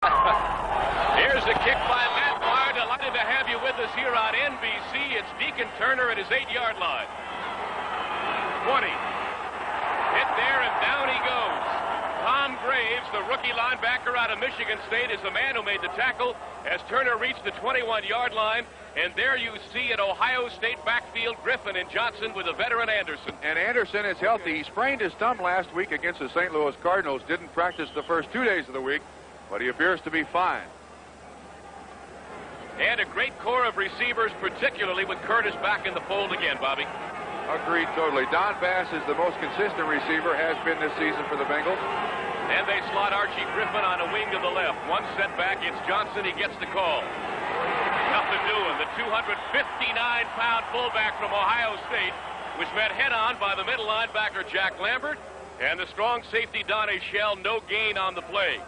Here's a kick by Matt Maher. Delighted to have you with us here on NBC. It's Deacon Turner at his 8-yard line. 20. Hit there, and down he goes. Tom Graves, the rookie linebacker out of Michigan State, is the man who made the tackle as Turner reached the 21-yard line. And there you see at Ohio State backfield Griffin and Johnson with a veteran Anderson. And Anderson is healthy. He sprained his thumb last week against the St. Louis Cardinals. Didn't practice the first 2 days of the week, but he appears to be fine. And a great core of receivers, particularly with Curtis back in the fold again, Bobby. Agreed totally. Don Bass is the most consistent receiver, has been this season for the Bengals. And they slot Archie Griffin on a wing to the left. One setback, it's Johnson. He gets the call. Nothing doing. The 259-pound fullback from Ohio State was met head-on by the middle linebacker Jack Lambert and the strong safety Donnie Shell. No gain on the play.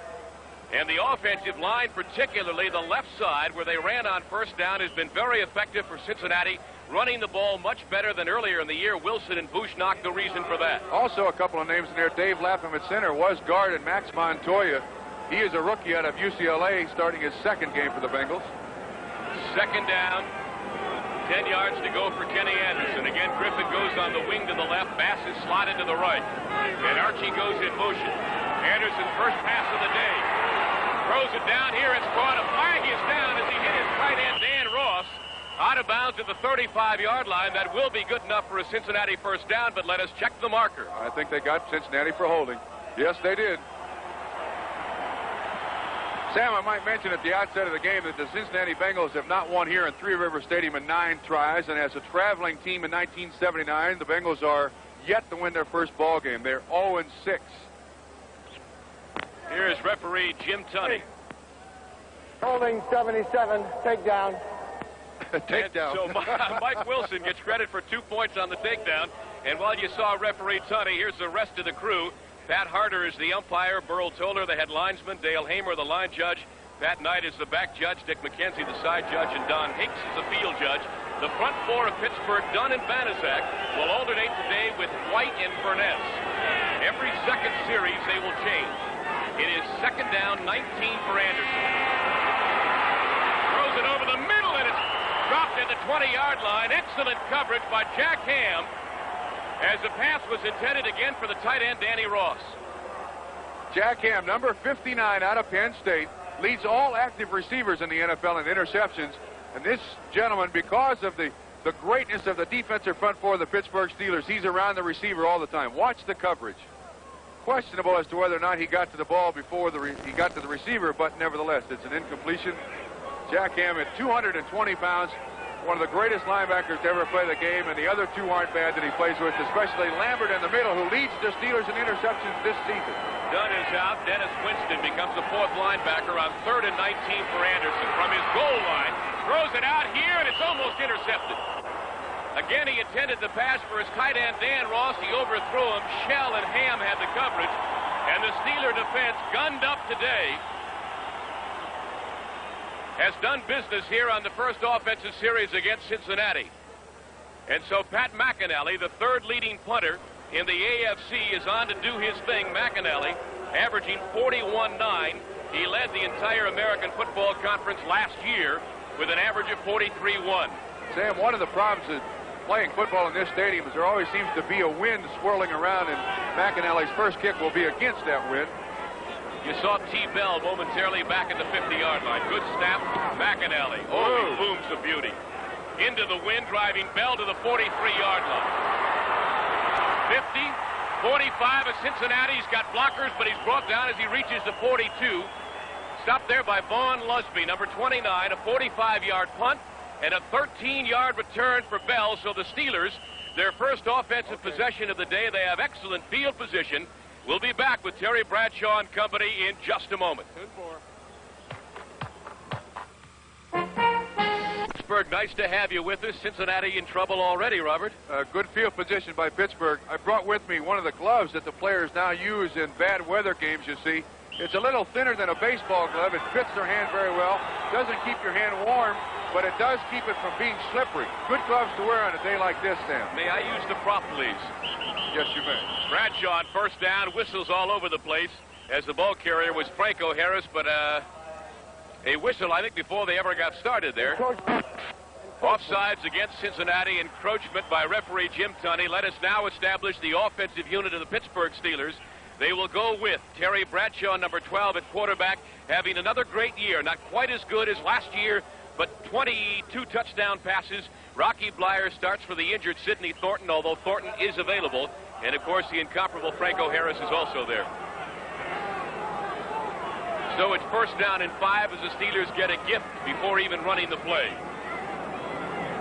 And the offensive line, particularly the left side where they ran on first down, has been very effective for Cincinnati, running the ball much better than earlier in the year. Wilson and Bushnock the reason for that. Also a couple of names in there. Dave Lapham at center was guard, and Max Montoya. He is a rookie out of UCLA, starting his second game for the Bengals. Second down, 10 yards to go for Kenny Anderson. Again, Griffin goes on the wing to the left. Bass is slotted to the right. And Archie goes in motion. Anderson, first pass of the day. Throws it down here. It's caught. A flag is down as he hit his tight end, Dan Ross, out of bounds at the 35-yard line. That will be good enough for a Cincinnati first down, but let us check the marker. I think they got Cincinnati for holding. Yes, they did. Sam, I might mention at the outset of the game that the Cincinnati Bengals have not won here in Three River Stadium in 9 tries, and as a traveling team in 1979, the Bengals are yet to win their first ball game. They're 0-6. Here is referee Jim Tunney. Holding 77, takedown. Takedown. So Mike Wilson gets credit for 2 points on the takedown. And while you saw referee Tunney, here's the rest of the crew. Pat Harder is the umpire, Burl Toller the head linesman, Dale Hamer the line judge, Pat Knight is the back judge, Dick McKenzie the side judge, and Don Hicks is the field judge. The front four of Pittsburgh, Dunn and Banaszak, will alternate today with White and Furness. Every second series they will change. It is second down, 19 for Anderson. Throws it over the middle, and it's dropped at the 20-yard line. Excellent coverage by Jack Ham, as the pass was intended again for the tight end, Danny Ross. Jack Ham, number 59 out of Penn State, leads all active receivers in the NFL in interceptions. And this gentleman, because of the greatness of the defensive front four of the Pittsburgh Steelers, he's around the receiver all the time. Watch the coverage. Questionable as to whether or not he got to the ball before he got to the receiver, but nevertheless, it's an incompletion. Jack Ham at 220 pounds, one of the greatest linebackers to ever play the game, and the other two aren't bad that he plays with, especially Lambert in the middle, who leads the Steelers in interceptions this season. Dunn is out. Dennis Winston becomes the fourth linebacker on 3rd and 19 for Anderson from his goal line. Throws it out here, and it's almost intercepted. Again, he intended the pass for his tight end, Dan Ross. He overthrew him. Shell and Ham had the coverage, and the Steeler defense, gunned up today, has done business here on the first offensive series against Cincinnati. And so Pat McInally, the third leading punter in the AFC, is on to do his thing. McInally averaging 41.9. He led the entire American Football Conference last year with an average of 43.1. Sam, one of the problems is playing football in this stadium is there always seems to be a wind swirling around, and McInally's first kick will be against that wind. You saw T. Bell momentarily back at the 50-yard line. Good snap, McInally. Oh, he booms the beauty. Into the wind, driving Bell to the 43-yard line. 50, 45 of Cincinnati. He's got blockers, but he's brought down as he reaches the 42. Stopped there by Vaughn Lusby, number 29, a 45-yard punt, and a 13-yard return for Bell. So the Steelers, their first offensive possession of the day, they have excellent field position. We'll be back with Terry Bradshaw and company in just a moment. Pittsburgh, nice to have you with us. Cincinnati in trouble already, Robert. Good field position by Pittsburgh. I brought with me one of the gloves that the players now use in bad weather games, you see. It's a little thinner than a baseball glove. It fits their hand very well. Doesn't keep your hand warm, but it does keep it from being slippery. Good gloves to wear on a day like this, Sam. May I use the prop, please? Yes, you may. Bradshaw on first down, whistles all over the place, as the ball carrier was Franco Harris, but A whistle, I think, before they ever got started there. Offsides against Cincinnati. Encroachment by referee Jim Tunney. Let us now establish the offensive unit of the Pittsburgh Steelers. They will go with Terry Bradshaw, number 12, at quarterback, having another great year. Not quite as good as last year, but 22 touchdown passes. Rocky Bleier starts for the injured Sidney Thornton, although Thornton is available. And, of course, the incomparable Franco Harris is also there. So it's first down and 5 as the Steelers get a gift before even running the play.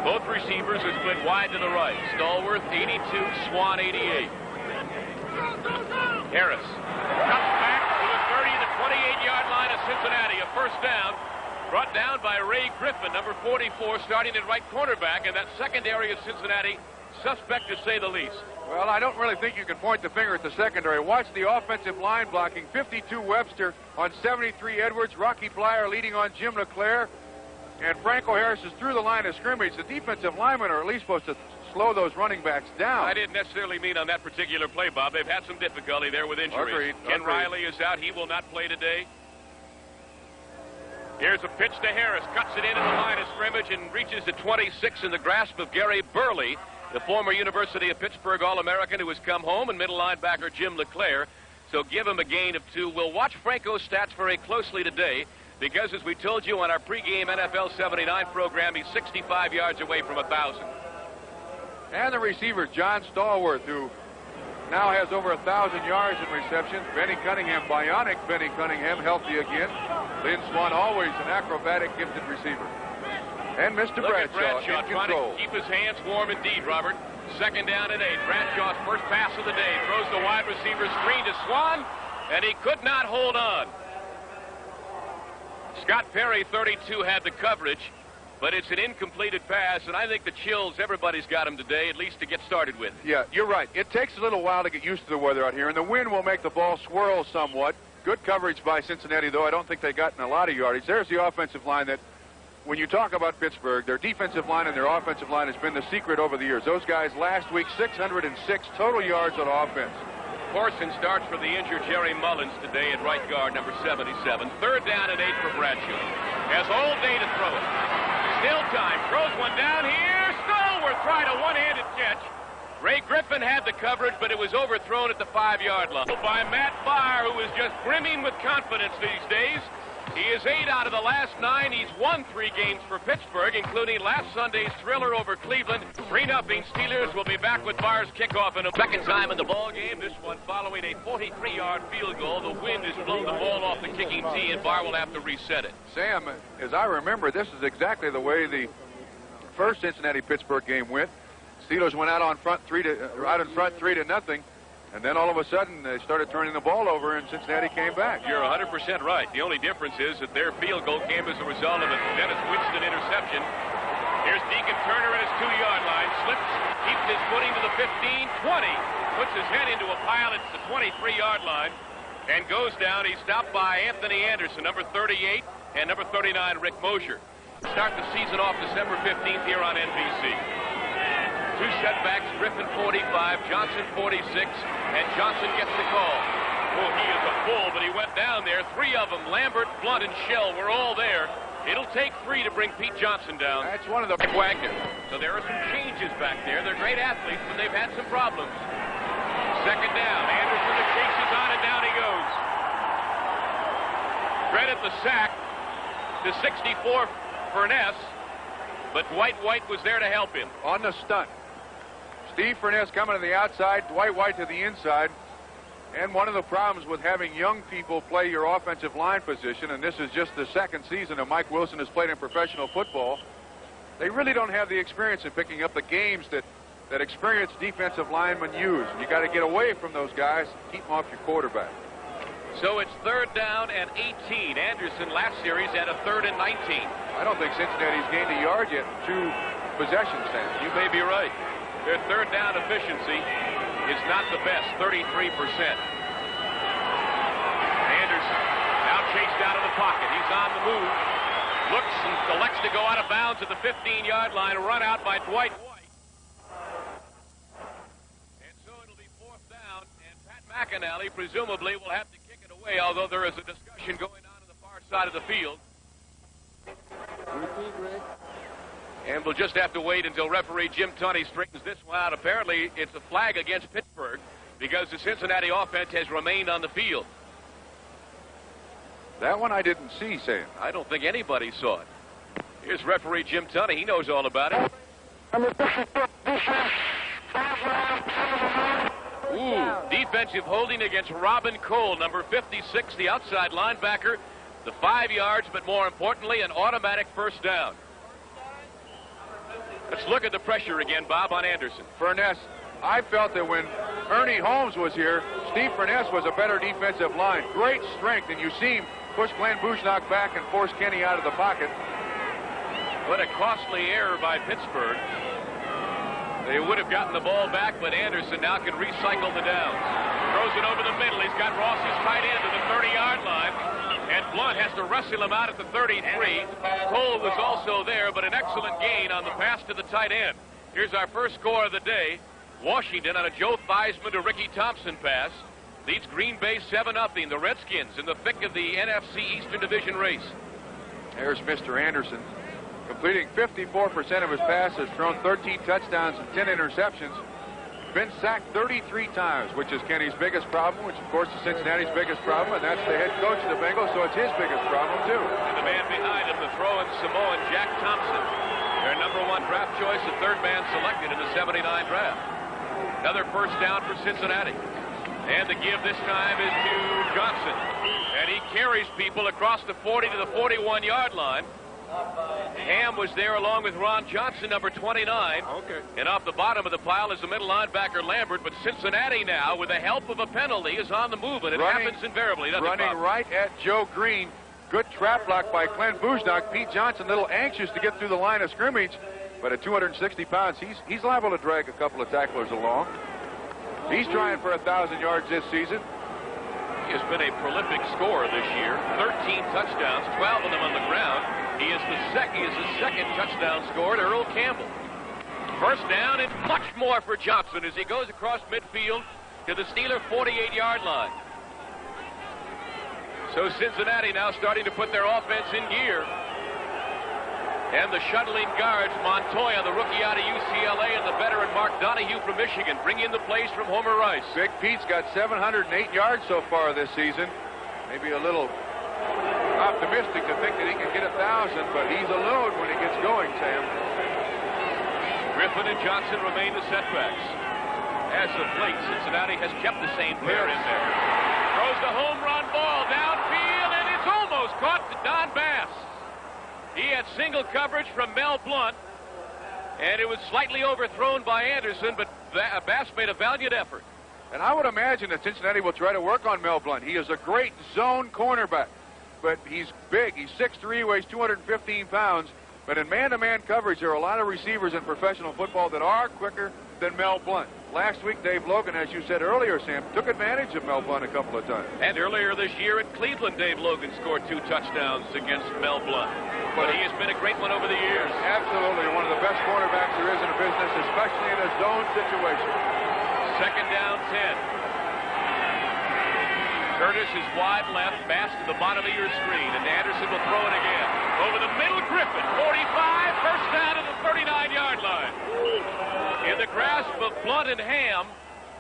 Both receivers are split wide to the right. Stallworth, 82, Swann, 88. Harris cuts back to the 30 to 28-yard line of Cincinnati. A first down brought down by Ray Griffin, number 44, starting at right cornerback. And that secondary of Cincinnati, suspect to say the least. Well, I don't really think you can point the finger at the secondary. Watch the offensive line blocking. 52 Webster on 73 Edwards. Rocky Bleier leading on Jim LeClaire. And Franco Harris is through the line of scrimmage. The defensive linemen are at least supposed to slow those running backs down. I didn't necessarily mean on that particular play, Bob. They've had some difficulty there with injuries. Agreed. Ken Riley is out. He will not play today. Here's a pitch to Harris. Cuts it into the line of scrimmage and reaches the 26 in the grasp of Gary Burley, the former University of Pittsburgh All-American who has come home, and middle linebacker Jim LeClaire. So give him a gain of 2. We'll watch Franco's stats very closely today because, as we told you on our pregame NFL 79 program, he's 65 yards away from 1,000. And the receiver, John Stallworth, who now has over 1,000 yards in reception. Benny Cunningham, bionic Benny Cunningham, healthy again. Lynn Swann, always an acrobatic, gifted receiver. And Mr. Bradshaw in control. Trying to keep his hands warm indeed, Robert. Second down and 8. Bradshaw's first pass of the day. Throws the wide receiver screen to Swann, and he could not hold on. Scott Perry, 32, had the coverage, but it's an incompleted pass, and I think the chills, everybody's got him today, at least to get started with. Yeah, you're right. It takes a little while to get used to the weather out here, and the wind will make the ball swirl somewhat. Good coverage by Cincinnati, though I don't think they got in a lot of yardage. There's the offensive line that, when you talk about Pittsburgh, their defensive line and their offensive line has been the secret over the years. Those guys last week, 606 total yards on offense. Corson starts for the injured Jerry Mullins today at right guard, number 77. Third down and 8 for Bradshaw. Has all day to throw it. Still time. Throws one down here. Stallworth tried a one-handed catch. Ray Griffin had the coverage, but it was overthrown at the 5-yard line by Matt Farr, who is just brimming with confidence these days. He is 8 out of the last 9. He's won 3 games for Pittsburgh, including last Sunday's thriller over Cleveland. 3-0. Steelers will be back with Barr's kickoff in a second time in the ball game. This one following a 43-yard field goal. The wind has blown the ball off the kicking tee, and Barr will have to reset it. Sam, as I remember, this is exactly the way the first Cincinnati-Pittsburgh game went. Steelers went out on front 3-0. And then all of a sudden, they started turning the ball over, and Cincinnati came back. You're 100% right. The only difference is that their field goal came as a result of a Dennis Winston interception. Here's Deacon Turner at his 2-yard line. Slips, keeps his footing to the 15, 20. Puts his head into a pile at the 23-yard line and goes down. He's stopped by Anthony Anderson, number 38, and number 39, Rick Mosher. Start the season off December 15th here on NBC. 2 setbacks, Griffin 45, Johnson 46, and Johnson gets the call. Oh, he is a bull, but he went down there. 3 of them, Lambert, Blunt, and Shell, were all there. It'll take 3 to bring Pete Johnson down. That's one of the Wagner. So there are some changes back there. They're great athletes, but they've had some problems. Second down, Anderson, the chase is on, and down he goes. Credit the sack to 64 Furness, but Dwight White was there to help him. On the stunt. Steve Furness coming to the outside, Dwight White to the inside. And one of the problems with having young people play your offensive line position, and this is just the second season that Mike Wilson has played in professional football, they really don't have the experience in picking up the games that experienced defensive linemen use. You got to get away from those guys, keep them off your quarterback. So it's 3rd down and 18. Anderson last series had a 3rd and 19. I don't think Cincinnati's gained a yard yet in 2 possessions, Sam. You may be right. Their 3rd down efficiency is not the best, 33%. Anderson now chased out of the pocket. He's on the move. Looks and elects to go out of bounds at the 15-yard line, run out by Dwight White. And so it'll be 4th down, and Pat McInally presumably will have to kick it away, although there is a discussion going on the far side of the field. And we'll just have to wait until referee Jim Tunney straightens this one out. Apparently, it's a flag against Pittsburgh because the Cincinnati offense has remained on the field. That one I didn't see, Sam. I don't think anybody saw it. Here's referee Jim Tunney. He knows all about it. Ooh, defensive holding against Robin Cole, number 56, the outside linebacker. The 5 yards, but more importantly, an automatic first down. Let's look at the pressure again, Bob, on Anderson. Furness, I felt that when Ernie Holmes was here, Steve Furness was a better defensive line. Great strength, and you see him push Glenn Bushnock back and force Kenny out of the pocket. What a costly error by Pittsburgh. They would have gotten the ball back, but Anderson now can recycle the downs. Throws it over the middle. He's got Ross's tight end to the 30-yard line. And Blunt has to wrestle him out at the 33. Cole was also there, but an excellent gain on the pass to the tight end. Here's our first score of the day. Washington on a Joe Theismann to Ricky Thompson pass leads Green Bay 7-0. The Redskins in the thick of the NFC Eastern Division race. There's Mr. Anderson, completing 54% of his passes, thrown 13 touchdowns and 10 interceptions. Been sacked 33 times, which is Kenny's biggest problem, which of course is Cincinnati's biggest problem, and that's the head coach of the Bengals, so it's his biggest problem too. And the man behind him, the throwing Samoan Jack Thompson, their #1 draft choice, the third man selected in the '79 draft. Another first down for Cincinnati. And the give this time is to Johnson. And he carries people across the 40 to the 41-yard line. Ham was there along with Ron Johnson, number 29. Okay. And off the bottom of the pile is the middle linebacker Lambert. But Cincinnati now, with the help of a penalty, is on the move. And it happens invariably, doesn't it, running Bob? right at Joe Green. Good trap block by Glenn Bushnock. Pete Johnson a little anxious to get through the line of scrimmage. But at 260 pounds, he's liable to drag a couple of tacklers along. He's trying for 1,000 yards this season. He has been a prolific scorer this year. 13 touchdowns, 12 of them on the ground. He is the second touchdown scorer to Earl Campbell. First down and much more for Johnson as he goes across midfield to the Steeler 48-yard line. So Cincinnati now starting to put their offense in gear. And the shuttling guards, Montoya, the rookie out of UCLA, and the veteran Mark Donahue from Michigan, bring in the plays from Homer Rice. Big Pete's got 708 yards so far this season. Maybe a little optimistic to think that he can get 1,000, but he's a load when he gets going, Sam. Griffin and Johnson remain the setbacks. As of late, Cincinnati has kept the same pair in there. Throws the home run ball downfield, and it's almost caught to Don Bass. He had single coverage from Mel Blount, and it was slightly overthrown by Anderson, but Bass made a valiant effort. And I would imagine that Cincinnati will try to work on Mel Blount. He is a great zone cornerback, but he's big. He's 6'3", weighs 215 pounds. But in man-to-man coverage, there are a lot of receivers in professional football that are quicker than Mel Blount. Last week, Dave Logan, as you said earlier, Sam, took advantage of Mel Blount a couple of times. And earlier this year at Cleveland, Dave Logan scored 2 touchdowns against Mel Blount. But he has been a great one over the years. Absolutely, one of the best cornerbacks there is in the business, especially in a zone situation. Second down, 10. Curtis is wide left, Bass to the bottom of your screen, and Anderson will throw it again. Over the middle, Griffin, 45, first down to the 39-yard line. In the grasp of Blount and Ham,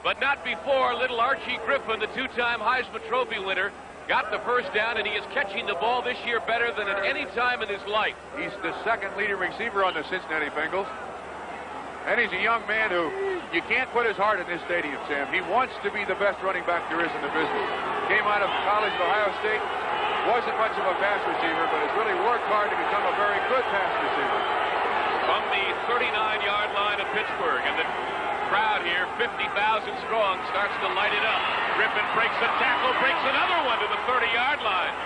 but not before little Archie Griffin, the 2-time Heisman Trophy winner, got the first down, and he is catching the ball this year better than at any time in his life. He's the second leading receiver on the Cincinnati Bengals. And he's a young man who you can't put his heart in this stadium, Sam. He wants to be the best running back there is in the business. Came out of college at Ohio State. Wasn't much of a pass receiver, but has really worked hard to become a very good pass receiver. From the 39-yard line of Pittsburgh, and the crowd here, 50,000 strong, starts to light it up. Griffin breaks a tackle, breaks another one to the 30-yard line.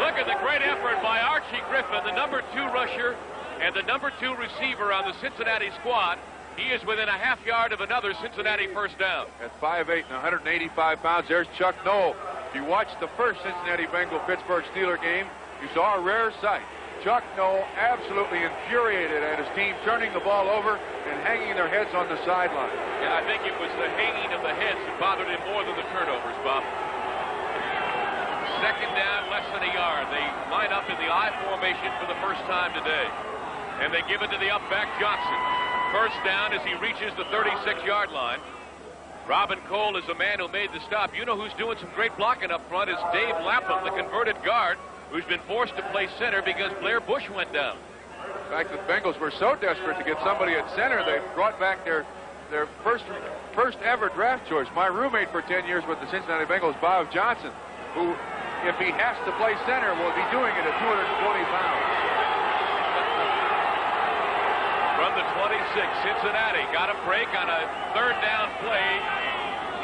Look at the great effort by Archie Griffin, the number 2 rusher and the number 2 receiver on the Cincinnati squad. He is within a half yard of another Cincinnati first down. At 5'8" and 185 pounds, there's Chuck Noll. If you watched the first Cincinnati Bengal-Pittsburgh Steeler game, you saw a rare sight. Chuck Noll absolutely infuriated at his team turning the ball over and hanging their heads on the sideline. Yeah, I think it was the hanging of the heads that bothered him more than the turnovers, Bob. Second down, less than a yard. They line up in the I formation for the first time today. And they give it to the up-back Johnson. First down as he reaches the 36-yard line. Robin Cole is the man who made the stop. You know who's doing some great blocking up front is Dave Lapham, the converted guard, who's been forced to play center because Blair Bush went down. In fact, the Bengals were so desperate to get somebody at center, they brought back their first ever draft choice. My roommate for 10 years with the Cincinnati Bengals, Bob Johnson, who, if he has to play center, will be doing it at 220 pounds. From the 26, Cincinnati got a break on a third down play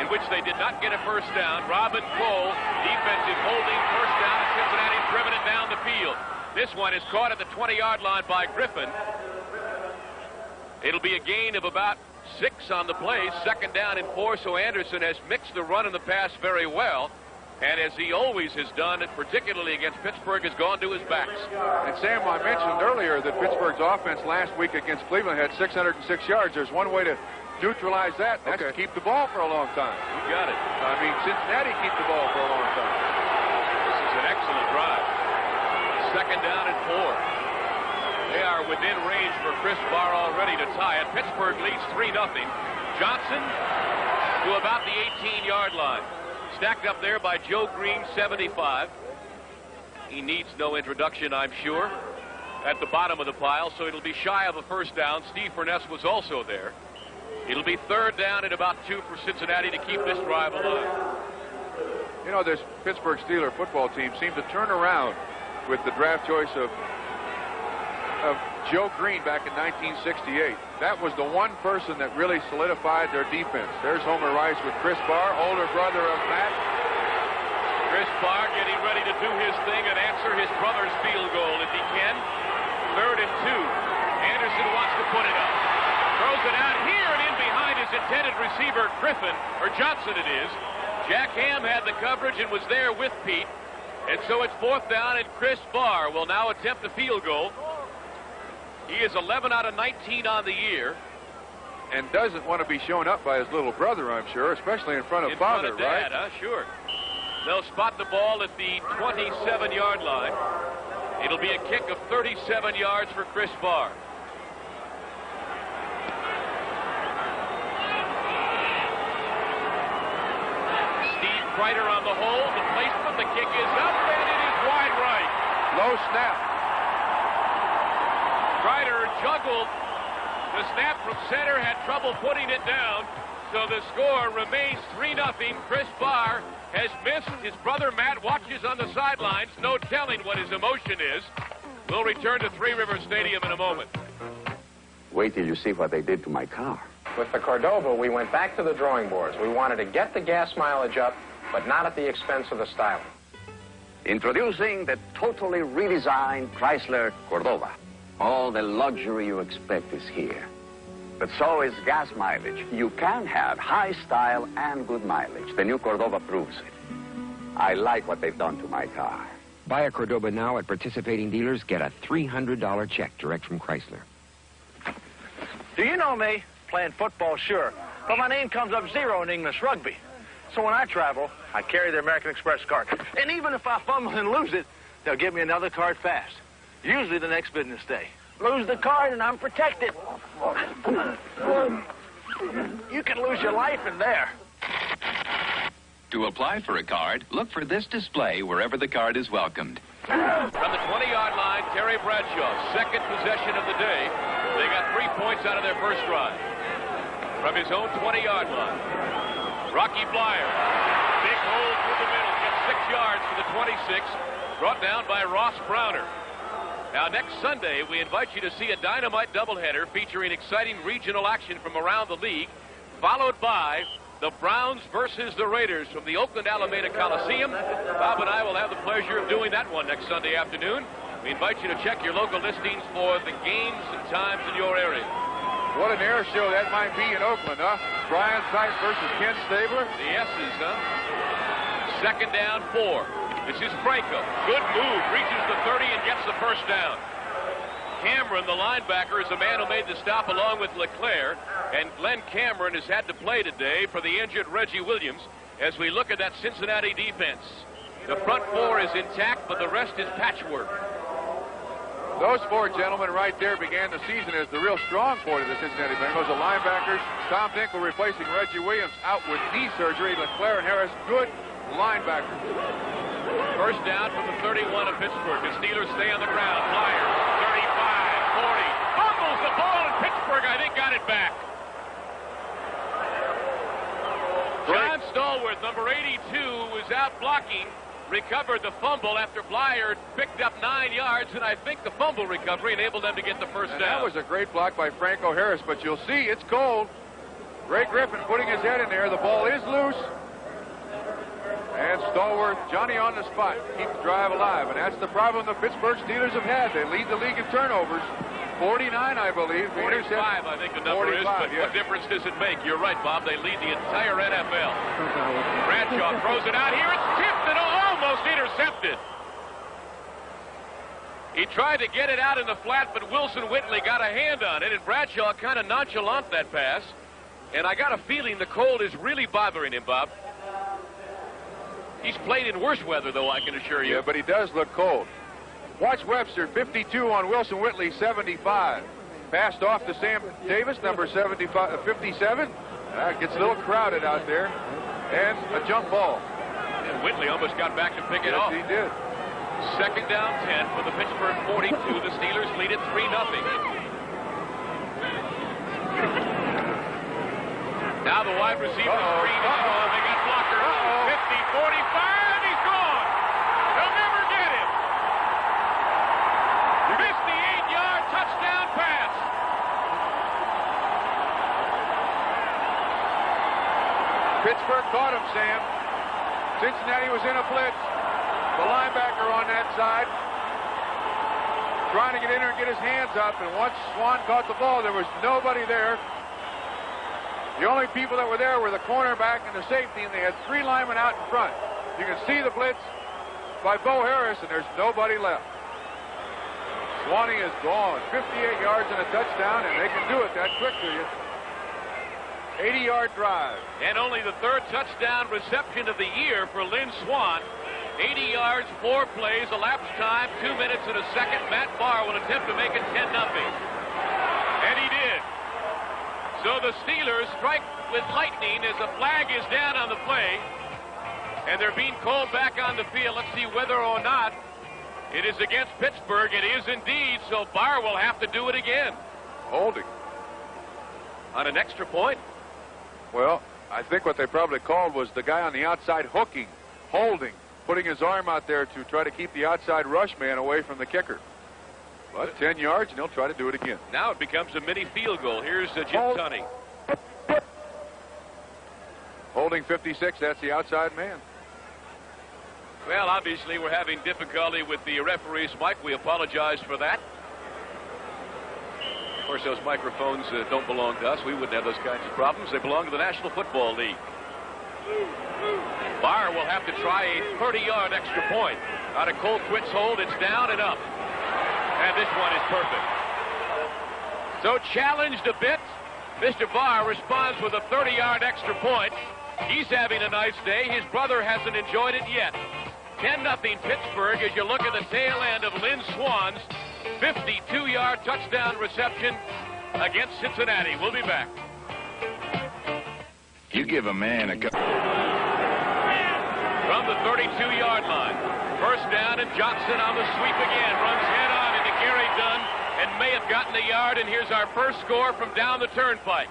in which they did not get a first down. Robin Cole, defensive holding, first down, and Cincinnati's driven it down the field. This one is caught at the 20-yard line by Griffin. It'll be a gain of about 6 on the play. Second down and 4, so Anderson has mixed the run and the pass very well. And as he always has done, and particularly against Pittsburgh, has gone to his backs. And Sam, I mentioned earlier that Pittsburgh's offense last week against Cleveland had 606 yards. There's one way to neutralize that. That's to keep the ball for a long time. You got it. I mean, Cincinnati keep the ball for a long time. This is an excellent drive. Second down and 4. They are within range for Chris Barr already to tie it. Pittsburgh leads 3-0. Johnson to about the 18-yard line. Stacked up there by Joe Green, 75. He needs no introduction, I'm sure, at the bottom of the pile, so it'll be shy of a first down. Steve Furness was also there. It'll be third down and about 2 for Cincinnati to keep this drive alive. You know, this Pittsburgh Steelers football team seemed to turn around with the draft choice of Joe Green back in 1968. That was the one person that really solidified their defense. There's Homer Rice with Chris Barr, older brother of Matt. Chris Barr getting ready to do his thing and answer his brother's field goal if he can. Third and 2. Anderson wants to put it up. Throws it out here and in behind his intended receiver, Griffin, or Johnson it is. Jack Ham had the coverage and was there with Pete. And so it's fourth down, and Chris Barr will now attempt the field goal. He is 11 out of 19 on the year. And doesn't want to be shown up by his little brother, I'm sure, especially in front of father, front of Dad, right? Sure. They'll spot the ball at the 27-yard line. It'll be a kick of 37 yards for Chris Barr. Steve Kreider on the hold. The placement, the kick is up, and it is wide right. Low snap. Kreider juggled the snap from center, had trouble putting it down, so the score remains 3-0. Chris Barr has missed. His brother Matt watches on the sidelines, no telling what his emotion is. We'll return to Three Rivers Stadium in a moment. Wait till you see what they did to my car. With the Cordova, we went back to the drawing boards. We wanted to get the gas mileage up, but not at the expense of the styling. Introducing the totally redesigned Chrysler Cordova. All the luxury you expect is here. But so is gas mileage. You can have high style and good mileage. The new Cordova proves it. I like what they've done to my car. Buy a Cordova now at participating dealers. Get a $300 check direct from Chrysler. Do you know me? Playing football, sure. But my name comes up 0 in English rugby. So when I travel, I carry the American Express card. And even if I fumble and lose it, they'll give me another card fast. Usually the next business day. Lose the card and I'm protected. You can lose your life in there. To apply for a card, look for this display wherever the card is welcomed. From the 20-yard line, Terry Bradshaw, second possession of the day. They got 3 points out of their first drive. From his own 20-yard line, Rocky Flyer, big hole through the middle, gets 6 yards for the 26, brought down by Ross Browner. Now, next Sunday, we invite you to see a dynamite doubleheader featuring exciting regional action from around the league, followed by the Browns versus the Raiders from the Oakland Alameda Coliseum. Bob and I will have the pleasure of doing that one next Sunday afternoon. We invite you to check your local listings for the games and times in your area. What an air show that might be in Oakland, huh? Brian Sipe versus Ken Stabler. The S's, huh? Second down, 4. This is Franco. Good move. Reaches the 30 and gets the first down. Cameron, the linebacker, is the man who made the stop along with LeClaire. And Glenn Cameron has had to play today for the injured Reggie Williams as we look at that Cincinnati defense. The front four is intact, but the rest is patchwork. Those four gentlemen right there began the season as the real strong point of the Cincinnati Bengals. The linebackers, Tom Dinkle replacing Reggie Williams out with knee surgery. LeClaire and Harris, good linebackers. First down from the 31 of Pittsburgh. The Steelers stay on the ground. Flyers, 35, 40. Fumbles the ball, and Pittsburgh, I think, got it back. John Stallworth, number 82, was out blocking. Recovered the fumble after Blyer picked up 9 yards, and I think the fumble recovery enabled them to get the first down. That was a great block by Franco Harris, but you'll see it's cold. Ray Griffin putting his head in there. The ball is loose. And Stallworth, Johnny on the spot, keep the drive alive. And that's the problem the Pittsburgh Steelers have had. They lead the league in turnovers. 49, I believe. 45, I think the number 45, is, but yes. What difference does it make? You're right, Bob. They lead the entire NFL. Bradshaw throws it out here. It's tipped and almost intercepted. He tried to get it out in the flat, but Wilson Whitley got a hand on it, and Bradshaw kind of nonchalant that pass. And I got a feeling the cold is really bothering him, Bob. He's played in worse weather, though, I can assure you. Yeah, but he does look cold. Watch Webster, 52 on Wilson Whitley, 75. Passed off to Sam Davis, number 57. Gets a little crowded out there. And a jump ball. And Whitley almost got back to pick it off. Yes, he did. Second down 10 for the Pittsburgh 42. The Steelers lead it 3-0. Now the wide receiver screen is gone. They got blocker. 50, 45, he's gone. They'll never get him. 58-yard touchdown pass. Pittsburgh caught him, Sam. Cincinnati was in a blitz. The linebacker on that side trying to get in there and get his hands up, and once Swann caught the ball, there was nobody there. The only people that were there were the cornerback and the safety, and they had 3 linemen out in front. You can see the blitz by Bo Harris, and there's nobody left. Swanee is gone. 58 yards and a touchdown, and they can do it that quick to you. 80-yard drive. And only the 3rd touchdown reception of the year for Lynn Swann. 80 yards, 4 plays, elapsed time, 2 minutes and a second. Matt Barr will attempt to make it 10-0. And he did. So the Steelers strike with lightning as the flag is down on the play. And they're being called back on the field. Let's see whether or not it is against Pittsburgh. It is indeed, so Barr will have to do it again. Holding. On an extra point? Well, I think what they probably called was the guy on the outside hooking, holding, putting his arm out there to try to keep the outside rush man away from the kicker. But 10 yards, and he'll try to do it again. Now it becomes a mini field goal. Here's Jim Tunney. Holding 56, that's the outside man. Well, obviously, we're having difficulty with the referees, Mike. We apologize for that. Of course, those microphones don't belong to us. We wouldn't have those kinds of problems. They belong to the National Football League. Barr will have to try a 30-yard extra point. Out of Cole Quitt's hold, it's down and up. And this one is perfect. So challenged a bit, Mr. Barr responds with a 30-yard extra point. He's having a nice day. His brother hasn't enjoyed it yet. 10-0 Pittsburgh as you look at the tail end of Lynn Swann's 52-yard touchdown reception against Cincinnati. We'll be back. You give a man a... From the 32-yard line. First down, and Johnson on the sweep again. Runs head on into Gary Dunn and may have gotten a yard, and here's our first score from down the turnpike.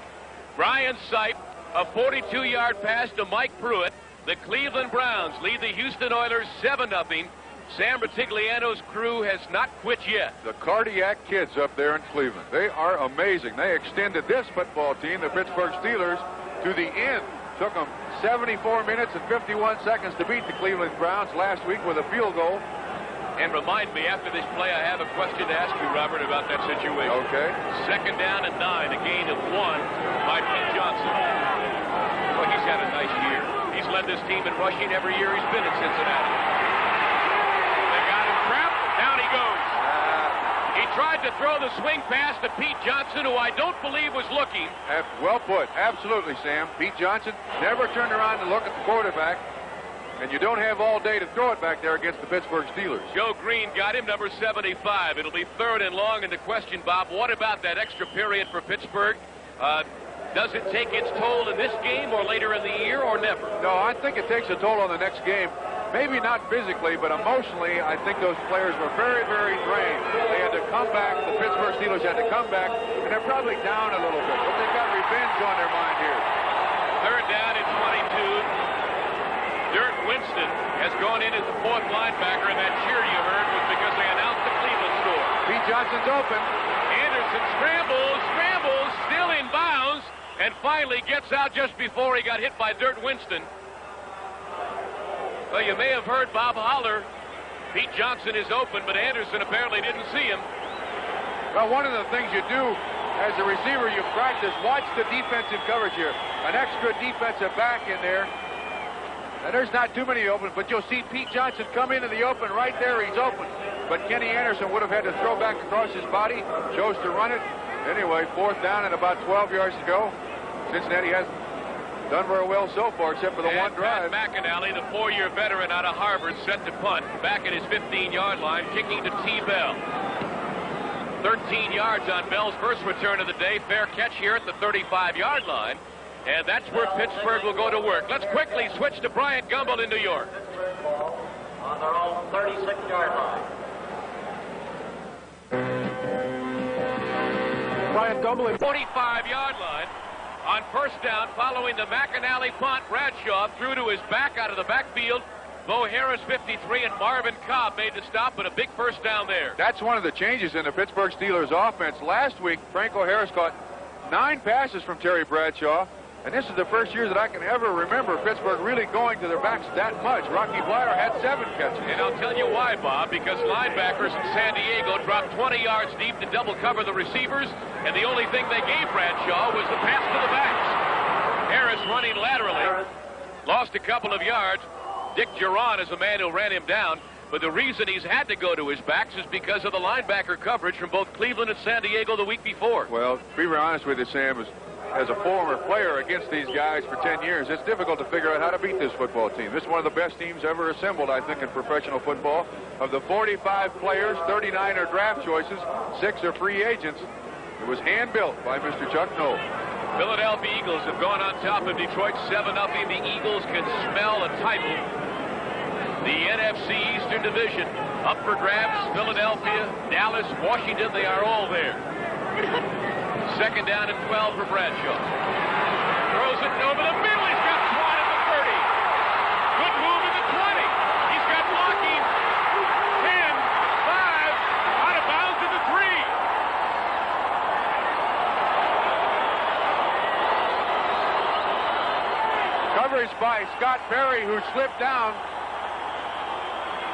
Brian Sipe, a 42-yard pass to Mike Pruitt. The Cleveland Browns lead the Houston Oilers 7-0. Sam Ratigliano's crew has not quit yet. The cardiac kids up there in Cleveland, they are amazing. They extended this football team, the Pittsburgh Steelers, to the end. Took them 74 minutes and 51 seconds to beat the Cleveland Browns last week with a field goal. And remind me, after this play, I have a question to ask you, Robert, about that situation. Okay. Second down and 9, a gain of 1 by Pete Johnson. Well, he's had a nice year. He's led this team in rushing every year he's been in Cincinnati. They got him trapped. Down he goes. He tried to throw the swing pass to Pete Johnson, who I don't believe was looking. Well put. Absolutely, Sam. Pete Johnson never turned around to look at the quarterback. and you don't have all day to throw it back there against the Pittsburgh Steelers. Joe Green got him, number 75. It'll be 3rd and long. And the question, Bob, what about that extra period for Pittsburgh? Does it take its toll in this game or later in the year or never? No, I think it takes a toll on the next game. Maybe not physically, but emotionally, I think those players were very, very drained. They had to come back. The Pittsburgh Steelers had to come back, and they're probably down a little bit. But they've got revenge on their mind here. 3rd down and 22. Dirk Winston has gone in as the 4th linebacker, and that cheer you heard was because they announced the Cleveland score. Pete Johnson's open. Anderson scrambles, still in bounds, and finally gets out just before he got hit by Dirk Winston. Well, you may have heard Bob holler, Pete Johnson is open, but Anderson apparently didn't see him. Well, one of the things you do as a receiver, you practice, watch the defensive coverage here. An extra defensive back in there. And there's not too many open, but you'll see Pete Johnson come into the open. Right there, he's open. But Kenny Anderson would have had to throw back across his body, chose to run it. Anyway, 4th down and about 12 yards to go. Cincinnati hasn't done very well so far, except for the one drive. Pat McAnally, the 4-year veteran out of Harvard, set to punt. Back at his 15-yard line, kicking to T. Bell. 13 yards on Bell's first return of the day. Fair catch here at the 35-yard line. And that's where Pittsburgh will go to work. Let's quickly switch to Bryant Gumbel in New York. On their own 36-yard line. Bryant Gumbel in 45-yard line. On 1st down, following the McAnally punt, Bradshaw threw to his back out of the backfield. Bo Harris, 53, and Marvin Cobb made the stop, but a big 1st down there. That's one of the changes in the Pittsburgh Steelers offense. Last week, Franco Harris caught 9 passes from Terry Bradshaw, and this is the first year that I can ever remember Pittsburgh really going to their backs that much. Rocky Bleier had 7 catches. And I'll tell you why, Bob, because linebackers in San Diego dropped 20 yards deep to double cover the receivers, and the only thing they gave Bradshaw was the pass to the backs. Harris running laterally, lost a couple of yards. Dick Duran is the man who ran him down, but the reason he's had to go to his backs is because of the linebacker coverage from both Cleveland and San Diego the week before. Well, to be very honest with you, Sam, as a former player against these guys for 10 years, it's difficult to figure out how to beat this football team. This is one of the best teams ever assembled, I think, in professional football. Of the 45 players, 39 are draft choices, 6 are free agents. It was hand-built by Mr. Chuck Noll. Philadelphia Eagles have gone on top of Detroit 7-0. The Eagles can smell a title. The NFC Eastern Division up for grabs. Philadelphia, Dallas, Washington, they are all there. 2nd down and 12 for Bradshaw. Throws it over the middle. He's got Swann at the 30. Good move at the 20. He's got blocking. 10, 5, out of bounds at the 3. Coverage by Scott Perry, who slipped down.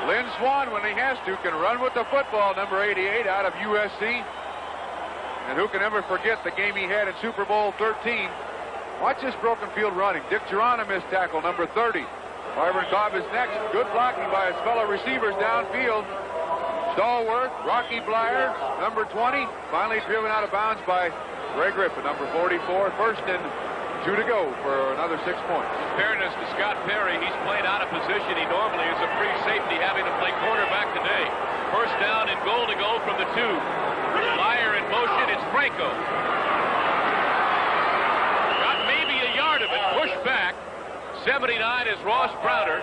Lynn Swann, when he has to, can run with the football, number 88, out of USC. And who can ever forget the game he had in Super Bowl 13? Watch this broken field running. Dick Duran missed tackle, number 30. Marvin Cobb is next. Good blocking by his fellow receivers downfield. Stallworth, Rocky Bleier, number 20. Finally driven out of bounds by Ray Griffin, number 44. 1st and 2 to go for another 6 points. In fairness to Scott Perry, he's played out of position. He normally is a free safety, having to play quarterback today. 1st down and goal to go from the 2. Bleier in motion. It's Franco. Got maybe a yard of it. Pushed back. 79 is Ross Browder.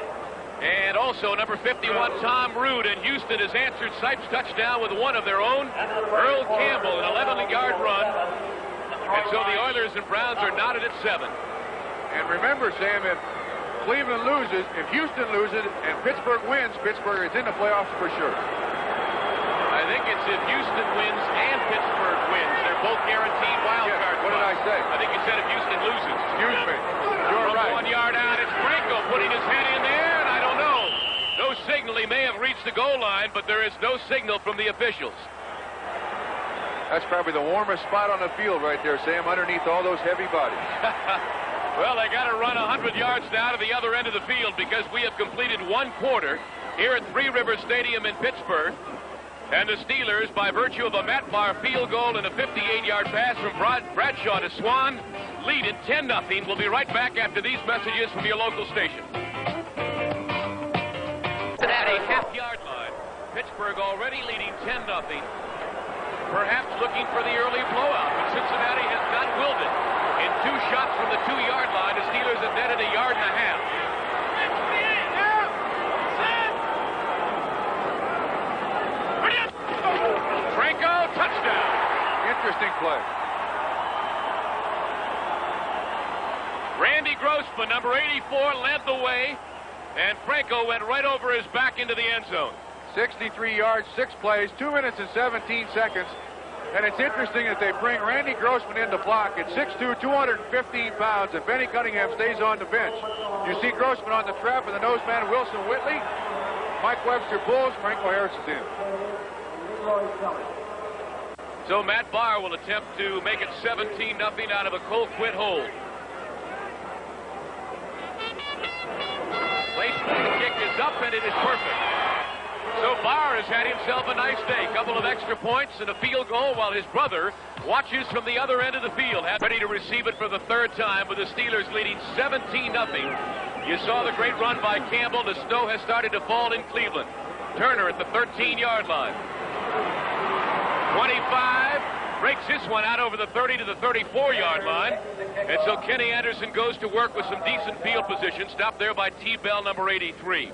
And also number 51, Tom Root. And Houston has answered Sipes' touchdown with one of their own. Earl Campbell, an 11-yard run. And so the Oilers and Browns are knotted at 7. And remember, Sam, if Cleveland loses, if Houston loses, and Pittsburgh wins, Pittsburgh is in the playoffs for sure. I think it's if Houston wins and Pittsburgh wins. They're both guaranteed wild card. What did I say? I think you said if Houston loses. Excuse me. You're From right. 1 yard out, it's Franco putting his head in there, and I don't know. No signal. He may have reached the goal line, but there is no signal from the officials. That's probably the warmest spot on the field right there, Sam, underneath all those heavy bodies. Well, they got to run 100 yards now to the other end of the field because we have completed 1 quarter here at Three Rivers Stadium in Pittsburgh. And the Steelers, by virtue of a Matt Barr field goal and a 58-yard pass from Bradshaw to Swann, lead it 10-0. We'll be right back after these messages from your local station. at a half-yard line. Pittsburgh already leading 10-0. Perhaps looking for the early blowout, but Cincinnati has not willed it. In 2 shots from the 2-yard line, the Steelers have netted 1.5 yards. Franco, touchdown. Interesting play. Randy Grossman, number 84, led the way, and Franco went right over his back into the end zone. 63 yards, 6 plays, 2 minutes and 17 seconds. And it's interesting that they bring Randy Grossman in to block at 6'2", 215 pounds, and Benny Cunningham stays on the bench. You see Grossman on the trap with the nose man, Wilson Whitley. Mike Webster pulls, Franco Harris is in. So Matt Barr will attempt to make it 17-0 out of a cold quit hold. Placement of the kick is up, and it is perfect. So Barr has had himself a nice day. Couple of extra points and a field goal while his brother watches from the other end of the field. Ready to receive it for the 3rd time with the Steelers leading 17-0. You saw the great run by Campbell. The snow has started to fall in Cleveland. Turner at the 13-yard line. 25 breaks this one out over the 30 to the 34-yard line. And so Kenny Anderson goes to work with some decent field position. Stopped there by T-Bell, number 83.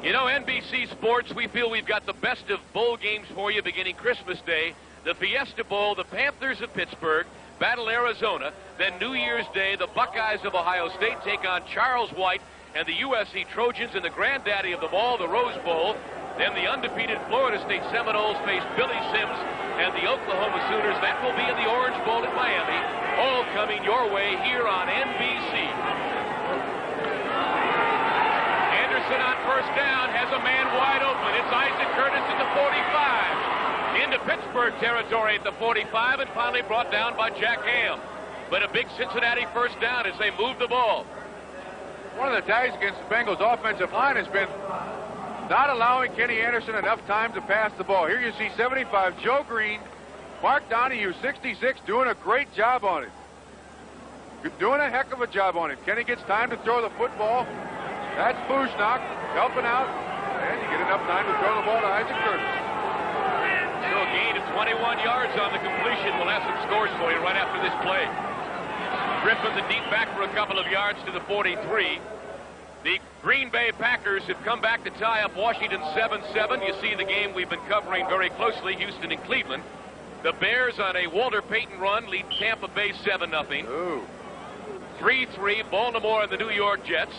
You know, NBC Sports, we feel we've got the best of bowl games for you beginning Christmas Day. The Fiesta Bowl, the Panthers of Pittsburgh battle Arizona. Then New Year's Day, the Buckeyes of Ohio State take on Charles White and the USC Trojans in the granddaddy of them all, the Rose Bowl. Then the undefeated Florida State Seminoles face Billy Sims and the Oklahoma Sooners. That will be in the Orange Bowl in Miami. All coming your way here on NBC. Anderson on first down has a man wide open. It's Isaac Curtis at the 45. Into Pittsburgh territory at the 45 and finally brought down by Jack Ham. But a big Cincinnati first down as they move the ball. One of the tags against the Bengals offensive line has been not allowing Kenny Anderson enough time to pass the ball. Here you see 75, Joe Green, Mark Donahue, 66, doing a great job on it. Doing a heck of a job on it. Kenny gets time to throw the football. That's Bushnock helping out. And you get enough time to throw the ball to Isaac Curtis. So a gain of 21 yards on the completion. We'll have some scores for you right after this play. Griffin the deep back for a couple of yards to the 43. The Green Bay Packers have come back to tie up Washington 7-7. You see the game we've been covering very closely, Houston and Cleveland. The Bears on a Walter Payton run lead Tampa Bay 7-0. 3-3, Baltimore and the New York Jets.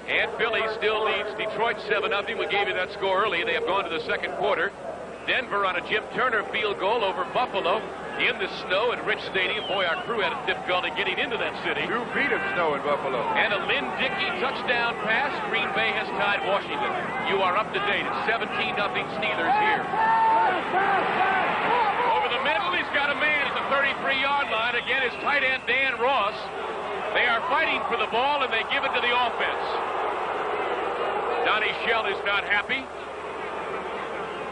And Philly still leads Detroit 7-0. We gave you that score early. They have gone to the second quarter. Denver on a Jim Turner field goal over Buffalo in the snow at Rich Stadium. Boy, our crew had a difficulty getting into that city. 2 feet of snow in Buffalo. And a Lynn Dickey touchdown pass. Green Bay has tied Washington. You are up to date. It's 17-0 Steelers here. Over the middle, he's got a man at the 33-yard line. Again, his tight end, Dan Ross. They are fighting for the ball, and they give it to the offense. Donnie Shell is not happy.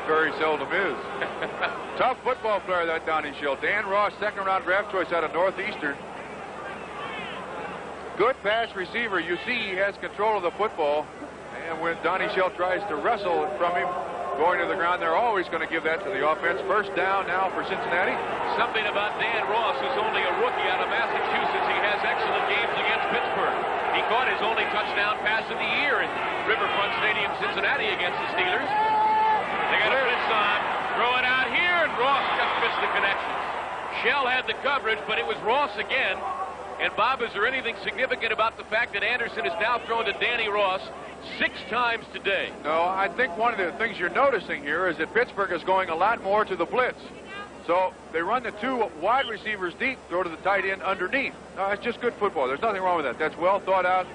Very seldom is. Tough football player, that Donnie Shell. Dan Ross, second-round draft choice out of Northeastern. Good pass receiver. You see he has control of the football. And when Donnie Shell tries to wrestle from him, going to the ground, they're always going to give that to the offense. First down now for Cincinnati. Something about Dan Ross, who's only a rookie out of Massachusetts. He has excellent games against Pittsburgh. He caught his only touchdown pass of the year in Riverfront Stadium, Cincinnati, against the Steelers. They got a blitz on. Throw it out here, and Ross just missed the connection. Shell had the coverage, but it was Ross again. And, Bob, is there anything significant about the fact that Anderson has now thrown to Danny Ross 6 times today? No, I think one of the things you're noticing here is that Pittsburgh is going a lot more to the blitz. So they run the 2 wide receivers deep, throw to the tight end underneath. No, it's just good football. There's nothing wrong with that. That's well thought out.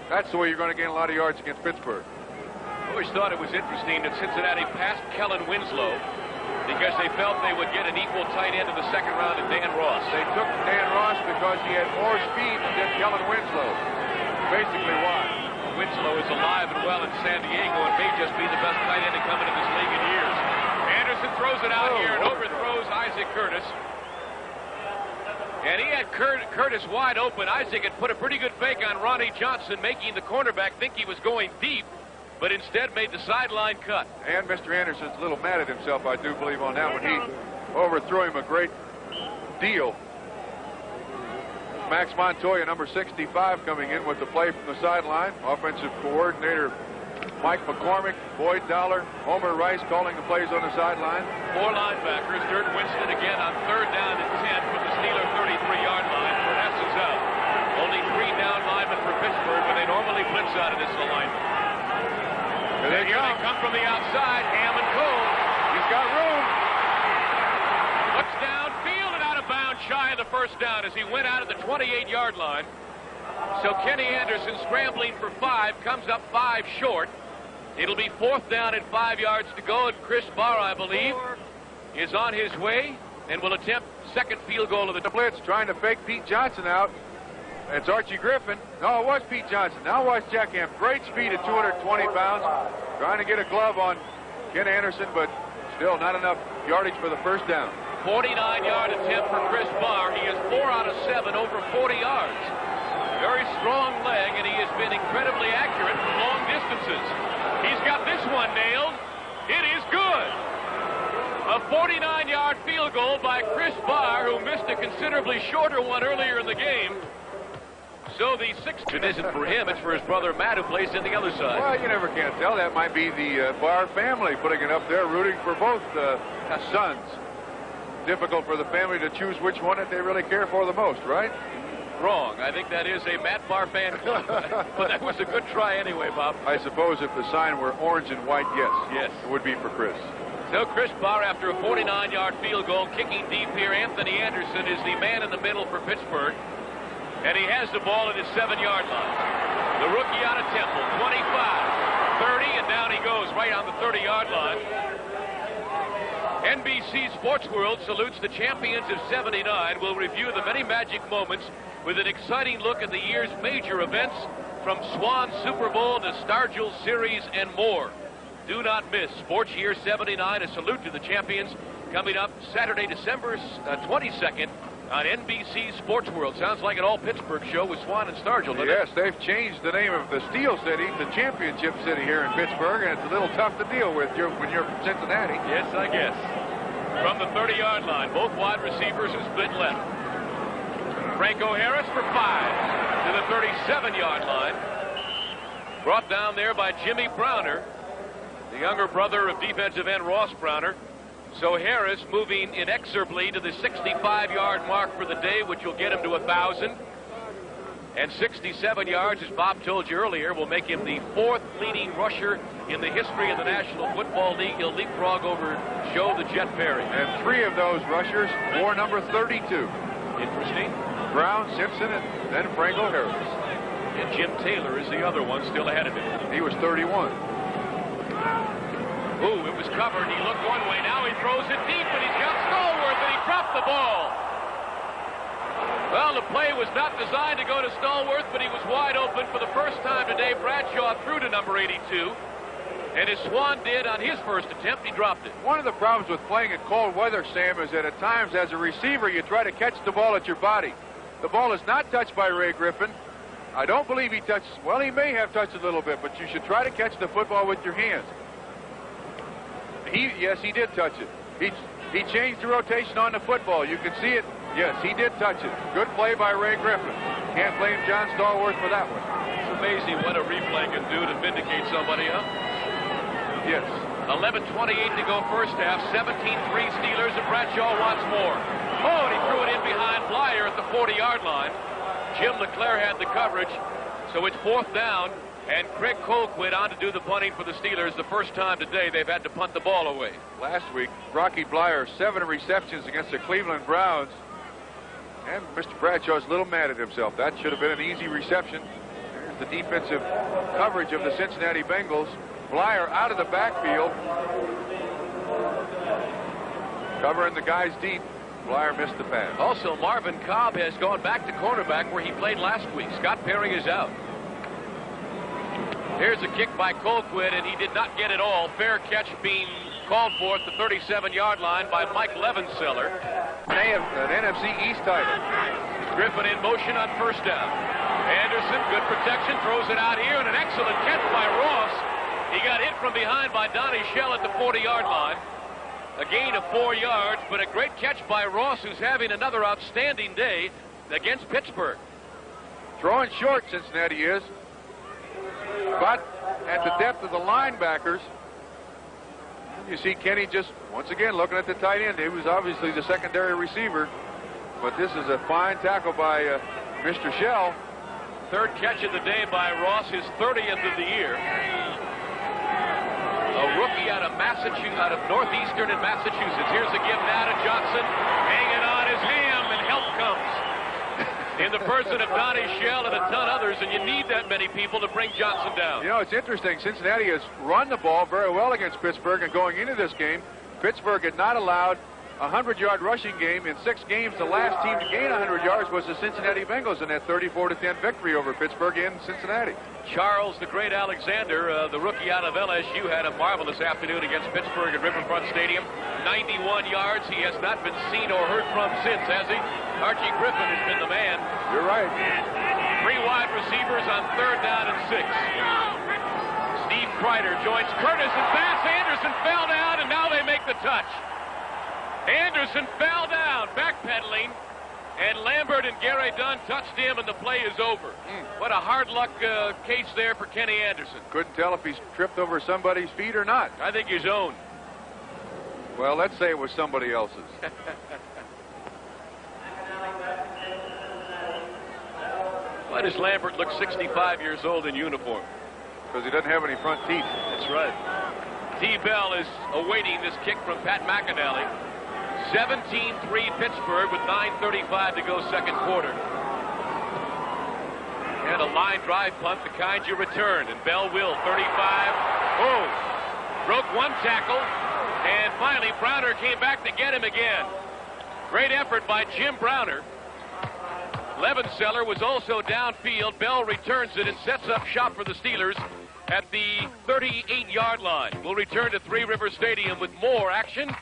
That's the way you're going to gain a lot of yards against Pittsburgh. I always thought it was interesting that Cincinnati passed Kellen Winslow because they felt they would get an equal tight end in the second round to Dan Ross. They took Dan Ross because he had more speed than Kellen Winslow. Basically why. Winslow is alive and well in San Diego and may just be the best tight end to come into this league in years. Anderson throws it out here and overthrows Isaac Curtis. And he had Curtis wide open. Isaac had put a pretty good fake on Ronnie Johnson, making the cornerback think he was going deep. but instead made the sideline cut. And Mr. Anderson's a little mad at himself, I do believe, on that one. He overthrew him a great deal. Max Montoya, number 65, coming in with the play from the sideline. Offensive coordinator Mike McCormick, Boyd Dollar, Homer Rice calling the plays on the sideline. 4 linebackers. Dirk Winston again on 3rd down and 10 from the Steeler 33-yard line. Perhaps is out. Only 3 down linemen for Pittsburgh, but they normally blitz out of this alignment. And here they come from the outside. Hammond Cole. He's got room. Looks downfield and out of bounds, shy of the first down as he went out of the 28-yard line. So Kenny Anderson scrambling for 5, comes up 5 short. It'll be 4th down and 5 yards to go, and Chris Barr, I believe, is on his way and will attempt second field goal of the blitz, trying to fake Pete Johnson out. It's Archie Griffin. No, it was Pete Johnson. Now watch Jack Ham. Great speed at 220 pounds. Trying to get a glove on Ken Anderson, but still not enough yardage for the first down. 49-yard attempt for Chris Barr. He is 4 out of 7 over 40 yards. Very strong leg, and he has been incredibly accurate from long distances. He's got this one nailed. It is good. A 49-yard field goal by Chris Barr, who missed a considerably shorter one earlier in the game. So the 6th isn't for him, it's for his brother Matt, who plays in the other side. Well, you never can tell. That might be the Barr family putting it up there, rooting for both sons. Difficult for the family to choose which one that they really care for the most, right? Wrong. I think that is a Matt Barr fan club. But that was a good try anyway, Bob. I suppose if the sign were orange and white, yes. Yes. It would be for Chris. So Chris Barr, after a 49-yard field goal, kicking deep here. Anthony Anderson is the man in the middle for Pittsburgh. And he has the ball at his 7-yard line. The rookie out of Temple, 25, 30, and down he goes right on the 30-yard line. NBC Sports World salutes the champions of '79. We'll review the many magic moments with an exciting look at the year's major events, from Swann Super Bowl to Stargell Series and more. Do not miss Sports Year '79, a salute to the champions, coming up Saturday, December 22nd on NBC Sports World. Sounds like an all-Pittsburgh show with Swann and Stargell, doesn't it? Yes, they've changed the name of the Steel City to Championship City here in Pittsburgh, and it's a little tough to deal with when you're from Cincinnati. Yes, I guess. From the 30-yard line, both wide receivers who split left. Franco Harris for 5 to the 37-yard line. Brought down there by Jimmy Browner, the younger brother of defensive end Ross Browner. So Harris moving inexorably to the 65-yard mark for the day, which will get him to 1,000. And 67 yards, as Bob told you earlier, will make him the 4th leading rusher in the history of the National Football League. He'll leapfrog over Joe the Jet Perry. And 3 of those rushers wore number 32. Interesting. Brown, Simpson, and then Franco Harris. And Jim Taylor is the other one still ahead of him. He was 31. Ooh, it was covered. He looked one way. Now he throws it deep, and he's got Stallworth, and he dropped the ball. Well, the play was not designed to go to Stallworth, but he was wide open for the first time today. Bradshaw threw to number 82. And as Swann did on his first attempt, he dropped it. One of the problems with playing in cold weather, Sam, is that at times as a receiver, you try to catch the ball at your body. The ball is not touched by Ray Griffin. I don't believe he touched, well, he may have touched a little bit, but you should try to catch the football with your hands. Yes, he did touch it. He changed the rotation on the football. You can see it. Yes, he did touch it. Good play by Ray Griffin. Can't blame John Stallworth for that one. It's amazing what a replay can do to vindicate somebody, huh? Yes. 11:28 to go first half. 17-3 Steelers, and Bradshaw wants more. Oh, and he threw it in behind Blyer at the 40-yard line. Jim LeClaire had the coverage, so it's 4th down. And Craig Colquitt on to do the punting for the Steelers. The first time today they've had to punt the ball away. Last week, Rocky Blyer, 7 receptions against the Cleveland Browns. And Mr. Bradshaw's a little mad at himself. That should have been an easy reception. There's the defensive coverage of the Cincinnati Bengals. Blyer out of the backfield. Covering the guys deep. Blyer missed the pass. Also, Marvin Cobb has gone back to cornerback where he played last week. Scott Perry is out. Here's a kick by Colquitt, and he did not get it all. Fair catch being called for at the 37-yard line by Mike Levenseller. An NFC East title. Griffin in motion on first down. Anderson, good protection, throws it out here, and an excellent catch by Ross. He got hit from behind by Donnie Shell at the 40-yard line. A gain of 4 yards, but a great catch by Ross, who's having another outstanding day against Pittsburgh. Throwing short, Cincinnati is. But at the depth of the linebackers, you see Kenny just, once again, looking at the tight end. He was obviously the secondary receiver. But this is a fine tackle by Mr. Shell. Third catch of the day by Ross, his 30th of the year. A rookie out of Massachusetts, out of Northeastern in Massachusetts. Here's a give now to Johnson. Hanging on his ham, and help comes in the person of Donnie Shell and a ton others, and you need that many people to bring Johnson down. You know, it's interesting. Cincinnati has run the ball very well against Pittsburgh, and going into this game, Pittsburgh had not allowed a 100-yard rushing game in 6 games. The last team to gain 100 yards was the Cincinnati Bengals in that 34-10 victory over Pittsburgh in Cincinnati. Charles the Great Alexander, the rookie out of LSU, had a marvelous afternoon against Pittsburgh at Riverfront Stadium. 91 yards. He has not been seen or heard from since, has he? Archie Griffin has been the man. You're right. 3 wide receivers on 3rd down and 6. Steve Kreider joins Curtis and pass. Anderson fell down, and now they make the touch. Anderson fell down, backpedaling, and Lambert and Gary Dunn touched him, and the play is over. What a hard luck case there for Kenny Anderson. Couldn't tell if he's tripped over somebody's feet or not. I think his own. Well, let's say it was somebody else's. Why does Lambert look 65 years old in uniform? Because he doesn't have any front teeth. That's right. T. Bell is awaiting this kick from Pat McAnally. 17-3 Pittsburgh with 9:35 to go second quarter. And a line drive punt, the kind you return. And Bell will, 35. Oh, broke one tackle. And finally, Browner came back to get him again. Great effort by Jim Browner. Levenseller was also downfield. Bell returns it and sets up shop for the Steelers at the 38-yard line. We'll return to Three Rivers Stadium with more action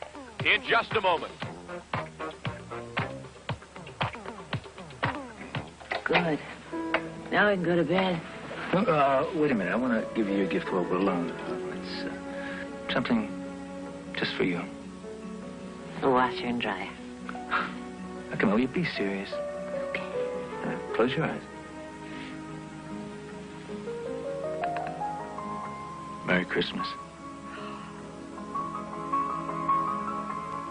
in just a moment. Good. Now I can go to bed. Wait a minute. I want to give you a gift while we're alone. It's something just for you. A washer and dryer. Now, come on, will you be serious? Okay. Close your eyes. Merry Christmas.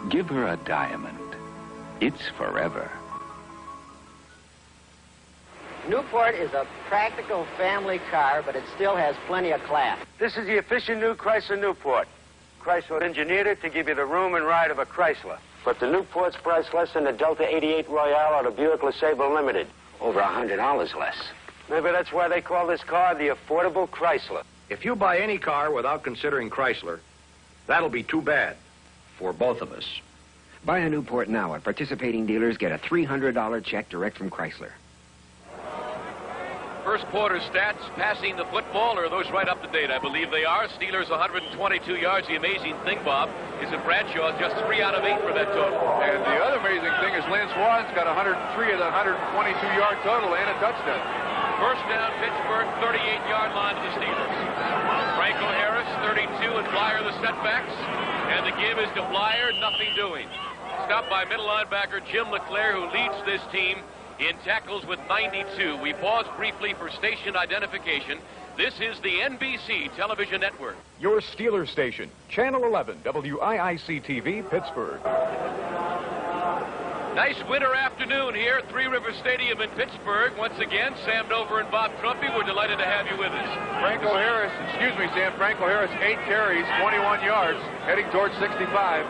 Give her a diamond. It's forever. Newport is a practical family car, but it still has plenty of class. This is the efficient new Chrysler Newport. Chrysler engineered it to give you the room and ride of a Chrysler. But the Newport's priced less than the Delta 88 Royale or the Buick LeSabre Limited. Over $100 less. Maybe that's why they call this car the affordable Chrysler. If you buy any car without considering Chrysler, that'll be too bad for both of us. Buy a Newport now at participating dealers. Get a $300 check direct from Chrysler. First quarter stats, passing the football, are those right up to date? I believe they are. Steelers 122 yards. The amazing thing, Bob, is that Bradshaw just 3 out of 8 for that total. And the other amazing thing is Lynn Swann's got 103 of the 122-yard total and a touchdown. First down, Pittsburgh, 38-yard line to the Steelers. Franco Harris, 32, and Blyer the setbacks. And the give is to Blyer, nothing doing. Stopped by middle linebacker Jim LeClaire, who leads this team in tackles with 92. We pause briefly for station identification. This is the NBC television network. Your Steelers station, Channel 11, WIIC-TV, Pittsburgh. Nice winter afternoon here at Three Rivers Stadium in Pittsburgh. Once again, Sam Dover and Bob Trumpy, we're delighted to have you with us. Franco Harris, 8 carries, 21 yards, heading towards 65.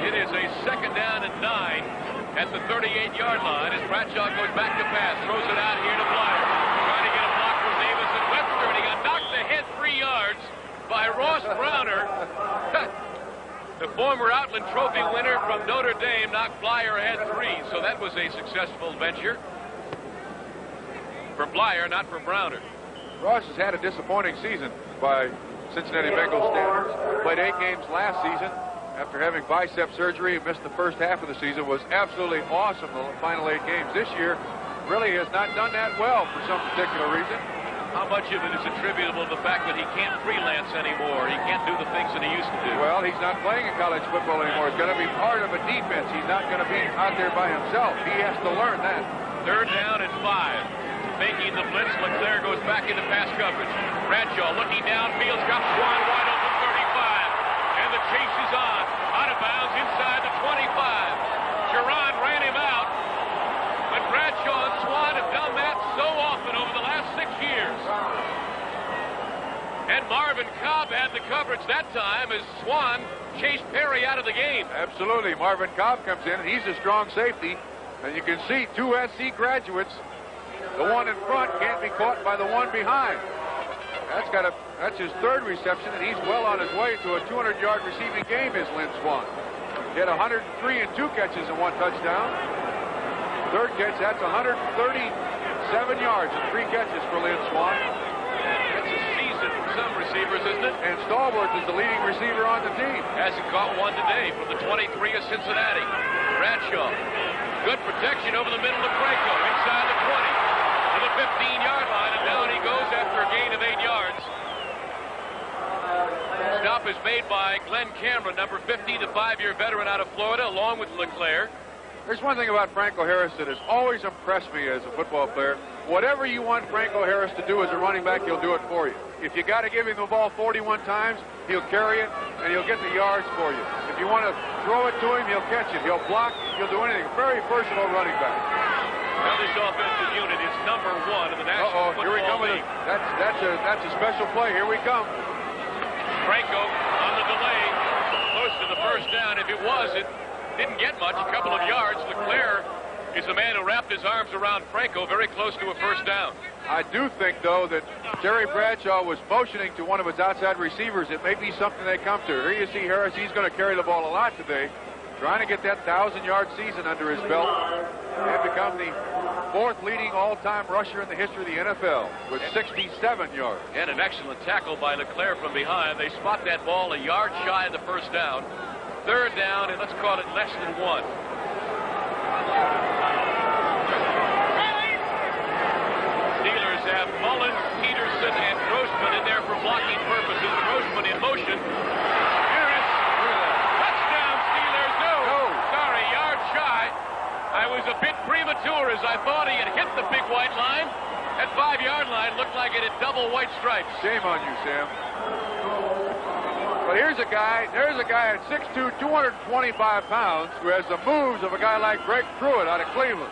It is a second down and 9 at the 38-yard line as Bradshaw goes back to pass, throws it out here to Blyer. Trying to get a block from Davis and Webster, and he got knocked ahead 3 yards by Ross Browner. The former Outland Trophy winner from Notre Dame knocked Blyer ahead 3, so that was a successful venture for Blyer, not for Browner. Ross has had a disappointing season by Cincinnati Bengals standards. Played 8 games last season. After having bicep surgery and missed the first half of the season, was absolutely awesome the final 8 games. This year really has not done that well for some particular reason. How much of it is attributable to the fact that he can't freelance anymore? He can't do the things that he used to do. Well, he's not playing in college football anymore. He's going to be part of a defense. He's not going to be out there by himself. He has to learn that. 3rd down and 5. Making the blitz, Leclerc goes back into pass coverage. Bradshaw looking downfield, got Swann wide open 35. And the chase is on. Out of bounds inside the 25. Gerard ran him out. But Bradshaw and Swann have done that so often over the last 6 years. And Marvin Cobb had the coverage that time as Swann chased Perry out of the game. Absolutely. Marvin Cobb comes in, and he's a strong safety. And you can see 2 SC graduates. The one in front can't be caught by the one behind. That's his 3rd reception, and he's well on his way to a 200-yard receiving game, is Lynn Swann. He had 103 and 2 catches and 1 touchdown. 3rd catch, that's 137 yards and 3 catches for Lynn Swann. That's a season for some receivers, isn't it? And Stallworth is the leading receiver on the team. Hasn't caught one today from the 23 of Cincinnati. Bradshaw, good protection over the middle of Franco, inside the 20 to the 15-yard line, and down he goes after a gain of 8 yards. Stop is made by Glenn Cameron, number 50, the 5-year veteran out of Florida, along with Leclerc. There's one thing about Franco Harris that has always impressed me as a football player. Whatever you want Franco Harris to do as a running back, he'll do it for you. If you got to give him the ball 41 times, he'll carry it, and he'll get the yards for you. If you want to throw it to him, he'll catch it. He'll block. He'll do anything. Very versatile running back. Now this offensive unit is number 1 in the National Football Here we come. League. That's a special play. Here we come. Franco on the delay, close to the 1st down. If it was, it didn't get much, a couple of yards. Leclerc is the man who wrapped his arms around Franco, very close to a 1st down. I do think, though, that Terry Bradshaw was motioning to one of his outside receivers. It may be something they come to. Here you see Harris. He's going to carry the ball a lot today, trying to get that 1,000-yard season under his belt and become the 4th leading all-time rusher in the history of the NFL with 67 yards. And an excellent tackle by Leclerc from behind. They spot that ball a yard shy of the 1st down. 3rd down, and let's call it less than 1. Steelers have Mullen, Peterson, and Grossman in there for blocking purposes. Grossman in motion. Here is touchdown, Steelers. No, sorry, yard shy. I was a bit premature as I thought he had hit the big white line. That 5-yard line looked like it had double white stripes. Shame on you, Sam. But there's a guy at 6'2", 225 pounds, who has the moves of a guy like Greg Pruitt out of Cleveland.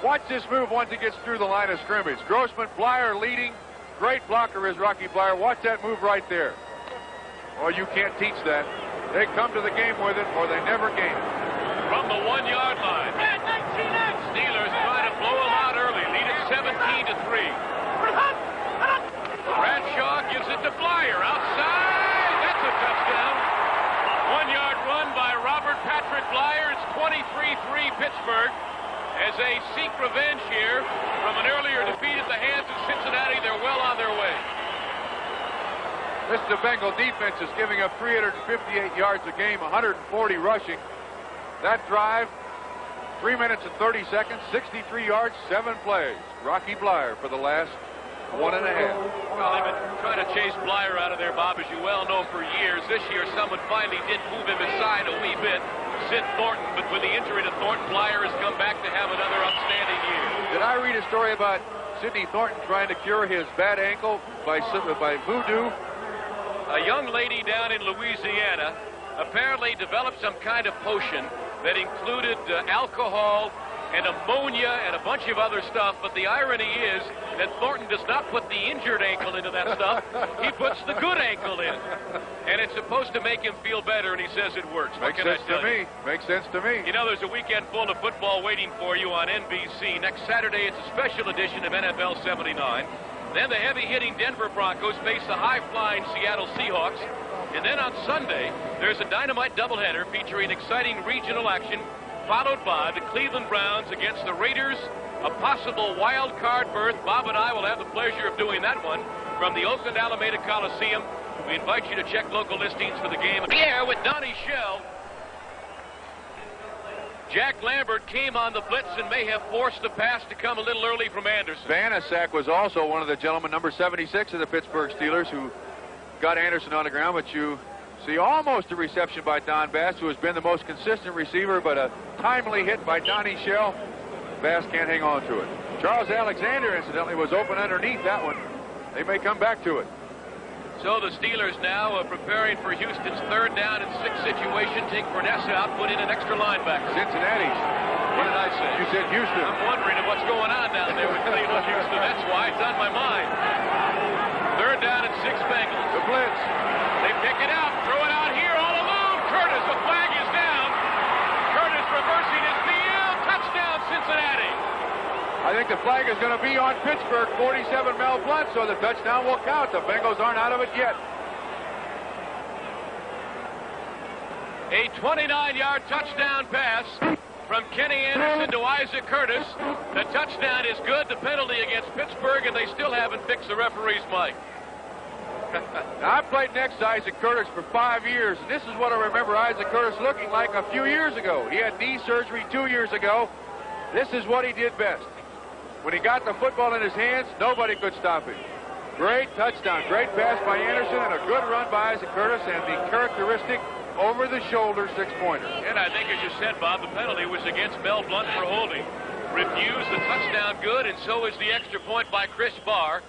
Watch this move once he gets through the line of scrimmage. Grossman, Blyer leading. Great blocker is Rocky Blyer. Watch that move right there. Oh, you can't teach that. They come to the game with it, or they never game. From the 1-yard line, Steelers trying to blow them out early, lead it 17-3. Bradshaw gives it to Blyer outside. That's a touchdown. 1-yard run by Robert Patrick Blyer. It's 23-3 Pittsburgh as they seek revenge here from an earlier defeat at the hands of Cincinnati. They're well on their way. This is the Bengal defense is giving up 358 yards a game, 140 rushing. That drive, 3 minutes and 30 seconds, 63 yards, 7 plays. Rocky Blyer for the last 1.5. Well, they've been trying to chase Blyer out of there, Bob, as you well know, for years. This year, someone finally did move him aside a wee bit, Sid Thornton, but with the injury to Thornton, Blyer has come back to have another outstanding year. Did I read a story about Sidney Thornton trying to cure his bad ankle by voodoo? A young lady down in Louisiana apparently developed some kind of potion that included alcohol and ammonia and a bunch of other stuff, but the irony is that Thornton does not put the injured ankle into that stuff. He puts the good ankle in. And it's supposed to make him feel better, and he says it works. Makes sense to me. Makes sense to me. You know, there's a weekend full of football waiting for you on NBC. Next Saturday, it's a special edition of NFL 79. Then the heavy-hitting Denver Broncos face the high-flying Seattle Seahawks. And then on Sunday, there's a dynamite doubleheader featuring exciting regional action, followed by the Cleveland Browns against the Raiders, a possible wild card berth. Bob and I will have the pleasure of doing that one from the Oakland Alameda Coliseum. We invite you to check local listings for the game. Here with Donnie Shell. Jack Lambert came on the blitz and may have forced the pass to come a little early from Anderson. Vanasak was also one of the gentlemen, number 76 of the Pittsburgh Steelers, who got Anderson on the ground, but you see almost a reception by Don Bass, who has been the most consistent receiver, but a timely hit by Donnie Shell. Bass can't hang on to it. Charles Alexander, incidentally, was open underneath that one. They may come back to it. So the Steelers now are preparing for Houston's 3rd down and 6 situation. Take Burness out, put in an extra linebacker. Cincinnati's. What did I say? You said Houston. I'm wondering what's going on down there with Cleveland, Houston. That's why it's on my mind. 3rd down and 6 Bengals. The blitz. They pick it out, throw it out here all alone. Curtis, the flag is down. Curtis reversing his field. Touchdown, Cincinnati. I think the flag is going to be on Pittsburgh. 47 Mel Blount, so the touchdown will count. The Bengals aren't out of it yet. A 29-yard touchdown pass from Kenny Anderson to Isaac Curtis. The touchdown is good. The penalty against Pittsburgh, and they still haven't fixed the referee's mic. Now, I played next to Isaac Curtis for 5 years, and this is what I remember Isaac Curtis looking like a few years ago. He had knee surgery 2 years ago. This is what he did best. When he got the football in his hands, nobody could stop him. Great touchdown, great pass by Anderson, and a good run by Isaac Curtis, and the characteristic over-the-shoulder 6-pointer. And I think, as you said, Bob, the penalty was against Mel Blount for holding. Refused the touchdown good, and so is the extra point by Chris Barr.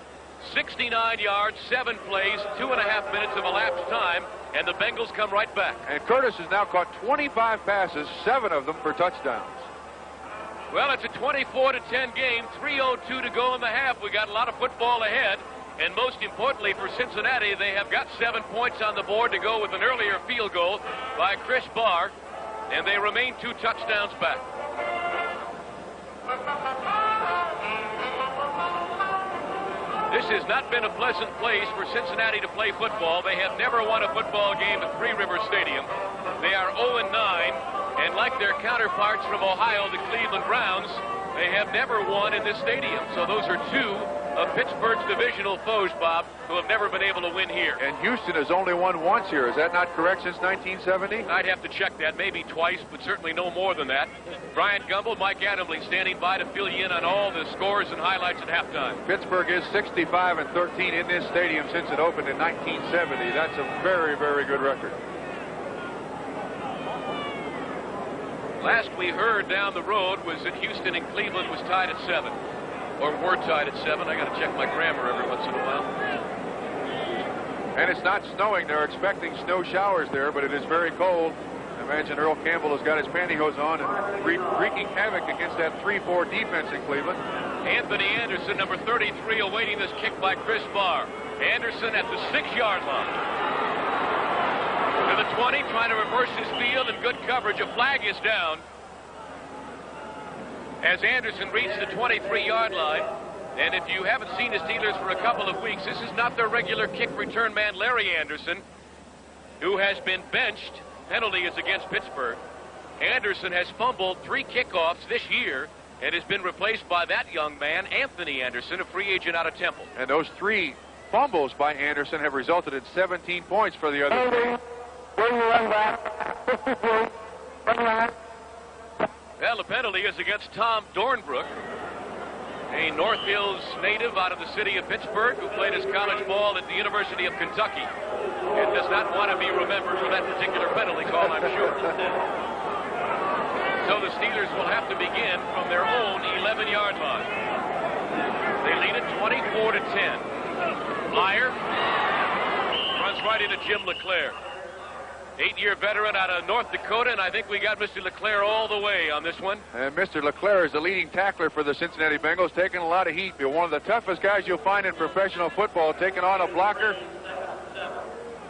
69 yards, 7 plays, 2.5 minutes of elapsed time, and the Bengals come right back. And Curtis has now caught 25 passes, 7 of them for touchdowns. Well, it's a 24-10 game, 3:02 to go in the half. We got a lot of football ahead, and most importantly for Cincinnati, they have got 7 points on the board to go with an earlier field goal by Chris Barr, and they remain 2 touchdowns back. This has not been a pleasant place for Cincinnati to play football. They have never won a football game at Three River Stadium. They are 0-9, and like their counterparts from Ohio, the Cleveland Browns, they have never won in this stadium. So those are 2 of Pittsburgh's divisional foes, Bob, who have never been able to win here. And Houston has only won once here. Is that not correct since 1970? I'd have to check that. Maybe twice, but certainly no more than that. Brian Gumble, Mike Adamley standing by to fill you in on all the scores and highlights at halftime. Pittsburgh is 65-13 in this stadium since it opened in 1970. That's a very, very good record. Last we heard down the road was that Houston and Cleveland was tied at 7. Or were tied at 7. I got to check my grammar every once in a while. And it's not snowing. They're expecting snow showers there, but it is very cold. I imagine Earl Campbell has got his pantyhose on and wreaking havoc against that 3-4 defense in Cleveland. Anthony Anderson, number 33, awaiting this kick by Chris Barr. Anderson at the 6-yard line. To the 20, trying to reverse his field, and good coverage. A flag is down as Anderson reached the 23-yard line. And if you haven't seen the Steelers for a couple of weeks, this is not their regular kick return man, Larry Anderson, who has been benched. Penalty is against Pittsburgh. Anderson has fumbled 3 kickoffs this year and has been replaced by that young man, Anthony Anderson, a free agent out of Temple. And those 3 fumbles by Anderson have resulted in 17 points for the other team. Well, the penalty is against Tom Dornbrook, a North Hills native out of the city of Pittsburgh who played his college ball at the University of Kentucky and does not want to be remembered for that particular penalty call, I'm sure. So the Steelers will have to begin from their own 11-yard line. They lead it 24-10. Blyer runs right into Jim LeClaire. 8-year veteran out of North Dakota, and I think we got Mr. LeClaire all the way on this one. And Mr. LeClaire is the leading tackler for the Cincinnati Bengals, taking a lot of heat. One of the toughest guys you'll find in professional football, taking on a blocker.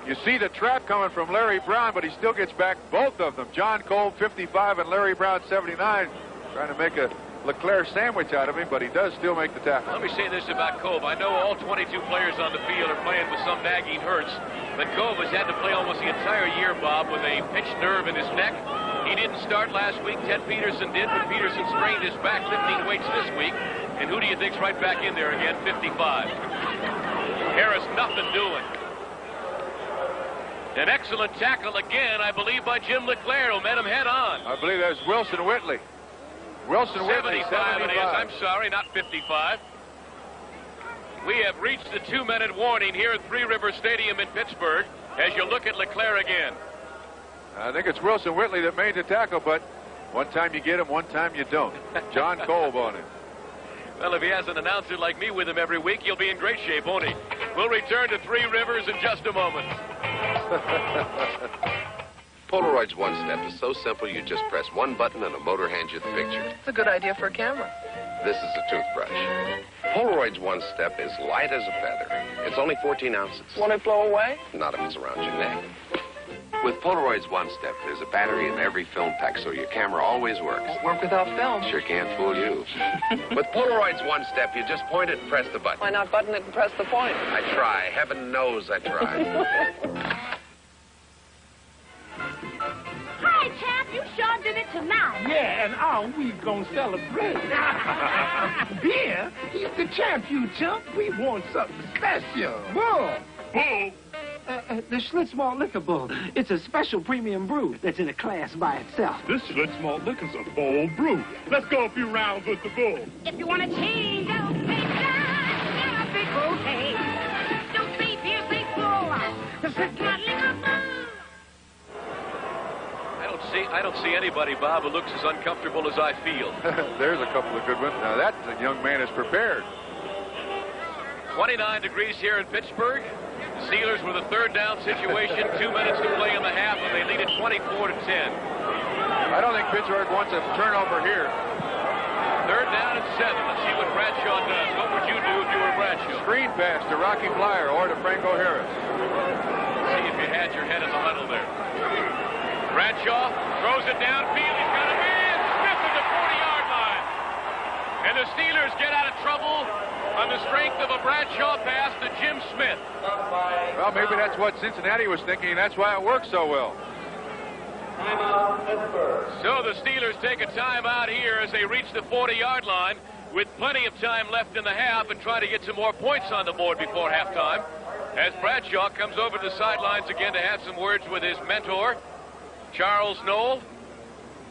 You see the trap coming from Larry Brown, but he still gets back both of them. John Cole, 55, and Larry Brown, 79, trying to make a LeClaire sandwich out of him, but he does still make the tackle. Let me say this about Cove. I know all 22 players on the field are playing with some nagging hurts, but Cove has had to play almost the entire year, Bob, with a pinched nerve in his neck. He didn't start last week. Ted Peterson did, but Peterson sprained his back, lifting weights this week. And who do you think's right back in there again? 55. Harris, nothing doing. An excellent tackle again, I believe, by Jim LeClaire, who met him head on. I believe that's Wilson Whitley. Wilson Whitley, 75 it is. I'm sorry, not 55. We have reached the 2-minute warning here at Three River Stadium in Pittsburgh as you look at LeClaire again. I think it's Wilson Whitley that made the tackle, but one time you get him, one time you don't. John Kolb on him. Well, if he has an announcer like me with him every week, he'll be in great shape, won't he? We'll return to Three Rivers in just a moment. Polaroid's One Step is so simple you just press one button and a motor hands you the picture. It's a good idea for a camera. This is a toothbrush. Polaroid's One Step is light as a feather. It's only 14 ounces. Won't it blow away? Not if it's around your neck. With Polaroid's One Step, there's a battery in every film pack, so your camera always works. Won't work without film. Sure can't fool you. With Polaroid's One Step, you just point it and press the button. Why not button it and press the point? I try. Heaven knows I try. Hi, champ. You sure did it tonight. Yeah, and how we gonna celebrate? Beer? He's the champ, you chump. We want something special. Bull. Bull? The Schlitz Malt Liquor Bull. It's a special premium brew that's in a class by itself. This Schlitz Malt Liquor's a bold brew. Let's go a few rounds with the bull. If you want to change your picture, get a big bouquet. Don't be fiercely full. The Schlitz Malt Liquor Bull. I don't see anybody, Bob, who looks as uncomfortable as I feel. There's a couple of good ones. Now that young man is prepared. 29 degrees here in Pittsburgh. The Steelers with a third down situation, 2 minutes to play in the half, and they lead it 24-10. I don't think Pittsburgh wants a turnover here. Third down and 7. Let's see what Bradshaw does. What would you do if you were Bradshaw? Screen pass to Rocky Flyer or to Franco Harris. See if you had your head in the huddle there. Bradshaw throws it downfield. He's got a man. Smith at the 40-yard line. And the Steelers get out of trouble on the strength of a Bradshaw pass to Jim Smith. Well, maybe that's what Cincinnati was thinking, and that's why it worked so well. So the Steelers take a timeout here as they reach the 40-yard line with plenty of time left in the half and try to get some more points on the board before halftime. As Bradshaw comes over to the sidelines again to have some words with his mentor, Charles Knoll.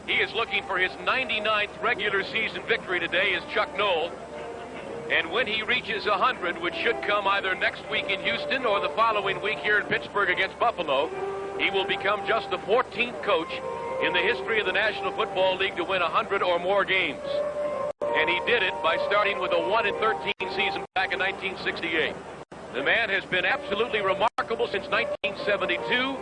He is looking for his 99th regular season victory today as Chuck Knoll. And when he reaches 100, which should come either next week in Houston or the following week here in Pittsburgh against Buffalo, he will become just the 14th coach in the history of the National Football League to win 100 or more games. And he did it by starting with a 1-13 season back in 1968. The man has been absolutely remarkable since 1972.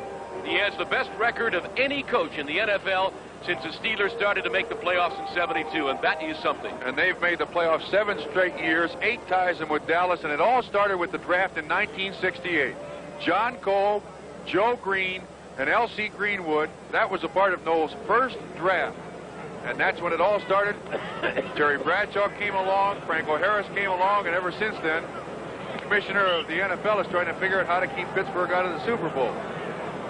He has the best record of any coach in the NFL since the Steelers started to make the playoffs in 72, and that is something. And they've made the playoffs 7 straight years, 8 ties them with Dallas, and it all started with the draft in 1968. John Kolb, Joe Green, and L.C. Greenwood. That was a part of Knoll's first draft. And that's when it all started. Terry Bradshaw came along, Franco Harris came along, and ever since then, the commissioner of the NFL is trying to figure out how to keep Pittsburgh out of the Super Bowl,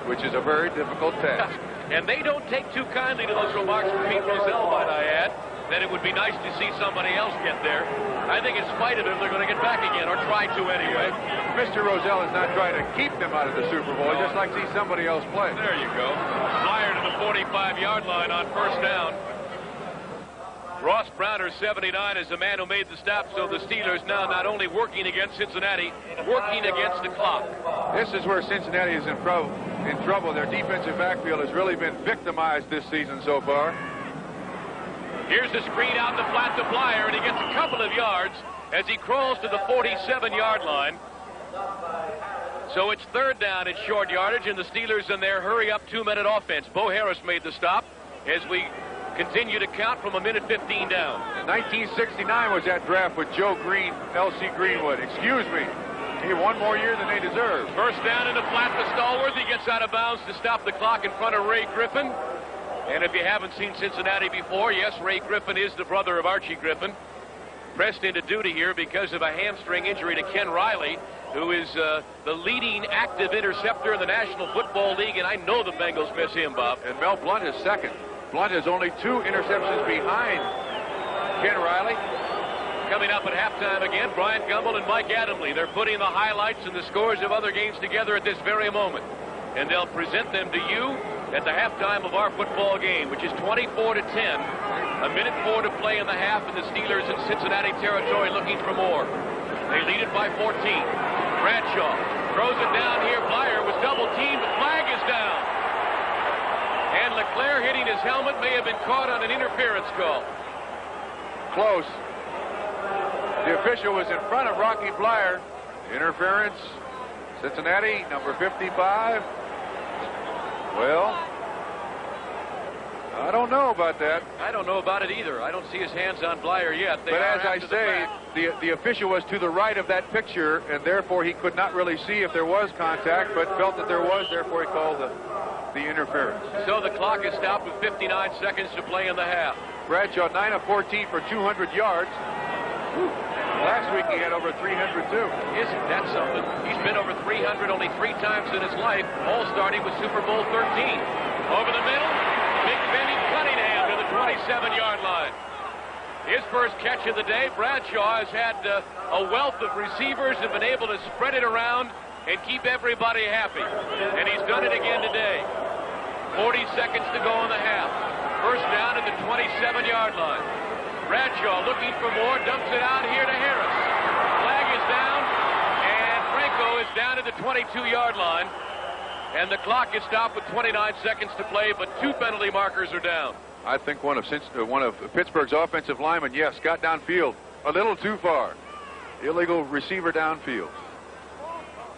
which is a very difficult task. And they don't take too kindly to those remarks from Pete Rozelle, might I add, that it would be nice to see somebody else get there. I think in spite of it, they're going to get back again, or try to anyway. Mr. Rozelle is not trying to keep them out of the Super Bowl. He just likes to see somebody else play. There you go. Flyer to the 45-yard line on first down. Ross Browner, 79, is the man who made the stop, so the Steelers now not only working against Cincinnati, working against the clock. This is where Cincinnati is in trouble. Their defensive backfield has really been victimized this season so far. Here's the screen out the flat to Flyer, and he gets a couple of yards as he crawls to the 47-yard line. So it's third down at short yardage, and the Steelers in their hurry-up 2-minute offense. Bo Harris made the stop as we continue to count from 1:15 down. 1969 was that draft with Joe Green, L.C. Greenwood. Excuse me. He had one more year than they deserve. First down in the flat for Stallworthy. Gets out of bounds to stop the clock in front of Ray Griffin. And if you haven't seen Cincinnati before, yes, Ray Griffin is the brother of Archie Griffin. Pressed into duty here because of a hamstring injury to Ken Riley, who is the leading active interceptor in the National Football League, and I know the Bengals miss him, Bob. And Mel Blount is second. Blount is only 2 interceptions behind Ken Riley. Coming up at halftime again, Brian Gumbel and Mike Adamle. They're putting the highlights and the scores of other games together at this very moment. And they'll present them to you at the halftime of our football game, which is 24-10. A minute 4 to play in the half, and the Steelers in Cincinnati territory looking for more. They lead it by 14. Bradshaw throws it down here. Blyer was double-teamed. The flag is down. And Leclerc hitting his helmet may have been caught on an interference call. Close. The official was in front of Rocky Blyer. Interference. Cincinnati, number 55. Well, I don't know about that. I don't know about it either. I don't see his hands on Blyer yet. But as I say, the official was to the right of that picture, and therefore he could not really see if there was contact, but felt that there was, therefore he called the interference. So the clock is stopped with 59 seconds to play in the half. Bradshaw, 9 of 14 for 200 yards. Last week he had over 300 too. Isn't that something? He's been over 300 only 3 times in his life, all starting with Super Bowl 13. Over the middle, Big Benny Cunningham to the 27-yard line. His first catch of the day. Bradshaw has had a wealth of receivers and been able to spread it around and keep everybody happy. And he's done it again today. 40 seconds to go in the half. First down at the 27-yard line. Bradshaw looking for more, dumps it out here to Harris. Flag is down, and Franco is down at the 22-yard line. And the clock is stopped with 29 seconds to play, but 2 penalty markers are down. I think one of Pittsburgh's offensive linemen, yes, got downfield a little too far. Illegal receiver downfield.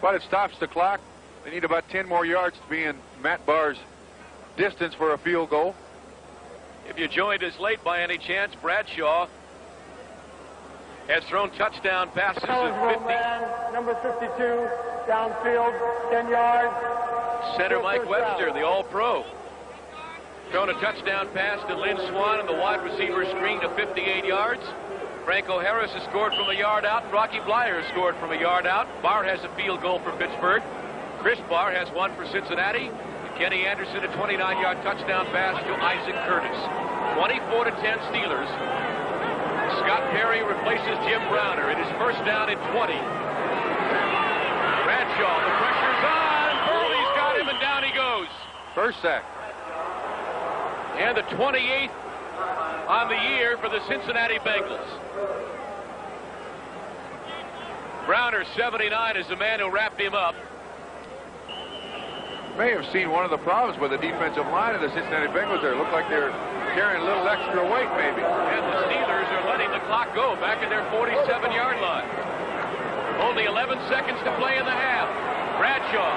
But it stops the clock. They need about 10 more yards to be in Matt Barr's distance for a field goal. If you joined us late by any chance, Bradshaw has thrown touchdown passes at 50. Man, number 52, downfield, 10 yards. Center Mike Webster, the All-Pro. Thrown a touchdown pass to Lynn Swann, and the wide receiver screen to 58 yards. Franco Harris has scored from a yard out. Rocky Blyer has scored from a yard out. Barr has a field goal for Pittsburgh. Chris Barr has one for Cincinnati. Kenny Anderson, a 29-yard touchdown pass to Isaac Curtis. 24-10 Steelers. Scott Perry replaces Jim Browner. It is first down at 20. Bradshaw, the pressure's on. Burley's got him, and down he goes. First sack. And the 28th on the year for the Cincinnati Bengals. Browner, 79, is the man who wrapped him up. May have seen one of the problems with the defensive line of the Cincinnati Bengals there. Looked like they're carrying a little extra weight, maybe. And the Steelers are letting the clock go back at their 47-yard line. Only 11 seconds to play in the half. Bradshaw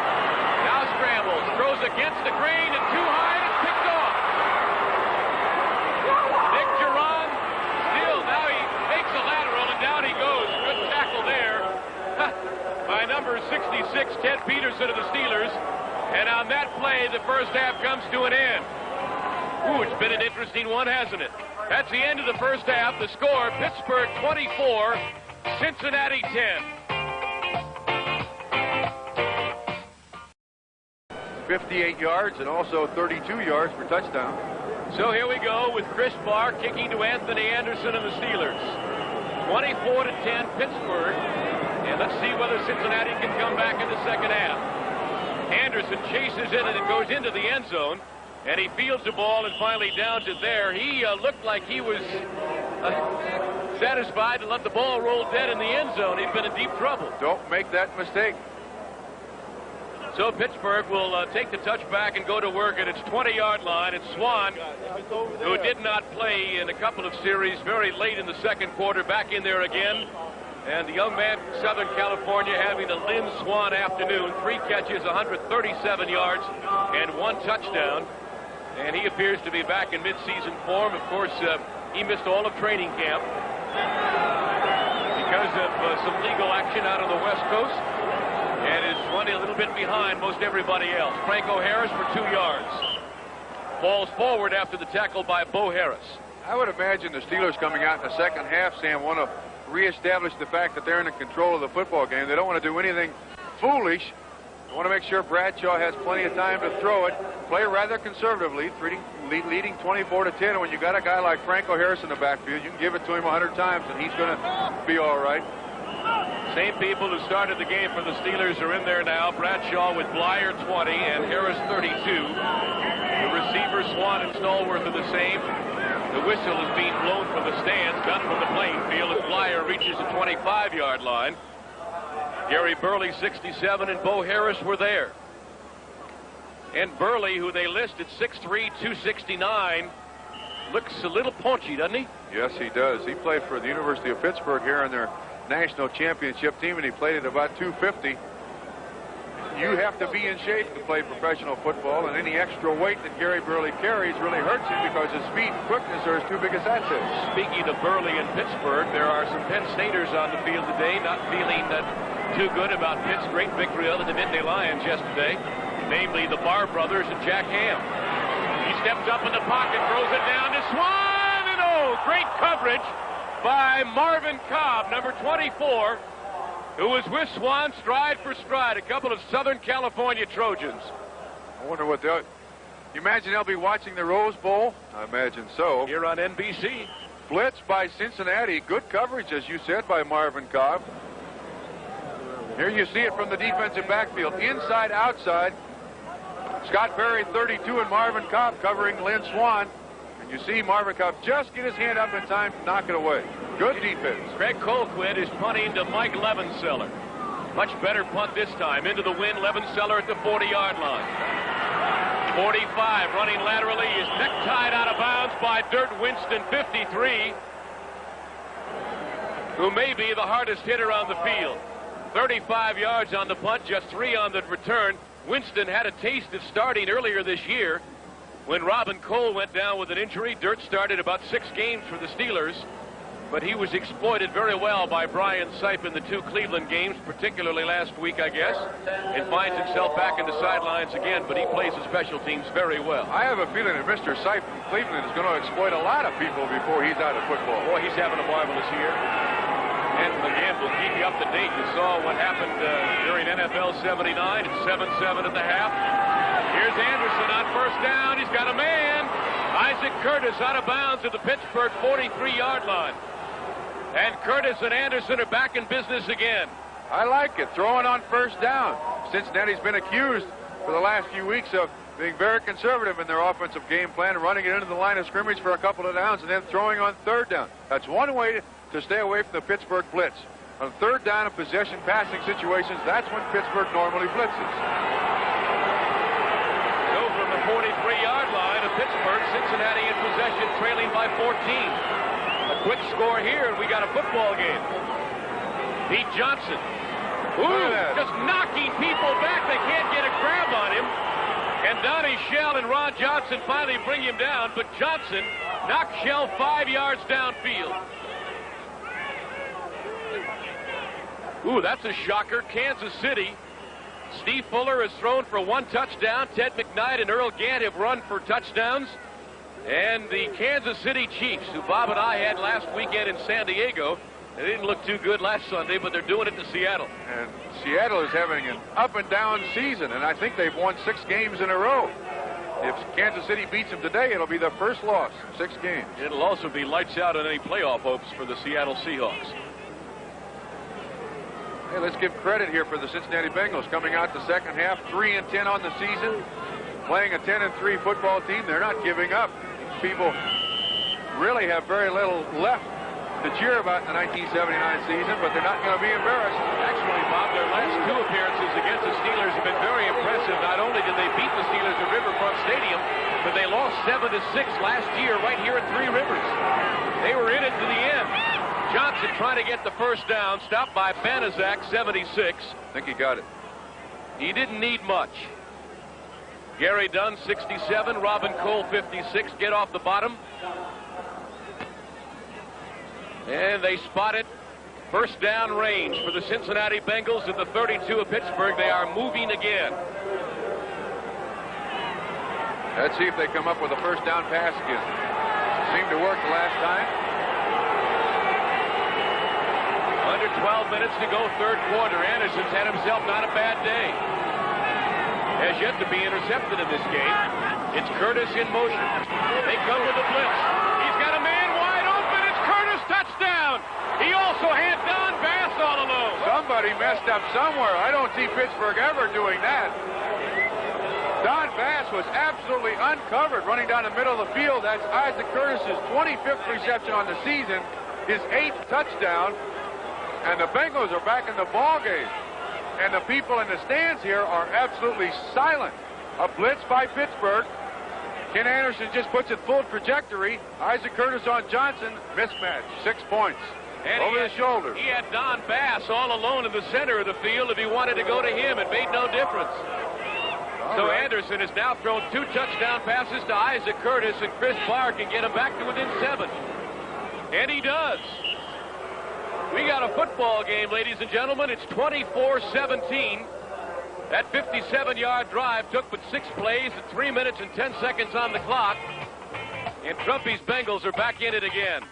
now scrambles, throws against the grain and too high, and it's picked off. Nick Giron still, now he makes a lateral, and down he goes. Good tackle there by number 66, Ted Peterson of the Steelers. And on that play, the first half comes to an end. Ooh, it's been an interesting one, hasn't it? That's the end of the first half. The score, Pittsburgh 24, Cincinnati 10. 58 yards and also 32 yards for touchdown. So here we go with Chris Barr kicking to Anthony Anderson and the Steelers. 24-10 Pittsburgh. And let's see whether Cincinnati can come back in the second half. Anderson chases it, and it goes into the end zone, and he fields the ball and finally downs it there. He looked like he was satisfied to let the ball roll dead in the end zone. He'd been in deep trouble. Don't make that mistake. So Pittsburgh will take the touchback and go to work at its 20-yard line. It's Swann, who did not play in a couple of series, very late in the second quarter, back in there again. And the young man from Southern California having a Lynn Swann afternoon. 3 catches, 137 yards, and 1 touchdown. And he appears to be back in midseason form. Of course, he missed all of training camp because of some legal action out on the West Coast, and is running a little bit behind most everybody else. Franco Harris for 2 yards. Falls forward after the tackle by Bo Harris. I would imagine the Steelers coming out in the second half, Sam, want to reestablish the fact that they're in control of the football game. They don't want to do anything foolish. They want to make sure Bradshaw has plenty of time to throw it, play rather conservatively, leading 24-10. And when you got a guy like Franco Harris in the backfield, you can give it to him 100 times, and he's going to be all right. Same people who started the game for the Steelers are in there now. Bradshaw with Blyer 20 and Harris 32. The receivers, Swann and Stallworth, are the same. The whistle is being blown from the stands, done from the playing field as Blyer reaches the 25-yard line. Gary Burley, 67, and Bo Harris were there. And Burley, who they list at 6'3", 269, looks a little paunchy, doesn't he? Yes, he does. He played for the University of Pittsburgh here in their national championship team, and he played at about 250. You have to be in shape to play professional football, and any extra weight that Gary Burley carries really hurts him because his speed and quickness are his two biggest assets. Speaking of Burley and Pittsburgh, there are some Penn Staters on the field today not feeling too good about Pitt's great victory over the Nittany Lions yesterday, namely the Barr brothers and Jack Ham. He steps up in the pocket, throws it down to Swann, and great coverage by Marvin Cobb, number 24, who was with Swann stride for stride, a couple of Southern California Trojans. I wonder what they'll... You imagine they'll be watching the Rose Bowl? I imagine so. Here on NBC. Blitz by Cincinnati. Good coverage, as you said, by Marvin Cobb. Here you see it from the defensive backfield. Inside, outside. Scott Perry, 32, and Marvin Cobb covering Lynn Swann. And you see Marvin Cobb just get his hand up in time to knock it away. Good defense. Greg Colquitt is punting to Mike Levenseller. Much better punt this time. Into the wind, Levenseller at the 40-yard line. 45 running laterally is necktied out of bounds by Dirt Winston, 53, who may be the hardest hitter on the field. 35 yards on the punt, just 3 on the return. Winston had a taste of starting earlier this year when Robin Cole went down with an injury. Dirt started about 6 games for the Steelers, but he was exploited very well by Brian Sipe in the 2 Cleveland games, particularly last week, I guess, and finds himself back in the sidelines again, but he plays the special teams very well. I have a feeling that Mr. Sipe from Cleveland is going to exploit a lot of people before he's out of football. Boy, he's having a marvelous year. And again, we'll keep you up to date. You saw what happened during NFL 79. It's 7-7 at the half. Here's Anderson on first down. He's got a man. Isaac Curtis out of bounds at the Pittsburgh 43-yard line. And Curtis and Anderson are back in business again. I like it. Throwing on first down. Cincinnati's been accused for the last few weeks of being very conservative in their offensive game plan, running it into the line of scrimmage for a couple of downs and then throwing on third down. That's one way to stay away from the Pittsburgh blitz. On third down and possession passing situations, that's when Pittsburgh normally blitzes. So from the 43-yard line of Pittsburgh, Cincinnati in possession, trailing by 14. A quick score here, and we got a football game. Pete Johnson. Ooh, just knocking people back. They can't get a grab on him. And Donnie Shell and Ron Johnson finally bring him down, but Johnson knocks Shell 5 yards downfield. Ooh, that's a shocker. Kansas City. Steve Fuller has thrown for 1 touchdown. Ted McKnight and Earl Gant have run for touchdowns. And the Kansas City Chiefs, who Bob and I had last weekend in San Diego, they didn't look too good last Sunday, but they're doing it to Seattle. And Seattle is having an up-and-down season, and I think they've won 6 games in a row. If Kansas City beats them today, it'll be their first loss in 6 games. It'll also be lights out on any playoff hopes for the Seattle Seahawks. Hey, let's give credit here for the Cincinnati Bengals coming out the second half, 3-10 on the season, playing a 10-3 football team. They're not giving up. People really have very little left to cheer about in the 1979 season, but they're not going to be embarrassed. Actually, Bob, their last 2 appearances against the Steelers have been very impressive. Not only did they beat the Steelers at Riverfront Stadium, but they lost 7-6 last year right here at Three Rivers. They were in it to the end. Johnson trying to get the first down, stopped by Banaszak, 76. I think he got it. He didn't need much. Gary Dunn, 67. Robin Cole, 56. Get off the bottom. And they spot it. First down range for the Cincinnati Bengals at the 32 of Pittsburgh. They are moving again. Let's see if they come up with a first down pass again. Seemed to work the last time. Under 12 minutes to go, third quarter. Anderson's had himself not a bad day. Has yet to be intercepted in this game. It's Curtis in motion. They come with the blitz. He's got a man wide open. It's Curtis, touchdown. He also had Don Bass all alone. Somebody messed up somewhere. I don't see Pittsburgh ever doing that. Don Bass was absolutely uncovered running down the middle of the field. That's Isaac Curtis's 25th reception on the season, his 8th touchdown, and the Bengals are back in the ball game. And the people in the stands here are absolutely silent. A blitz by Pittsburgh. Ken Anderson just puts it full trajectory. Isaac Curtis on Johnson, mismatch, 6 points. And over the shoulder. He had Don Bass all alone in the center of the field. If he wanted to go to him, it made no difference. So Anderson has now thrown 2 touchdown passes to Isaac Curtis, and Chris Barr can get him back to within 7. And he does. We got a football game, ladies and gentlemen. It's 24-17. That 57-yard drive took but 6 plays at 3 minutes and 10 seconds on the clock. And Trumpy's Bengals are back in it again.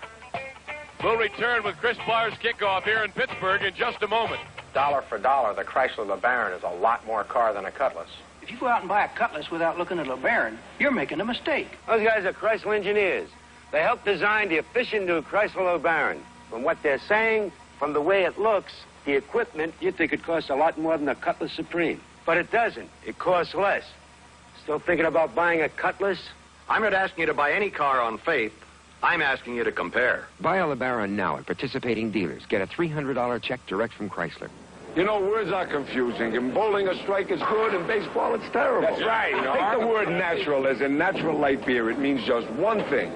We'll return with Chris Barr's kickoff here in Pittsburgh in just a moment. Dollar for dollar, the Chrysler LeBaron is a lot more car than a Cutlass. If you go out and buy a Cutlass without looking at a LeBaron, you're making a mistake. Those guys are Chrysler engineers. They helped design the efficient new Chrysler LeBaron. From what they're saying, from the way it looks, the equipment, you'd think it costs a lot more than a Cutlass Supreme. But it doesn't. It costs less. Still thinking about buying a Cutlass? I'm not asking you to buy any car on faith. I'm asking you to compare. Buy a LeBaron now at participating dealers. Get a $300 check direct from Chrysler. You know, words are confusing. In bowling, a strike is good. In baseball, it's terrible. That's right. Take the word natural as in natural light beer. It means just one thing.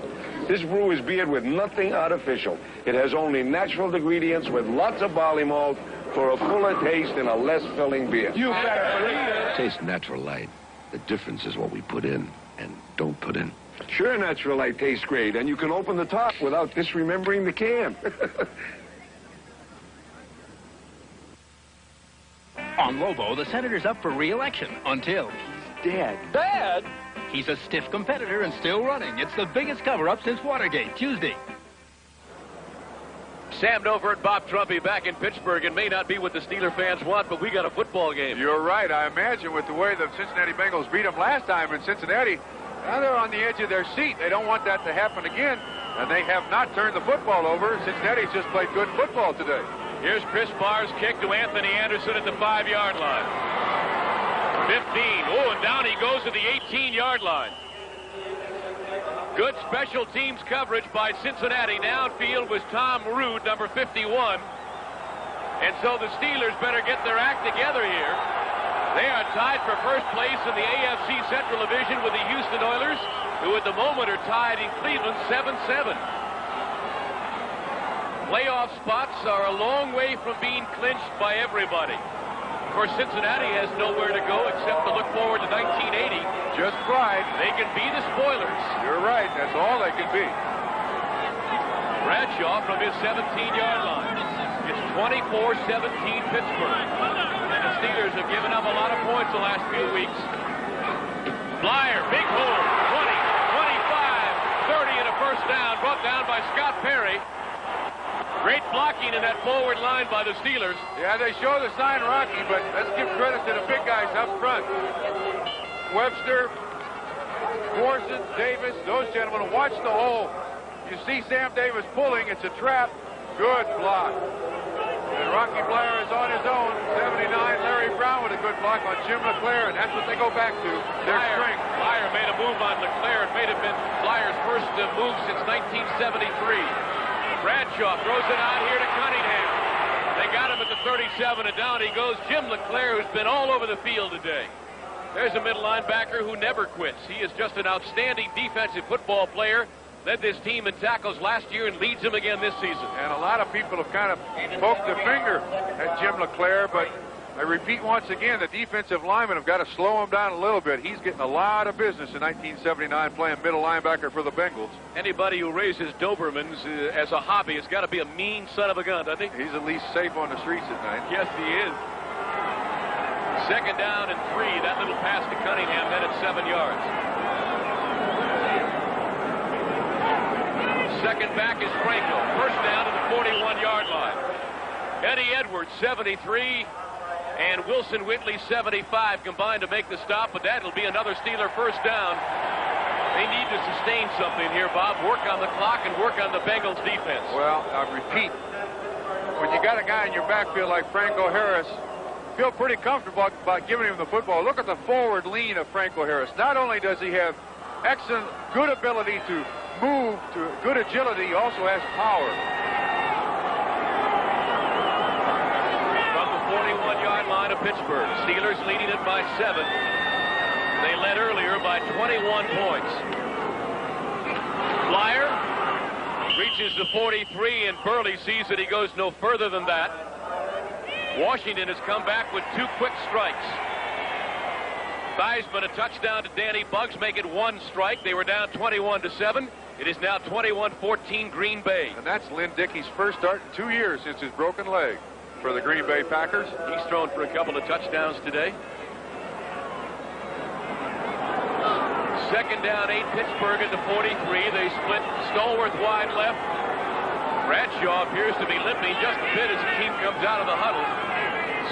This brew is beer with nothing artificial. It has only natural ingredients with lots of barley malt for a fuller taste and a less filling beer. You better believe it. Tastes natural light. The difference is what we put in and don't put in. Sure, natural light tastes great, and you can open the top without disremembering the can. On Lobo, the senator's up for re-election until he's dead. Dad? He's a stiff competitor and still running. It's the biggest cover-up since Watergate, Tuesday. Sam Nover and Bob Trumpy back in Pittsburgh, and may not be what the Steeler fans want, but we got a football game. You're right. I imagine with the way the Cincinnati Bengals beat them last time in Cincinnati, now they're on the edge of their seat. They don't want that to happen again, and they have not turned the football over. Cincinnati's just played good football today. Here's Chris Barr's kick to Anthony Anderson at the 5-yard line. 15. Oh, and down he goes to the 18-yard line. Good special teams coverage by Cincinnati. Downfield was Tom Rood, number 51. And so the Steelers better get their act together here. They are tied for first place in the AFC Central Division with the Houston Oilers, who at the moment are tied in Cleveland 7-7. Playoff spots are a long way from being clinched by everybody. Of course, Cincinnati has nowhere to go except to look forward to 1980. Just pride. They can be the spoilers. You're right. That's all they can be. Bradshaw from his 17-yard line. It's 24-17 Pittsburgh. And the Steelers have given up a lot of points the last few weeks. Blyer, big hole, 20, 25, 30 and a first down. Brought down by Scott Perry. Great blocking in that forward line by the Steelers. Yeah, they show the sign Rocky, but let's give credit to the big guys up front. Webster, Morrison, Davis, those gentlemen, watch the hole. You see Sam Davis pulling. It's a trap. Good block. And Rocky Blyer is on his own. 79, Larry Brown with a good block on Jim LeClaire, and that's what they go back to, their strength. Blyer made a move on LeClaire. It may have been Blyer's first move since 1973. Bradshaw throws it out here to Cunningham. They got him at the 37, and down he goes. Jim LeClaire, who's been all over the field today. There's a middle linebacker who never quits. He is just an outstanding defensive football player. Led this team in tackles last year and leads them again this season. And a lot of people have kind of poked the finger at Jim LeClaire, but I repeat once again, the defensive linemen have got to slow him down a little bit. He's getting a lot of business in 1979 playing middle linebacker for the Bengals. Anybody who raises Dobermans as a hobby has got to be a mean son of a gun, doesn't he? He's at least safe on the streets at night. Yes, he is. Second down and 3. That little pass to Cunningham, then at 7 yards. Second back is Franco. First down to the 41-yard line. Eddie Edwards, 73. And Wilson Whitley, 75, combined to make the stop, but that'll be another Steeler first down. They need to sustain something here, Bob. Work on the clock and work on the Bengals defense. Well, I repeat, when you got a guy in your backfield like Franco Harris, feel pretty comfortable about giving him the football. Look at the forward lean of Franco Harris. Not only does he have excellent, good ability to move, to good agility, he also has power. From the 41-yard line of Pittsburgh, Steelers leading it by 7. They led earlier by 21 points. Flyer reaches the 43, and Burley sees that he goes no further than that. Washington has come back with 2 quick strikes. Theismann, a touchdown to Danny Bugs, make it 1 strike. They were down 21-7. It is now 21-14 Green Bay. And that's Lynn Dickey's first start in 2 years since his broken leg for the Green Bay Packers. He's thrown for a couple of touchdowns today. Second down, 8, Pittsburgh at the 43. They split Stallworth wide left. Bradshaw appears to be limping just a bit as the team comes out of the huddle.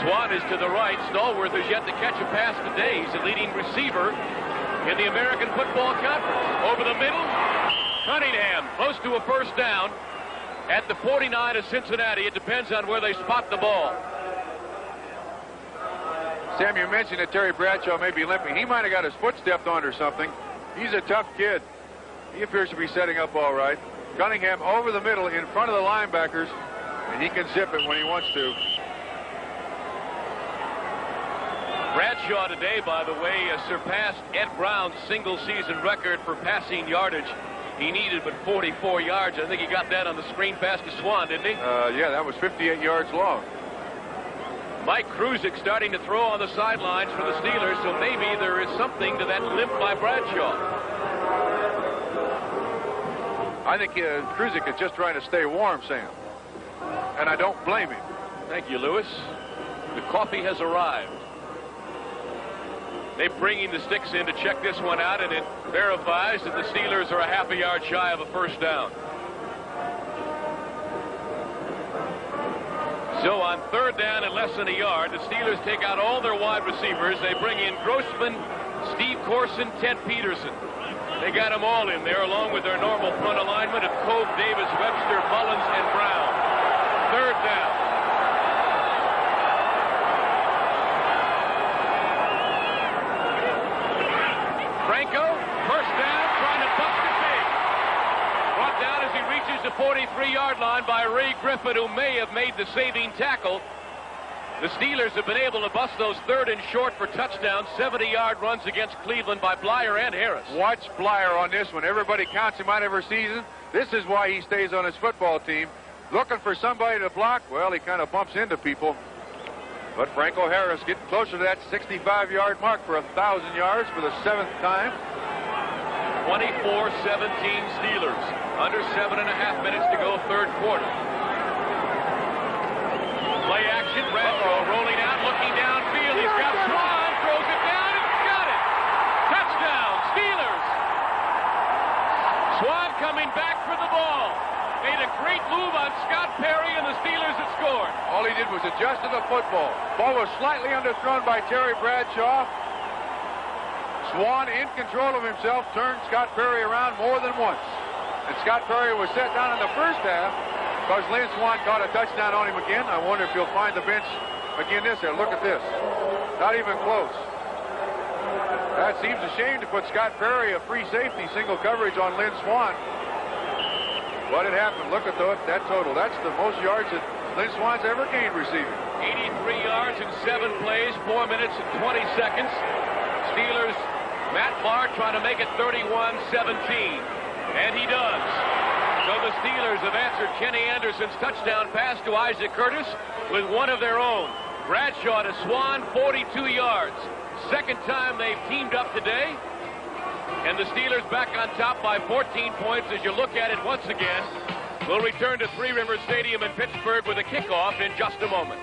Swann is to the right. Stallworth has yet to catch a pass today. He's the leading receiver in the American Football Conference. Over the middle, Cunningham close to a first down at the 49 of Cincinnati. It depends on where they spot the ball. Sam, you mentioned that Terry Bradshaw may be limping. He might have got his foot stepped on or something. He's a tough kid. He appears to be setting up all right. Cunningham over the middle in front of the linebackers, and he can zip it when he wants to. Bradshaw today, by the way, surpassed Ed Brown's single-season record for passing yardage. He needed but 44 yards. I think he got that on the screen pass to Swann, didn't he? Yeah, that was 58 yards long. Mike Kruzik starting to throw on the sidelines for the Steelers, so maybe there is something to that limp by Bradshaw. I think Kruzik is just trying to stay warm, Sam. And I don't blame him. Thank you, Lewis. The coffee has arrived. They're bringing the sticks in to check this one out, and it verifies that the Steelers are a half a yard shy of a first down. So on third down and less than a yard, the Steelers take out all their wide receivers. They bring in Grossman, Steve Corson, Ted Peterson. They got them all in there, along with their normal front alignment of Cove, Davis, Webster, Mullins, and Brown. Third down. Franco, first down, trying to bust it big. Brought down as he reaches the 43-yard line by Ray Griffin, who may have made the saving tackle. The Steelers have been able to bust those third and short for touchdowns, 70-yard runs against Cleveland by Blyer and Harris. Watch Blyer on this one. Everybody counts him out every season. This is why he stays on his football team. Looking for somebody to block. Well, he kind of bumps into people. But Franco Harris getting closer to that 65-yard mark for 1,000 yards for the 7th time. 24-17 Steelers. Under 7.5 minutes to go, third quarter. Play action, Bradshaw rolling out, looking downfield. He's got Swann, throws it down, and got it. Touchdown, Steelers. Swann coming back for the ball. Made a great move on Scott Perry, and the Steelers had scored. All he did was adjust to the football. Ball was slightly underthrown by Terry Bradshaw. Swann, in control of himself, turned Scott Perry around more than once. And Scott Perry was set down in the first half because Lynn Swann caught a touchdown on him again. I wonder if he'll find the bench again this year. Look at this. Not even close. That seems a shame to put Scott Perry, a free safety, single coverage on Lynn Swann. But it happened. Look at that total. That's the most yards that Lynn Swann's ever gained receiving. 83 yards in 7 plays, 4 minutes and 20 seconds. Steelers, Matt Barr trying to make it 31-17. And he does. So the Steelers have answered Kenny Anderson's touchdown pass to Isaac Curtis with one of their own. Bradshaw to Swann, 42 yards. Second time they've teamed up today. And the Steelers back on top by 14 points as you look at it once again. We'll return to Three Rivers Stadium in Pittsburgh with a kickoff in just a moment.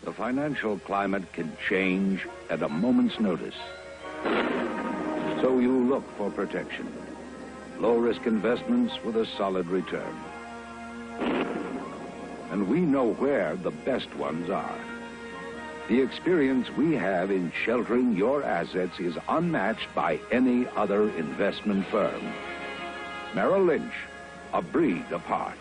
The financial climate can change at a moment's notice. So you look for protection. Low-risk investments with a solid return. And we know where the best ones are. The experience we have in sheltering your assets is unmatched by any other investment firm. Merrill Lynch, a breed apart.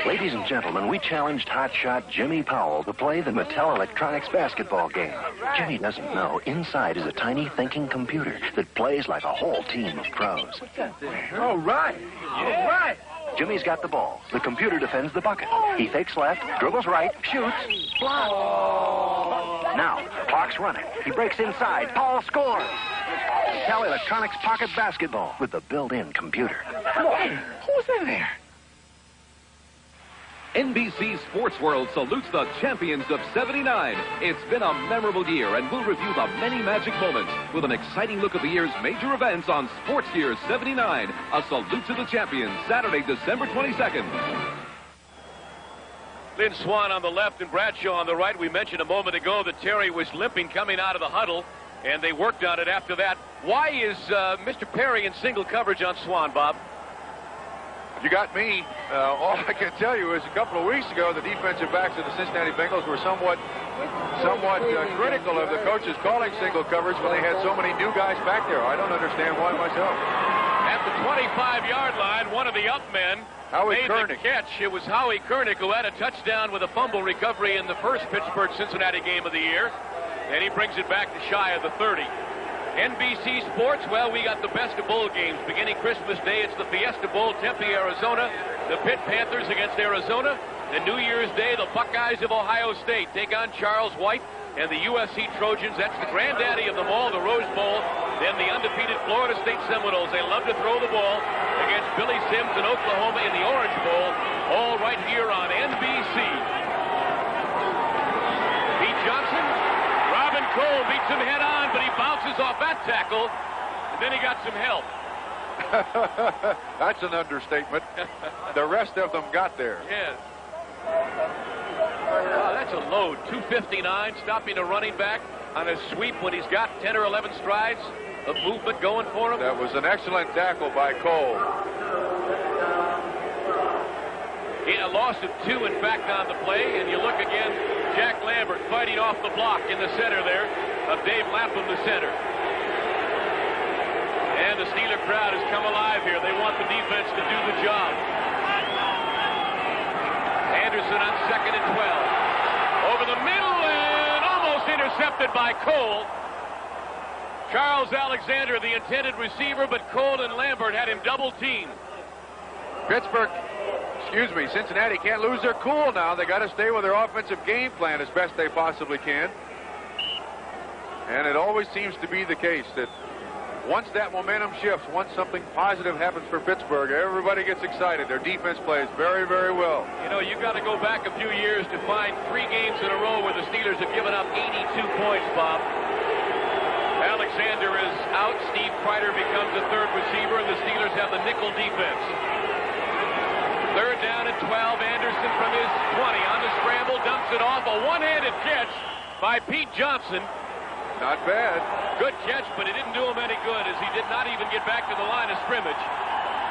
Ladies and gentlemen, we challenged hotshot Jimmy Powell to play the Mattel Electronics basketball game. Jimmy doesn't know inside is a tiny thinking computer that plays like a whole team of pros. All right. All right. Jimmy's got the ball. The computer defends the bucket. He fakes left, dribbles right, shoots, blocked. Now, clock's running. He breaks inside. Powell scores. Mattel Electronics pocket basketball with the built-in computer. Who's in there? NBC Sports World salutes the champions of '79. It's been a memorable year, and we'll review the many magic moments with an exciting look at the year's major events on Sports Year '79. A salute to the champions, Saturday, December 22nd. Lynn Swann on the left and Bradshaw on the right. We mentioned a moment ago that Terry was limping coming out of the huddle, and they worked on it after that. Why is Mr. Perry in single coverage on Swann, Bob? You got me. All I can tell you is a couple of weeks ago, the defensive backs of the Cincinnati Bengals were somewhat critical of the coaches calling single coverage when they had so many new guys back there. I don't understand why myself. At the 25-yard line, one of the up men made the catch. It was Howie Koenig who had a touchdown with a fumble recovery in the first Pittsburgh-Cincinnati game of the year. And he brings it back to shy of the 30. NBC Sports, well, we got the best of bowl games. Beginning Christmas Day, it's the Fiesta Bowl, Tempe, Arizona. The Pitt Panthers against Arizona. And New Year's Day, the Buckeyes of Ohio State take on Charles White and the USC Trojans. That's the granddaddy of them all, the Rose Bowl. Then the undefeated Florida State Seminoles. They love to throw the ball against Billy Sims in Oklahoma in the Orange Bowl. All right here on NBC. Pete Johnson. Robin Cole beats him head on, but he bounces off that tackle, and then he got some help. That's an understatement. The rest of them got there. Yes. Wow, that's a load. 259, stopping a running back on a sweep when he's got 10 or 11 strides of movement going for him. That was an excellent tackle by Cole. He had a loss of 2, in fact, on the play, and you look again, Jack Lambert fighting off the block in the center there of Dave Lapham, the center. And the Steeler crowd has come alive here. They want the defense to do the job. Anderson on 2nd and 12. Over the middle and almost intercepted by Cole. Charles Alexander, the intended receiver, but Cole and Lambert had him double-teamed. Cincinnati can't lose their cool now. They got to stay with their offensive game plan as best they possibly can. And it always seems to be the case that once that momentum shifts, once something positive happens for Pittsburgh, everybody gets excited. Their defense plays very, very well. You know, you've got to go back a few years to find 3 games in a row where the Steelers have given up 82 points, Bob. Alexander is out. Steve Kreider becomes the third receiver, and the Steelers have the nickel defense. 3rd down and 12. Anderson from his 20 on the scramble, dumps it off. A one-handed catch by Pete Johnson. Not bad. Good catch, but it didn't do him any good as he did not even get back to the line of scrimmage.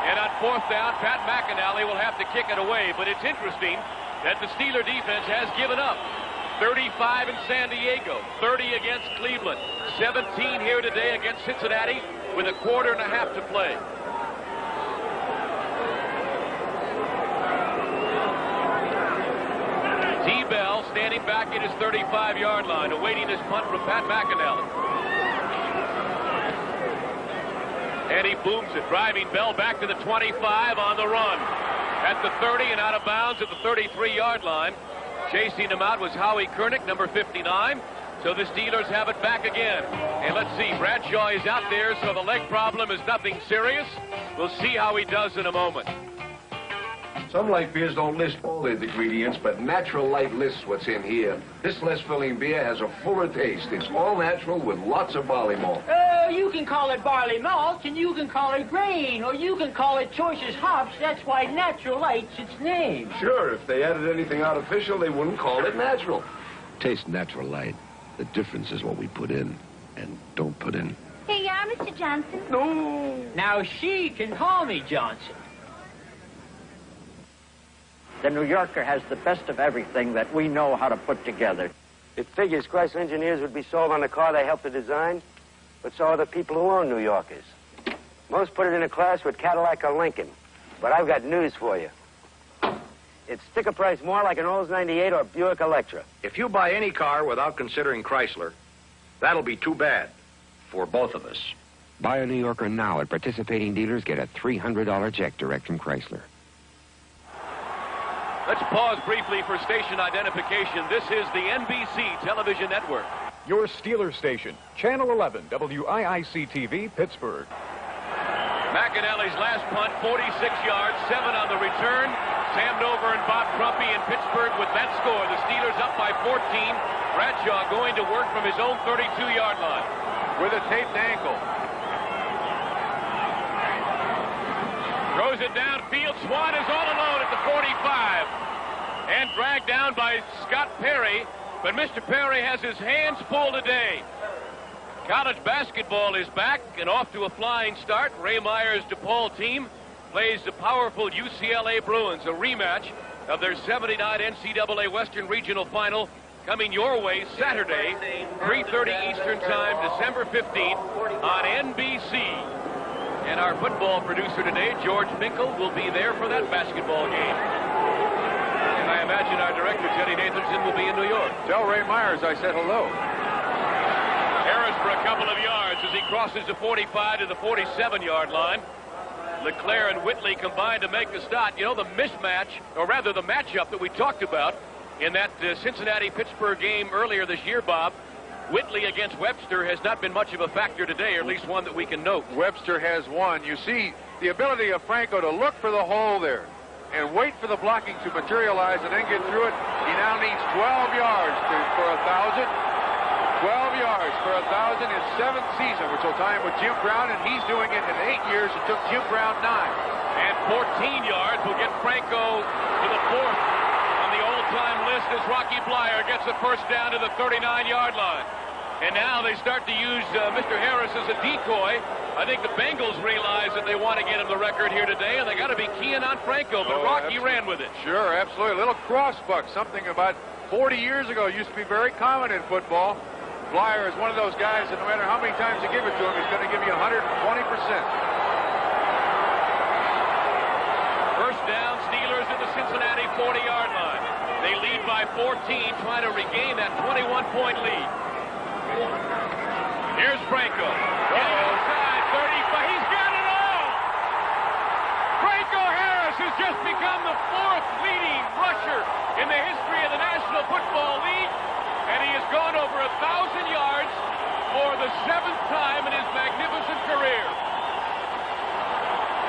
And on 4th down, Pat McInally will have to kick it away. But it's interesting that the Steeler defense has given up. 35 in San Diego, 30 against Cleveland, 17 here today against Cincinnati with a quarter and a half to play. T-Bell standing back at his 35-yard line, awaiting his punt from Pat McInally. And he booms it, driving Bell back to the 25 on the run. At the 30 and out of bounds at the 33-yard line. Chasing him out was Howie Koenig, number 59. So the Steelers have it back again. And let's see, Bradshaw is out there, so the leg problem is nothing serious. We'll see how he does in a moment. Some light beers don't list all their ingredients, but Natural Light lists what's in here. This less-filling beer has a fuller taste. It's all natural with lots of barley malt. You can call it barley malt, and you can call it grain, or you can call it choicest hops. That's why Natural Light's its name. Sure, if they added anything artificial, they wouldn't call it natural. Taste Natural Light. The difference is what we put in and don't put in. Here you are, Mr. Johnson. No. Now she can call me Johnson. The New Yorker has the best of everything that we know how to put together. It figures Chrysler engineers would be sold on the car they helped to design, but so are the people who own New Yorkers. Most put it in a class with Cadillac or Lincoln. But I've got news for you. It's sticker price more like an Olds 98 or Buick Electra. If you buy any car without considering Chrysler, that'll be too bad for both of us. Buy a New Yorker now at participating dealers. Get a $300 check direct from Chrysler. Let's pause briefly for station identification. This is the NBC television network. Your Steelers station, Channel 11, WIIC-TV, Pittsburgh. McAnally's last punt, 46 yards, 7 on the return. Sam Nover and Bob Crumpy in Pittsburgh with that score. The Steelers up by 14. Bradshaw going to work from his own 32-yard line. With a taped ankle. Throws it downfield. Swann is all alone at the 45. And dragged down by Scott Perry. But Mr. Perry has his hands full today. College basketball is back and off to a flying start. Ray Meyer's DePaul team plays the powerful UCLA Bruins, a rematch of their '79 NCAA Western Regional Final, coming your way Saturday, 3:30 Eastern Time, December 15th on NBC. And our football producer today, George Finkel, will be there for that basketball game. And I imagine our director, Teddy Nathanson, will be in New York. Tell Ray Myers I said hello. Harris for a couple of yards as he crosses the 45 to the 47-yard line. LeClaire and Whitley combined to make the start. You know, the mismatch, or rather the matchup that we talked about in that Cincinnati-Pittsburgh game earlier this year, Bob, Whitley against Webster has not been much of a factor today, or at least one that we can note. Webster has won. You see the ability of Franco to look for the hole there and wait for the blocking to materialize and then get through it. He now needs 12 yards for 1,000. 12 yards for 1,000 in 7th season, which will tie him with Jim Brown, and he's doing it in 8 years. It took Jim Brown 9. And 14 yards will get Franco to the 4th on the all-time list as Rocky Blyer gets the first down to the 39-yard line. And now they start to use Mr. Harris as a decoy. I think the Bengals realize that they want to get him the record here today, and they got to be keying on Franco, but Rocky ran with it. Sure, absolutely. A little crossbuck, something about 40 years ago used to be very common in football. Blyer is one of those guys that no matter how many times you give it to him, he's going to give you 120%. First down, Steelers at the Cincinnati 40-yard line. They lead by 14, trying to regain that 21-point lead. Here's Franco. Getting outside, 35. He's got it all! Franco Harris has just become the 4th leading rusher in the history of the National Football League. And he has gone over 1,000 yards for the 7th time in his magnificent career.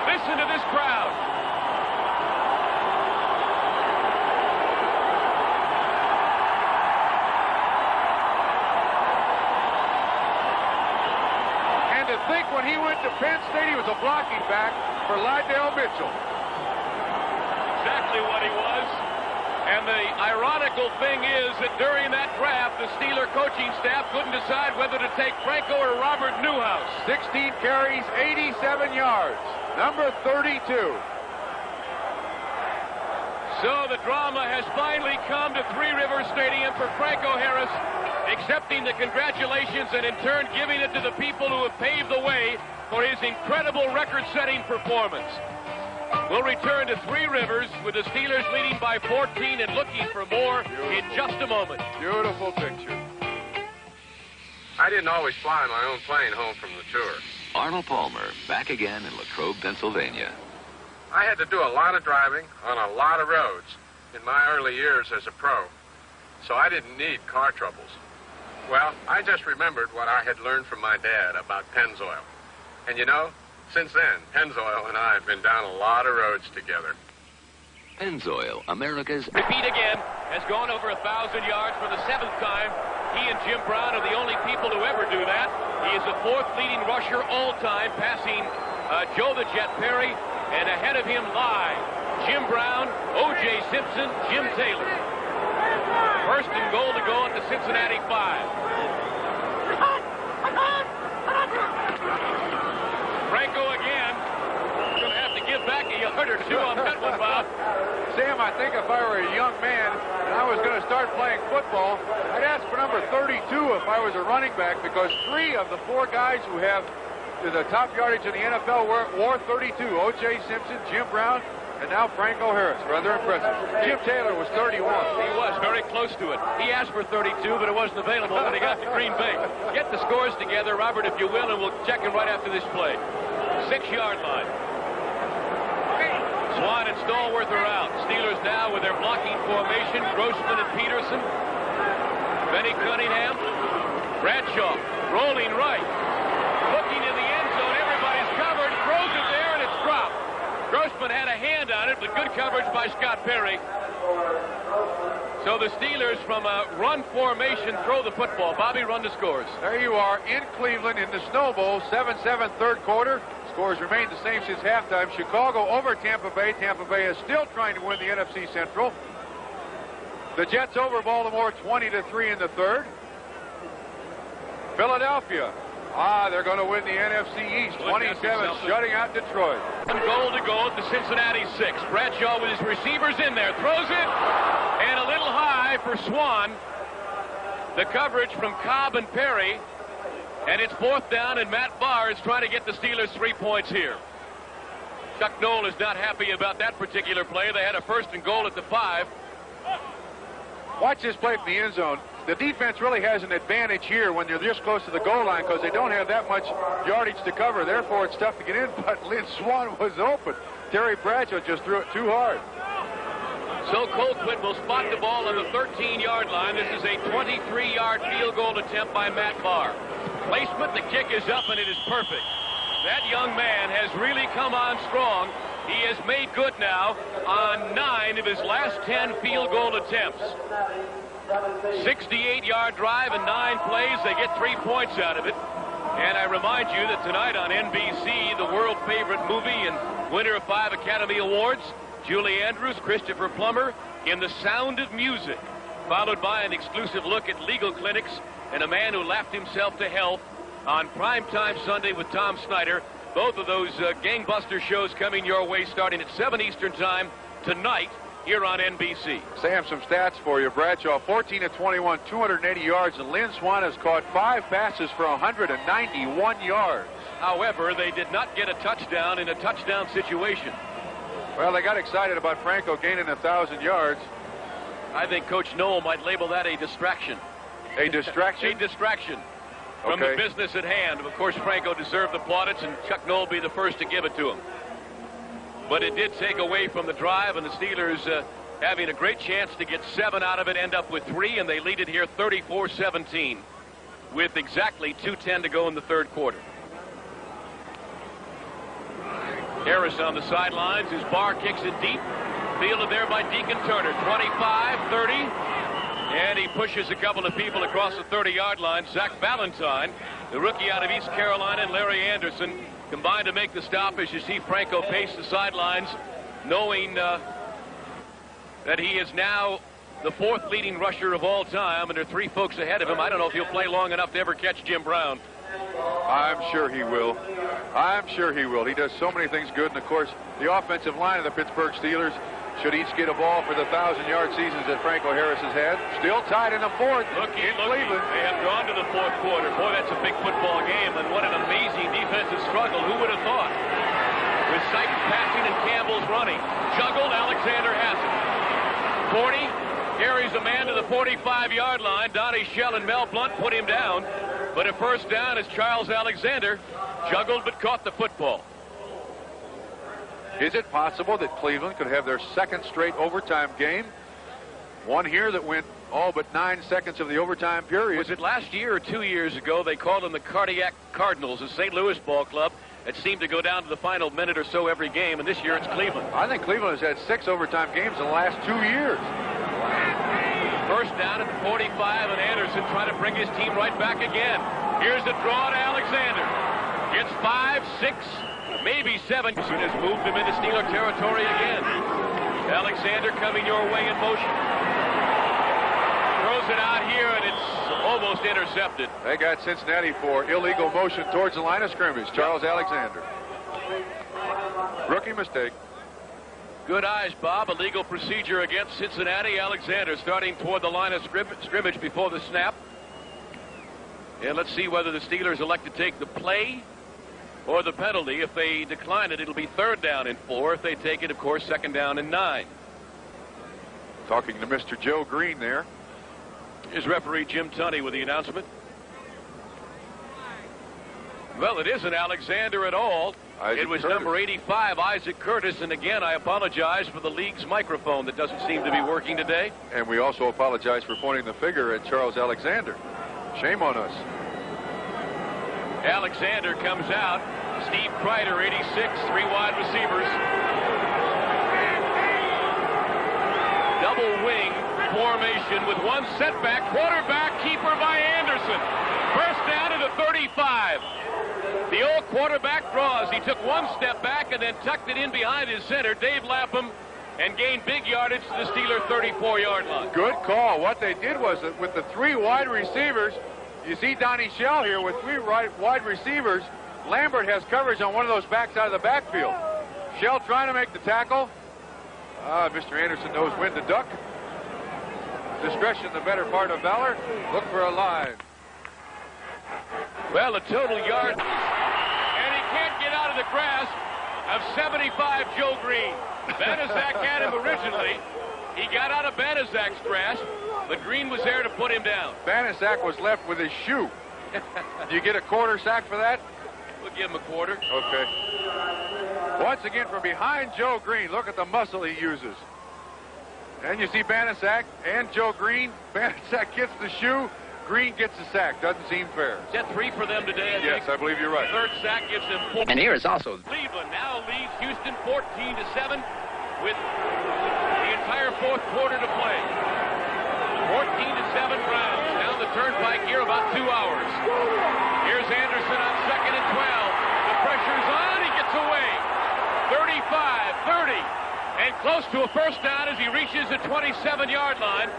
Listen to this crowd. And to think when he went to Penn State, he was a blocking back for Lydell Mitchell. Exactly what he was. And the ironical thing is that during that draft, the Steeler coaching staff couldn't decide whether to take Franco or Robert Newhouse. 16 carries, 87 yards. Number 32. So the drama has finally come to Three Rivers Stadium for Franco Harris, accepting the congratulations and in turn giving it to the people who have paved the way for his incredible record-setting performance. We'll return to Three Rivers with the Steelers leading by 14 and looking for more in just a moment. Beautiful picture. I didn't always fly my own plane home from the tour. Arnold Palmer, back again in Latrobe, Pennsylvania. I had to do a lot of driving on a lot of roads in my early years as a pro, so I didn't need car troubles. Well, I just remembered what I had learned from my dad about Pennzoil. And you know, since then, Pennzoil and I have been down a lot of roads together. Pennzoil, America's... Repeat again, has gone over 1,000 yards for the 7th time. He and Jim Brown are the only people who ever do that. He is the 4th leading rusher all time, passing Joe the Jet Perry, and ahead of him live, Jim Brown, O.J. Simpson, Jim Taylor. First and goal to go at the Cincinnati 5. Franco again. Going to have to give back a yard or two on that one, Bob. Sam, I think if I were a young man and I was going to start playing football, I'd ask for number 32 if I was a running back, because 3 of the 4 guys who have the top yardage in the NFL wore 32. O.J. Simpson, Jim Brown, and now Franco Harris. Rather impressive. Jim Taylor was 31. He was very close to it. He asked for 32, but it wasn't available when he got to Green Bay. Get the scores together, Robert, if you will, and we'll check them right after this play. 6-yard line. Swann and Stallworth are out. Steelers now with their blocking formation. Grossman and Peterson. Benny Cunningham. Bradshaw rolling right. Looking in the end zone. Everybody's covered. Throws it there, and it's dropped. Grossman had a hand on it, but good coverage by Scott Perry. So the Steelers, from a run formation, throw the football. Bobby, run the scores. There you are in Cleveland in the Snow Bowl. 7-7 third quarter. Scores remain the same since halftime. Chicago over Tampa Bay. Tampa Bay is still trying to win the NFC Central. The Jets over Baltimore 20-3 in the third. Philadelphia. They're going to win the NFC East 27, shutting out Detroit. One goal to go at the Cincinnati 6. Bradshaw with his receivers in there. Throws it. And a little high for Swann. The coverage from Cobb and Perry. And it's 4th down, and Matt Barr is trying to get the Steelers 3 points here. Chuck Noll is not happy about that particular play. They had a 1st and goal at the 5. Watch this play from the end zone. The defense really has an advantage here when they're this close to the goal line because they don't have that much yardage to cover. Therefore, it's tough to get in, but Lynn Swann was open. Terry Bradshaw just threw it too hard. So Colquitt will spot the ball on the 13-yard line. This is a 23-yard field goal attempt by Matt Barr. Placement, the kick is up, and it is perfect. That young man has really come on strong. He has made good now on 9 of his last 10 field goal attempts. 68-yard drive and 9 plays. They get 3 points out of it. And I remind you that tonight on NBC, the world favorite movie and winner of 5 Academy Awards, Julie Andrews, Christopher Plummer, in The Sound of Music, followed by an exclusive look at legal clinics and a man who laughed himself to health on Primetime Sunday with Tom Snyder. Both of those gangbuster shows coming your way starting at 7 Eastern Time tonight here on NBC. Sam, some stats for you. Bradshaw, 14 of 21, 280 yards, and Lynn Swann has caught 5 passes for 191 yards. However, they did not get a touchdown in a touchdown situation. Well, they got excited about Franco gaining 1,000 yards. I think Coach Noll might label that a distraction. A distraction? A distraction from the business at hand. Of course, Franco deserved the plaudits, and Chuck Noll be the first to give it to him. But it did take away from the drive, and the Steelers having a great chance to get 7 out of it, end up with 3, and they lead it here 34-17 with exactly 2:10 to go in the third quarter. Harris on the sidelines. His Barr kicks it deep. Fielded there by Deacon Turner. 25, 30. And he pushes a couple of people across the 30-yard line. Zach Valentine, the rookie out of East Carolina, and Larry Anderson combined to make the stop as you see Franco pace the sidelines, knowing that he is now the 4th leading rusher of all time, and there are 3 folks ahead of him. I don't know if he'll play long enough to ever catch Jim Brown. I'm sure he will. I'm sure he will. He does so many things good, and of course, the offensive line of the Pittsburgh Steelers should each get a ball for the 1,000-yard seasons that Franco Harris has had. Still tied in the 4th in Cleveland. They have gone to the 4th quarter. Boy, that's a big football game, and what an amazing defensive struggle. Who would have thought? With Sykes passing and Campbell's running. Juggled, Alexander has it. 40, carries a man to the 45-yard line. Donnie Shell and Mel Blunt put him down, but a first down as Charles Alexander juggled but caught the football. Is it possible that Cleveland could have their 2nd straight overtime game? One here that went all but 9 seconds of the overtime period. Was it last year or 2 years ago? They called them the Cardiac Cardinals, a St. Louis ball club that seemed to go down to the final minute or so every game, and this year it's Cleveland. I think Cleveland has had 6 overtime games in the last 2 years. First down at the 45, and Anderson trying to bring his team right back again. Here's the draw to Alexander. It's 5, 6, maybe 7. Has moved him into Steeler territory again. Alexander coming your way in motion. Throws it out here, and it's almost intercepted. They got Cincinnati for illegal motion towards the line of scrimmage. Charles Alexander. Rookie mistake. Good eyes, Bob. A legal procedure against Cincinnati. Alexander starting toward the line of scrimmage before the snap. And let's see whether the Steelers elect to take the play or the penalty. If they decline it, it'll be 3rd down and 4. If they take it, of course, 2nd down and 9. Talking to Mr. Joe Green there. Here's referee Jim Tunney with the announcement. Well, it isn't Alexander at all. It was number 85, Isaac Curtis. And again, I apologize for the league's microphone that doesn't seem to be working today. And we also apologize for pointing the finger at Charles Alexander. Shame on us. Alexander comes out. Steve Kreider, 86, 3 wide receivers. Double wing formation with 1 setback. Quarterback keeper by Anderson. First down at the 35. The old quarterback draws. He took 1 step back and then tucked it in behind his center, Dave Lapham, and gained big yardage to the Steeler 34-yard line. Good call. What they did was that with the 3 wide receivers, you see Donnie Shell here with 3 wide receivers. Lambert has coverage on one of those backs out of the backfield. Shell trying to make the tackle. Mr. Anderson knows when to duck. Discretion, the better part of valor. Look for a line. Well, a total yard. And he can't get out of the grasp of 75 Joe Green. Banaszak had him originally. He got out of Banaszak's grasp, but Green was there to put him down. Banaszak was left with his shoe. Do you get a quarter sack for that? We'll give him a quarter. Okay. Once again from behind Joe Green. Look at the muscle he uses. And you see Banaszak and Joe Green. Banaszak gets the shoe. Green gets the sack. Doesn't seem fair. Is that 3 for them today, Yes, I believe you're right. 3rd sack gives them 4. And here is also... Cleveland now leads Houston 14-7 with the entire 4th quarter to play. 14-7 Browns. Down the turnpike here about 2 hours. Here's Anderson on 2nd and 12. The pressure's on. He gets away. 35, 30. And close to a first down as he reaches the 27-yard line.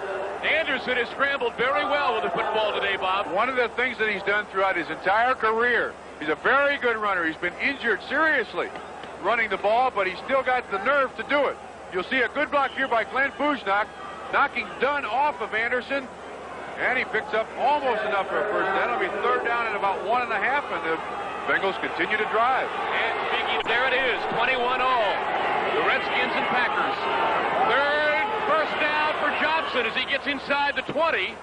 Anderson has scrambled very well with the football today, Bob. One of the things that he's done throughout his entire career, he's a very good runner. He's been injured seriously running the ball, but he's still got the nerve to do it. You'll see a good block here by Glenn Bujnak, knocking Dunn off of Anderson, and he picks up almost enough for a first down. It'll be 3rd down and about 1.5, and the Bengals continue to drive. And speaking, there it is, 21 all. The Redskins and Packers. 3rd first down for Johnson as he gets inside the 20.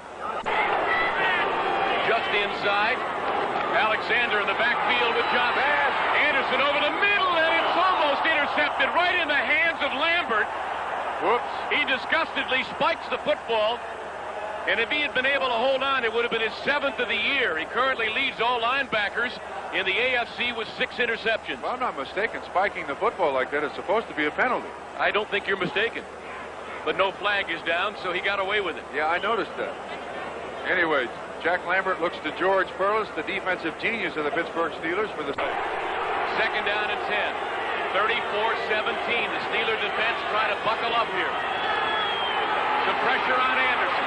Just inside. Alexander in the backfield with Johnson. Anderson over the middle, and it's almost intercepted right in the hands of Lambert. Whoops. He disgustedly spikes the football. And if he had been able to hold on, it would have been his 7th of the year. He currently leads all linebackers in the AFC with 6 interceptions. Well, I'm not mistaken. Spiking the football like that is supposed to be a penalty. I don't think you're mistaken. But no flag is down, so he got away with it. Yeah, I noticed that. Anyway, Jack Lambert looks to George Perlis, the defensive genius of the Pittsburgh Steelers, for the 2nd down and 10. 34-17. The Steeler defense trying to buckle up here. Some pressure on Anderson.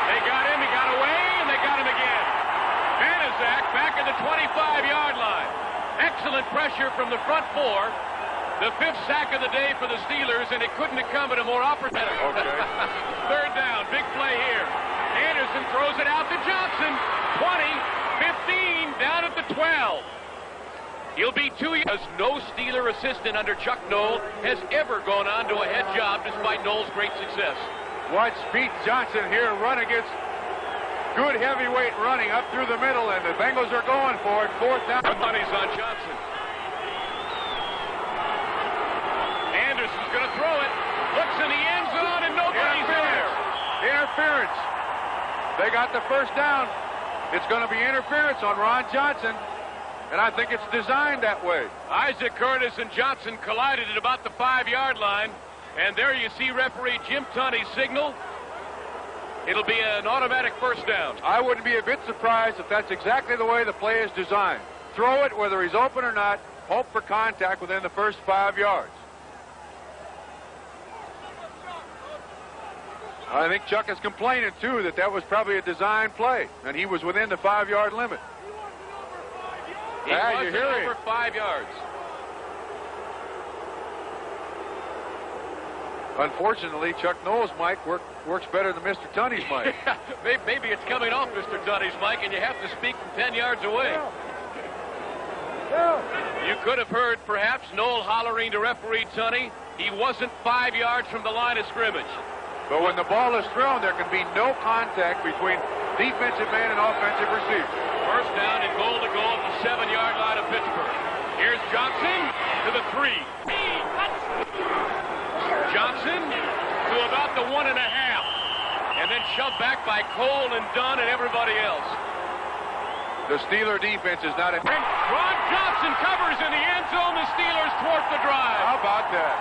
They got him, he got away, and they got him again. Banaszak back at the 25-yard line. Excellent pressure from the front 4. The 5th sack of the day for the Steelers, and it couldn't have come at a more opportune. Okay. 3rd down, big play here. Anderson throws it out to Johnson. 20, 15, down at the 12. He'll be 2 years. No Steeler assistant under Chuck Noll has ever gone on to a head job despite Noll's great success. Watch Pete Johnson here run against good heavyweight running up through the middle, and the Bengals are going for it. 4th down. The money's on Johnson. Anderson's going to throw it. Looks in the end zone, and nobody's there. Interference. They got the first down. It's going to be interference on Ron Johnson, and I think it's designed that way. Isaac Curtis and Johnson collided at about the 5-yard line, and there you see referee Jim Tunney's signal. It'll be an automatic first down. I wouldn't be a bit surprised if that's exactly the way the play is designed. Throw it whether he's open or not. Hope for contact within the first 5 yards. I think Chuck is complaining, too, that was probably a design play, and he was within the 5-yard limit. He was over 5 yards. Unfortunately, Chuck Noll's mic works better than Mr. Tunney's mic. Maybe it's coming off Mr. Tunney's mic, and you have to speak from 10 yards away. You could have heard perhaps Noel hollering to referee Tunney. He wasn't 5 yards from the line of scrimmage. But when the ball is thrown, there can be no contact between defensive man and offensive receiver. First down and goal to goal at the 7-yard line of Pittsburgh. Here's Johnson to the 3. Johnson to about the 1.5. And then shoved back by Cole and Dunn and everybody else. The Steeler defense is not in. Ron Johnson covers in the end zone. The Steelers thwart the drive. How about that?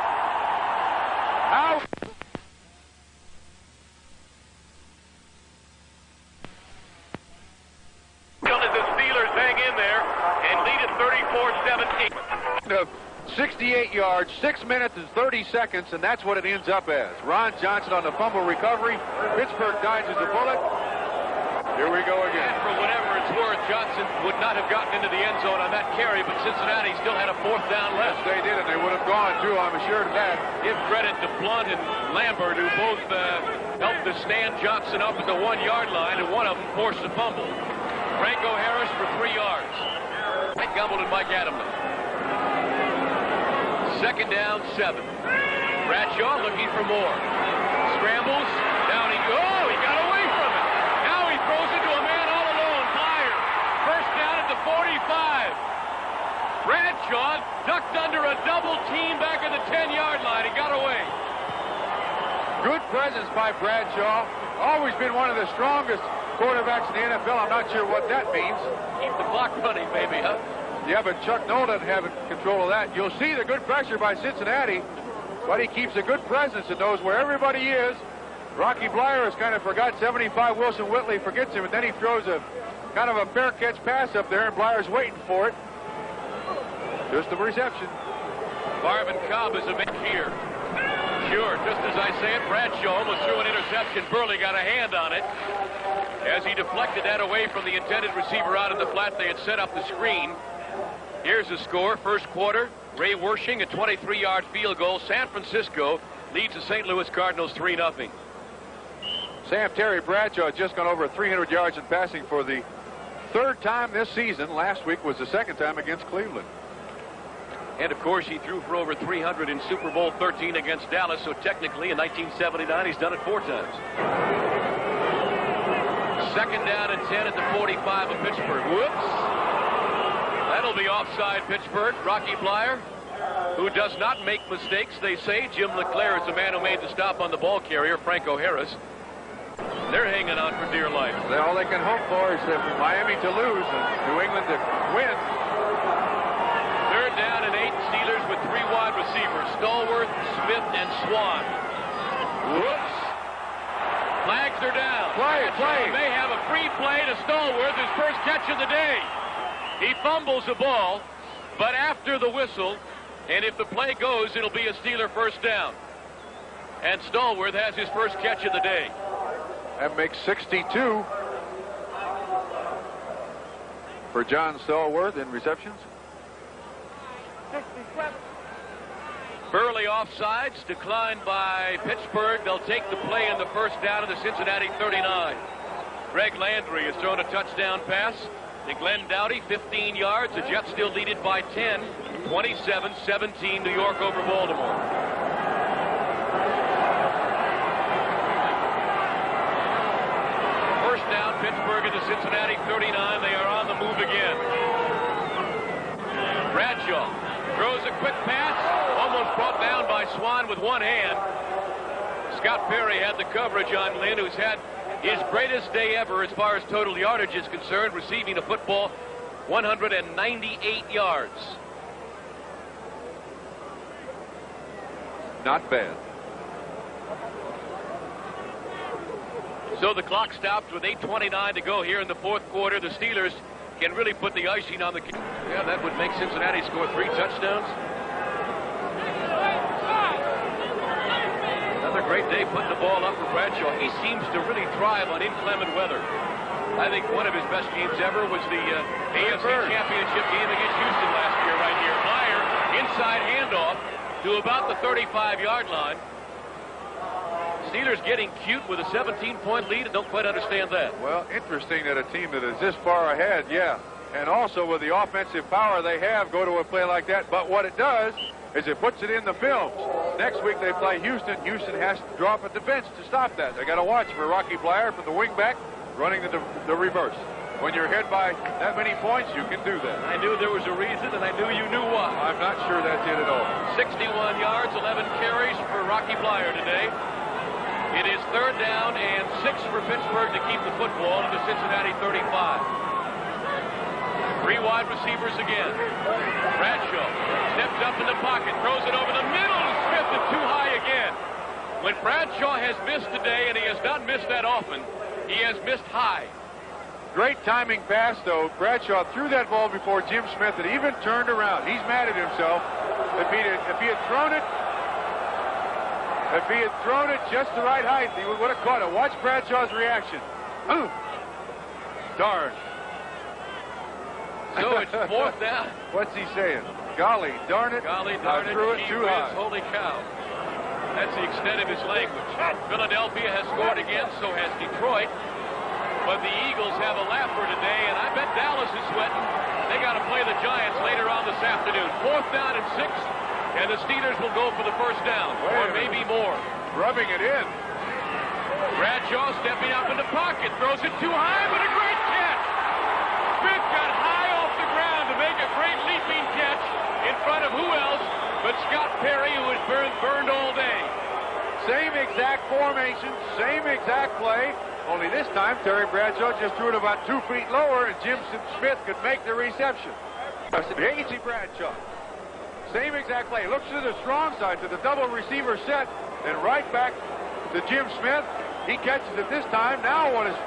How? The Steelers hang in there and lead at 34-17. 68 yards, 6 minutes and 30 seconds, and that's what it ends up as. Ron Johnson on the fumble recovery. Pittsburgh dodges a bullet. Here we go again. And for whatever it's worth, Johnson would not have gotten into the end zone on that carry, but Cincinnati still had a 4th down left. Yes, they did, and they would have gone, too, I'm assured of that. Give credit to Blunt and Lambert, who both helped to stand Johnson up at the 1-yard line, and one of them forced a fumble. Franco Harris for 3 yards. Mike Gumbel and Mike Adamman. 2nd down, 7. Bradshaw looking for more. Scrambles. Down he goes. Oh, he got away from it. Now he throws it to a man all alone. Blyer. First down at the 45. Bradshaw ducked under a double team back at the 10-yard line. He got away. Good presence by Bradshaw. Always been one of the strongest quarterbacks in the NFL. I'm not sure what that means. Keep the clock running, maybe, huh? Yeah, but Chuck Noll doesn't have control of that. You'll see the good pressure by Cincinnati, but he keeps a good presence and knows where everybody is. Rocky Blyer has kind of forgot 75. Wilson Whitley forgets him, and then he throws a kind of a fair catch pass up there, and Blyer's waiting for it. Just the reception. Marvin Cobb is a bit here. Sure, just as I say it, Bradshaw almost threw an interception. Burley got a hand on it as he deflected that away from the intended receiver out in the flat. They had set up the screen. Here's the score, first quarter. Ray Wersching, a 23-yard field goal. San Francisco leads the St. Louis Cardinals 3-0. Sam Terry Bradshaw has just gone over 300 yards in passing for the 3rd time this season. Last week was the 2nd time against Cleveland. And, of course, he threw for over 300 in Super Bowl 13 against Dallas, so technically in 1979 he's done it 4 times. 2nd down and 10 at the 45 of Pittsburgh. Whoops. That'll be offside Pittsburgh. Rocky Blyer, who does not make mistakes, they say. Jim LeClaire is the man who made the stop on the ball carrier, Franco Harris. They're hanging on for dear life. All they can hope for is for Miami to lose and New England to win. 3rd down and 8. Steelers with 3 wide receivers, Stallworth, Smith, and Swann. Whoops. Flags are down. Play. May have a free play to Stallworth, his first catch of the day. He fumbles the ball, but after the whistle, and if the play goes, it'll be a Steeler first down. And Stallworth has his first catch of the day. That makes 62 for John Stallworth in receptions. Burley offsides, declined by Pittsburgh. They'll take the play in the first down of the Cincinnati 39. Greg Landry has thrown a touchdown pass to Glenn Doughty, 15 yards. The Jets still lead it by 10, 27-17, New York over Baltimore. First down, Pittsburgh at the Cincinnati 39. They are on the move again. Bradshaw throws a quick pass, almost brought down by Swann with one hand. Scott Perry had the coverage on Lynn, who's had his greatest day ever as far as total yardage is concerned, receiving a football 198 yards. Not bad. So the clock stops with 8:29 to go here in the 4th quarter. The Steelers can really put the icing on the cake. Yeah, that would make Cincinnati score 3 touchdowns. Another great day putting the ball up for Bradshaw. He seems to really thrive on inclement weather. I think one of his best games ever was the AFC Championship game against Houston last year right here. Blyer, inside handoff to about the 35-yard line. Steelers getting cute with a 17-point lead. I don't quite understand that. Well, interesting that a team that is this far ahead, yeah, and also with the offensive power they have, go to a play like that. But what it does is it puts it in the films. Next week they play Houston. Houston has to drop a defense to stop that. They got to watch for Rocky Bleier from the wing back running the reverse. When you're ahead by that many points, you can do that. I knew there was a reason, and I knew you knew why. I'm not sure that's it at all. 61 yards, 11 carries for Rocky Bleier today. It is 3rd down and 6 for Pittsburgh to keep the football at the Cincinnati 35. 3 wide receivers again. Bradshaw steps up in the pocket, throws it over the middle to Smith, and too high again. When Bradshaw has missed today, and he has not missed that often, he has missed high. Great timing pass, though. Bradshaw threw that ball before Jim Smith and even turned around. He's mad at himself. If he had thrown it just the right height, he would have caught it. Watch Bradshaw's reaction. Darn. So it's 4th down. What's he saying? Golly darn it. Golly darn it. Threw it too high. Holy cow. That's the extent of his language. Philadelphia has scored again, so has Detroit. But the Eagles have a laugher today, and I bet Dallas is sweating. They got to play the Giants later on this afternoon. 4th down and 6, and the Steelers will go for the 1st down, or maybe more. Rubbing it in. Bradshaw stepping up in the pocket, throws it too high, but a great catch. Smith got high off the ground to make a great leaping catch in front of who else but Scott Perry, who has burned all day. Same exact formation, same exact play. Only this time, Terry Bradshaw just threw it about 2 feet lower, and Jim Smith could make the reception. Casey Bradshaw. Same exact play. Looks to the strong side, to the double receiver set, and right back to Jim Smith. He catches it this time. Now what does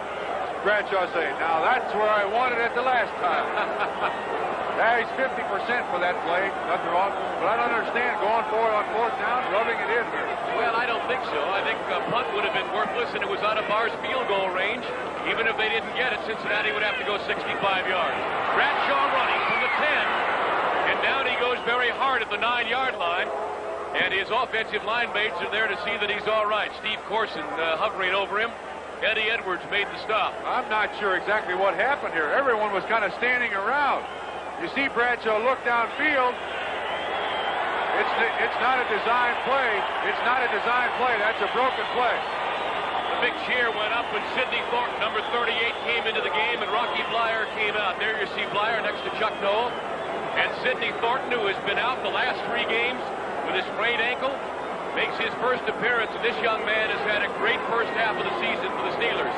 Bradshaw say? Now that's where I wanted it the last time. Yeah, he's 50% for that play. Nothing wrong. But I don't understand going for it on 4th down, rubbing it in here. Well, I don't think so. I think a punt would have been worthless, and it was out of Barr's field goal range. Even if they didn't get it, Cincinnati would have to go 65 yards. Bradshaw running from the 10, and down he goes very hard at the 9-yard line. And his offensive line mates are there to see that he's all right. Steve Corson hovering over him. Eddie Edwards made the stop. I'm not sure exactly what happened here. Everyone was kind of standing around. You see Bradshaw look downfield. It's not a design play. It's not a design play. That's a broken play. The big cheer went up when Sidney Thornton, number 38, came into the game, and Rocky Bleier came out. There you see Bleier next to Chuck Noll. And Sidney Thornton, who has been out the last 3 games with a sprained ankle, makes his first appearance, and this young man has had a great first half of the season for the Steelers.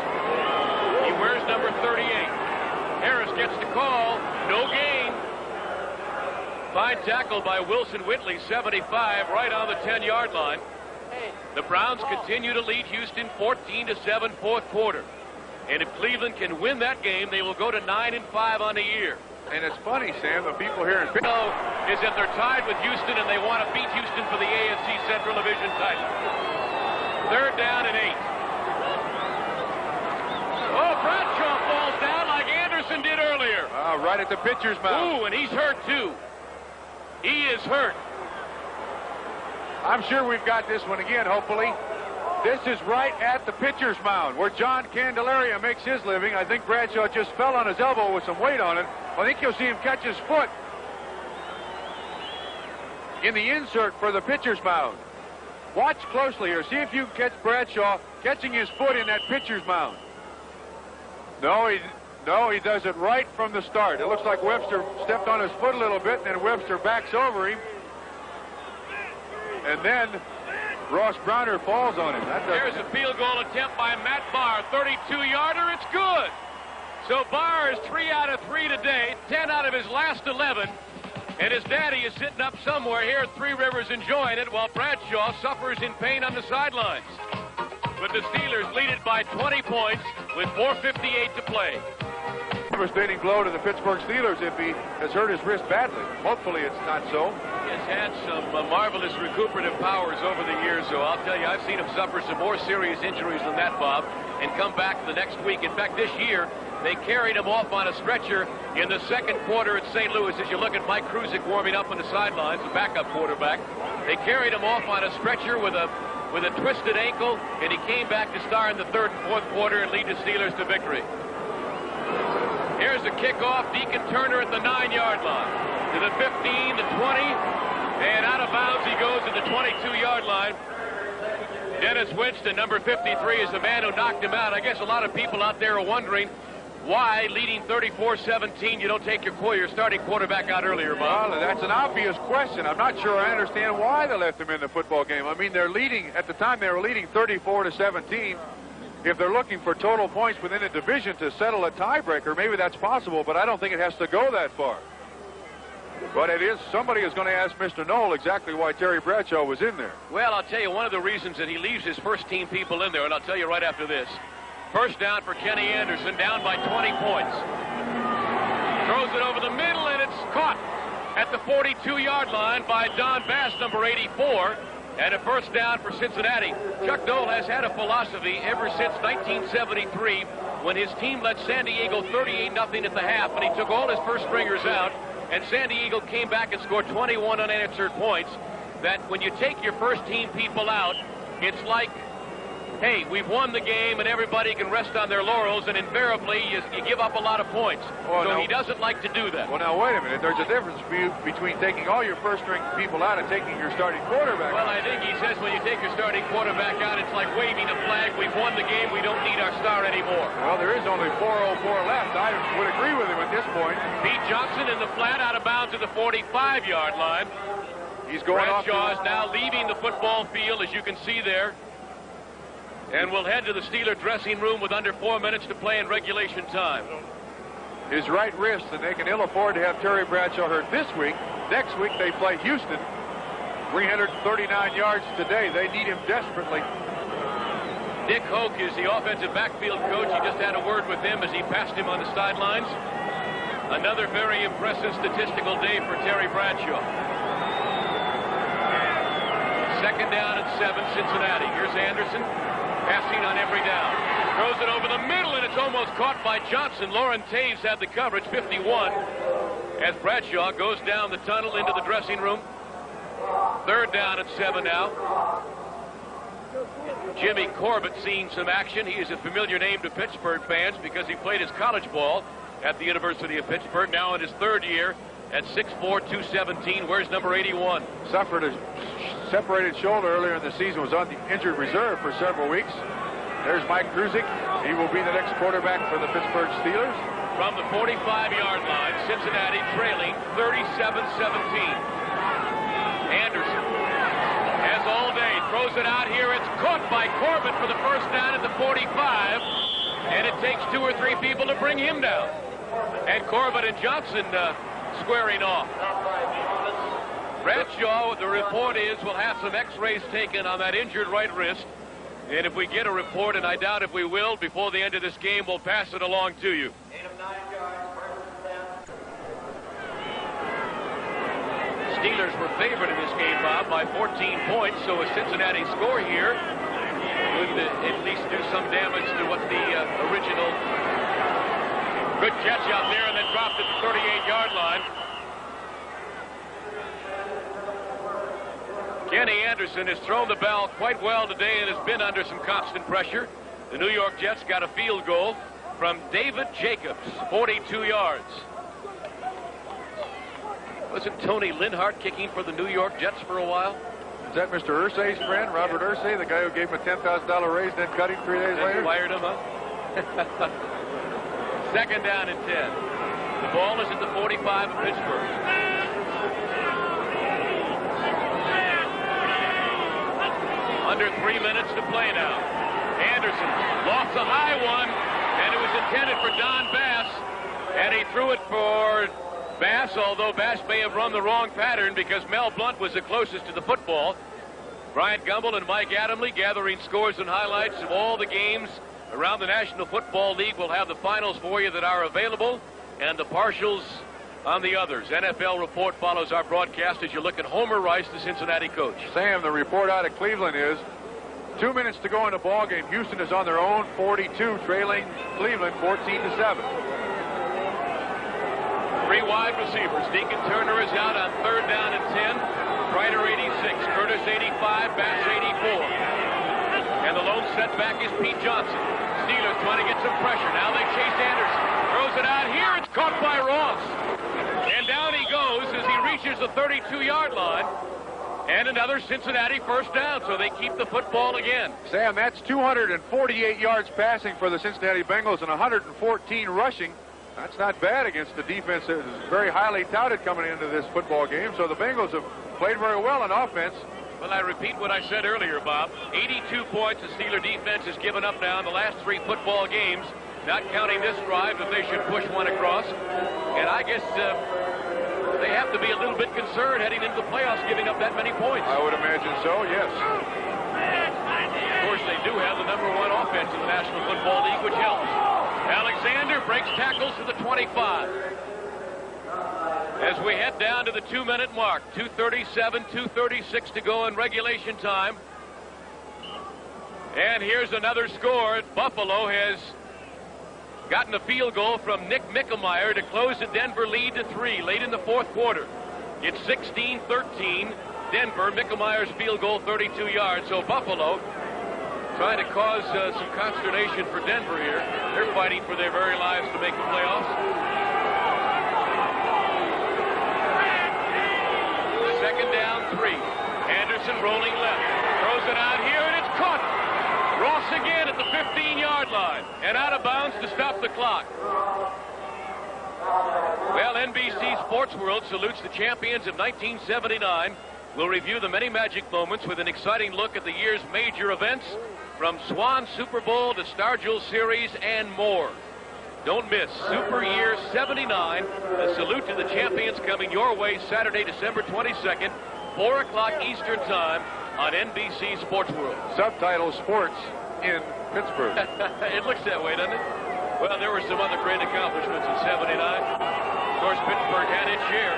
He wears number 38. Harris gets the call. No gain. Fine tackle by Wilson Whitley, 75, right on the 10-yard line. The Browns continue to lead Houston 14-7, 4th quarter. And if Cleveland can win that game, they will go to 9-5 on the year. And it's funny, Sam, the people here in Pittsburgh is that they're tied with Houston, and they want to beat Houston for the AFC Central Division title. 3rd down and 8. Oh, Bradshaw falls down like Anderson did earlier. Right at the pitcher's mound. Ooh, and he's hurt, too. He is hurt. I'm sure we've got this one again, hopefully. This is right at the pitcher's mound, where John Candelaria makes his living. I think Bradshaw just fell on his elbow with some weight on it. I think you'll see him catch his foot in the insert for the pitcher's mound. Watch closely here. See if you can catch Bradshaw catching his foot in that pitcher's mound. No, he does it right from the start. It looks like Webster stepped on his foot a little bit, and then Webster backs over him. And then Ross Browner falls on him. There's a field goal attempt by Matt Barr. 32-yarder. It's good. So Barr is 3 out of 3 today, 10 out of his last 11. And his daddy is sitting up somewhere here at Three Rivers enjoying it while Bradshaw suffers in pain on the sidelines. But the Steelers lead it by 20 points with 4:58 to play. Devastating blow to the Pittsburgh Steelers if he has hurt his wrist badly. Hopefully it's not so. He has had some marvelous recuperative powers over the years, so I'll tell you, I've seen him suffer some more serious injuries than that, Bob, and come back the next week. In fact, this year, they carried him off on a stretcher in the 2nd quarter at St. Louis. As you look at Mike Kruzik warming up on the sidelines, the backup quarterback, they carried him off on a stretcher with a twisted ankle, and he came back to start in the 3rd and 4th quarter and lead the Steelers to victory. Here's Here's a kickoff. Deacon Turner at the 9-yard line. To the 15, the 20, and out of bounds he goes at the 22-yard line. Dennis Winston, number 53, is the man who knocked him out. I guess a lot of people out there are wondering why, leading 34-17, you don't take your starting quarterback out earlier, Bob. Well, that's an obvious question. I'm not sure I understand why they left him in the football game. I mean, they're leading, at the time they were leading 34-17. If they're looking for total points within a division to settle a tiebreaker, maybe that's possible, but I don't think it has to go that far. But it is, somebody is going to ask Mr. Knoll exactly why Terry Bradshaw was in there. Well, I'll tell you one of the reasons that he leaves his first-team people in there, and I'll tell you right after this. First down for Kenny Anderson, down by 20 points. Throws it over the middle, and it's caught at the 42-yard line by Don Bass, number 84. And a first down for Cincinnati. Chuck Knoll has had a philosophy ever since 1973 when his team led San Diego 38-0 at the half, and he took all his first stringers out, and San Diego came back and scored 21 unanswered points. That when you take your first-team people out, it's like, hey, we've won the game and everybody can rest on their laurels, and invariably you give up a lot of points. So he doesn't like to do that. Well, now, wait a minute. There's a difference between taking all your first-string people out and taking your starting quarterback Well, out. I think he says when you take your starting quarterback out, it's like waving a flag. We've won the game. We don't need our star anymore. Well, there is only 4:04 left. I would agree with him at this point. Pete Johnson in the flat out of bounds at the 45-yard line. He's going off. Bradshaw is now leaving the football field, as you can see there. And we'll head to the Steeler dressing room with under 4 minutes to play in regulation time. His right wrist, and they can ill afford to have Terry Bradshaw hurt this week. Next week they play Houston. 339 yards today. They need him desperately. Dick Hoke is the offensive backfield coach. He just had a word with him as he passed him on the sidelines. Another very impressive statistical day for Terry Bradshaw. Second down and 7, Cincinnati. Here's Anderson. Passing on every down. Throws it over the middle, and it's almost caught by Johnson. Lauren Taves had the coverage, 51. As Bradshaw goes down the tunnel into the dressing room. Third down and 7 now. Jimmy Corbett seeing some action. He is a familiar name to Pittsburgh fans because he played his college ball at the University of Pittsburgh, now in his third year at 6'4", 217. Where's number 81? Suffered a separated shoulder earlier in the season, was on the injured reserve for several weeks. There's Mike Kruzik. He will be the next quarterback for the Pittsburgh Steelers. From the 45-yard line, Cincinnati trailing 37-17. Anderson has all day, throws it out here. It's caught by Corbett for the first down at the 45, and it takes 2 or 3 people to bring him down. And Corbett and Johnson squaring off. Bradshaw, the report is, will have some x-rays taken on that injured right wrist. And if we get a report, and I doubt if we will, before the end of this game, we'll pass it along to you. Steelers were favored in this game, Bob, by 14 points, so a Cincinnati score here would at least do some damage to what the original good catch out there, and then dropped at the 38-yard line. Kenny Anderson has thrown the ball quite well today and has been under some constant pressure. The New York Jets got a field goal from David Jacobs, 42 yards. Wasn't Tony Linhart kicking for the New York Jets for a while? Is that Mr. Irsay's friend, Robert Irsay, the guy who gave him a $10,000 raise, then cut him 3 days later? Fired him, huh? Second down and 10. The ball is at the 45 of Pittsburgh. Under 3 minutes to play now. Anderson lost a high one, and it was intended for Don Bass, and he threw it for Bass, although Bass may have run the wrong pattern because Mel Blount was the closest to the football. Bryant Gumbel and Mike Adamle gathering scores and highlights of all the games around the National Football League. We'll have the finals for you that are available and the partials on the others. NFL Report follows our broadcast as you look at Homer Rice, the Cincinnati coach. Sam, the report out of Cleveland is 2 minutes to go in the ball game. Houston is on their own 42, trailing Cleveland 14-7. 3 wide receivers. Deacon Turner is out on third down and 10. Ryder 86, Curtis 85, Bass 84. And the lone setback is Pete Johnson. Steelers trying to get some pressure. Now they chase Anderson. Throws it out here. It's caught by Ross. And down he goes as he reaches the 32-yard line. And another Cincinnati first down, so they keep the football again. Sam, that's 248 yards passing for the Cincinnati Bengals and 114 rushing. That's not bad against the defense that is very highly touted coming into this football game. So the Bengals have played very well on offense. Well, I repeat what I said earlier, Bob. 82 points the Steeler defense has given up now in the last 3 football games, not counting this drive that they should push one across. And I guess they have to be a little bit concerned heading into the playoffs giving up that many points. I would imagine so, yes. Of course, they do have the #1 offense in the National Football League, which helps. Alexander breaks tackles to the 25. As we head down to the 2-minute mark, 2:37, 2:36 to go in regulation time. And here's another score. Buffalo has gotten a field goal from Nick Mickelmeyer to close the Denver lead to 3 late in the 4th quarter. It's 16-13. Denver, Mickelmeyer's field goal, 32 yards. So Buffalo trying to cause some consternation for Denver here. They're fighting for their very lives to make the playoffs. 2nd down, 3. Anderson rolling left. Throws it out here, and it's caught. Ross again at the 15-yard line. And out of bounds to stop the clock. Well, NBC Sports World salutes the champions of 1979. We'll review the many magic moments with an exciting look at the year's major events, from Swan Super Bowl to Star Jewel Series and more. Don't miss Super Year 79, the salute to the champions, coming your way Saturday, December 22nd, 4 o'clock Eastern Time on NBC Sports World. Subtitle Sports in Pittsburgh. It looks that way, doesn't it? Well, there were some other great accomplishments in 79. Of course, Pittsburgh had its share.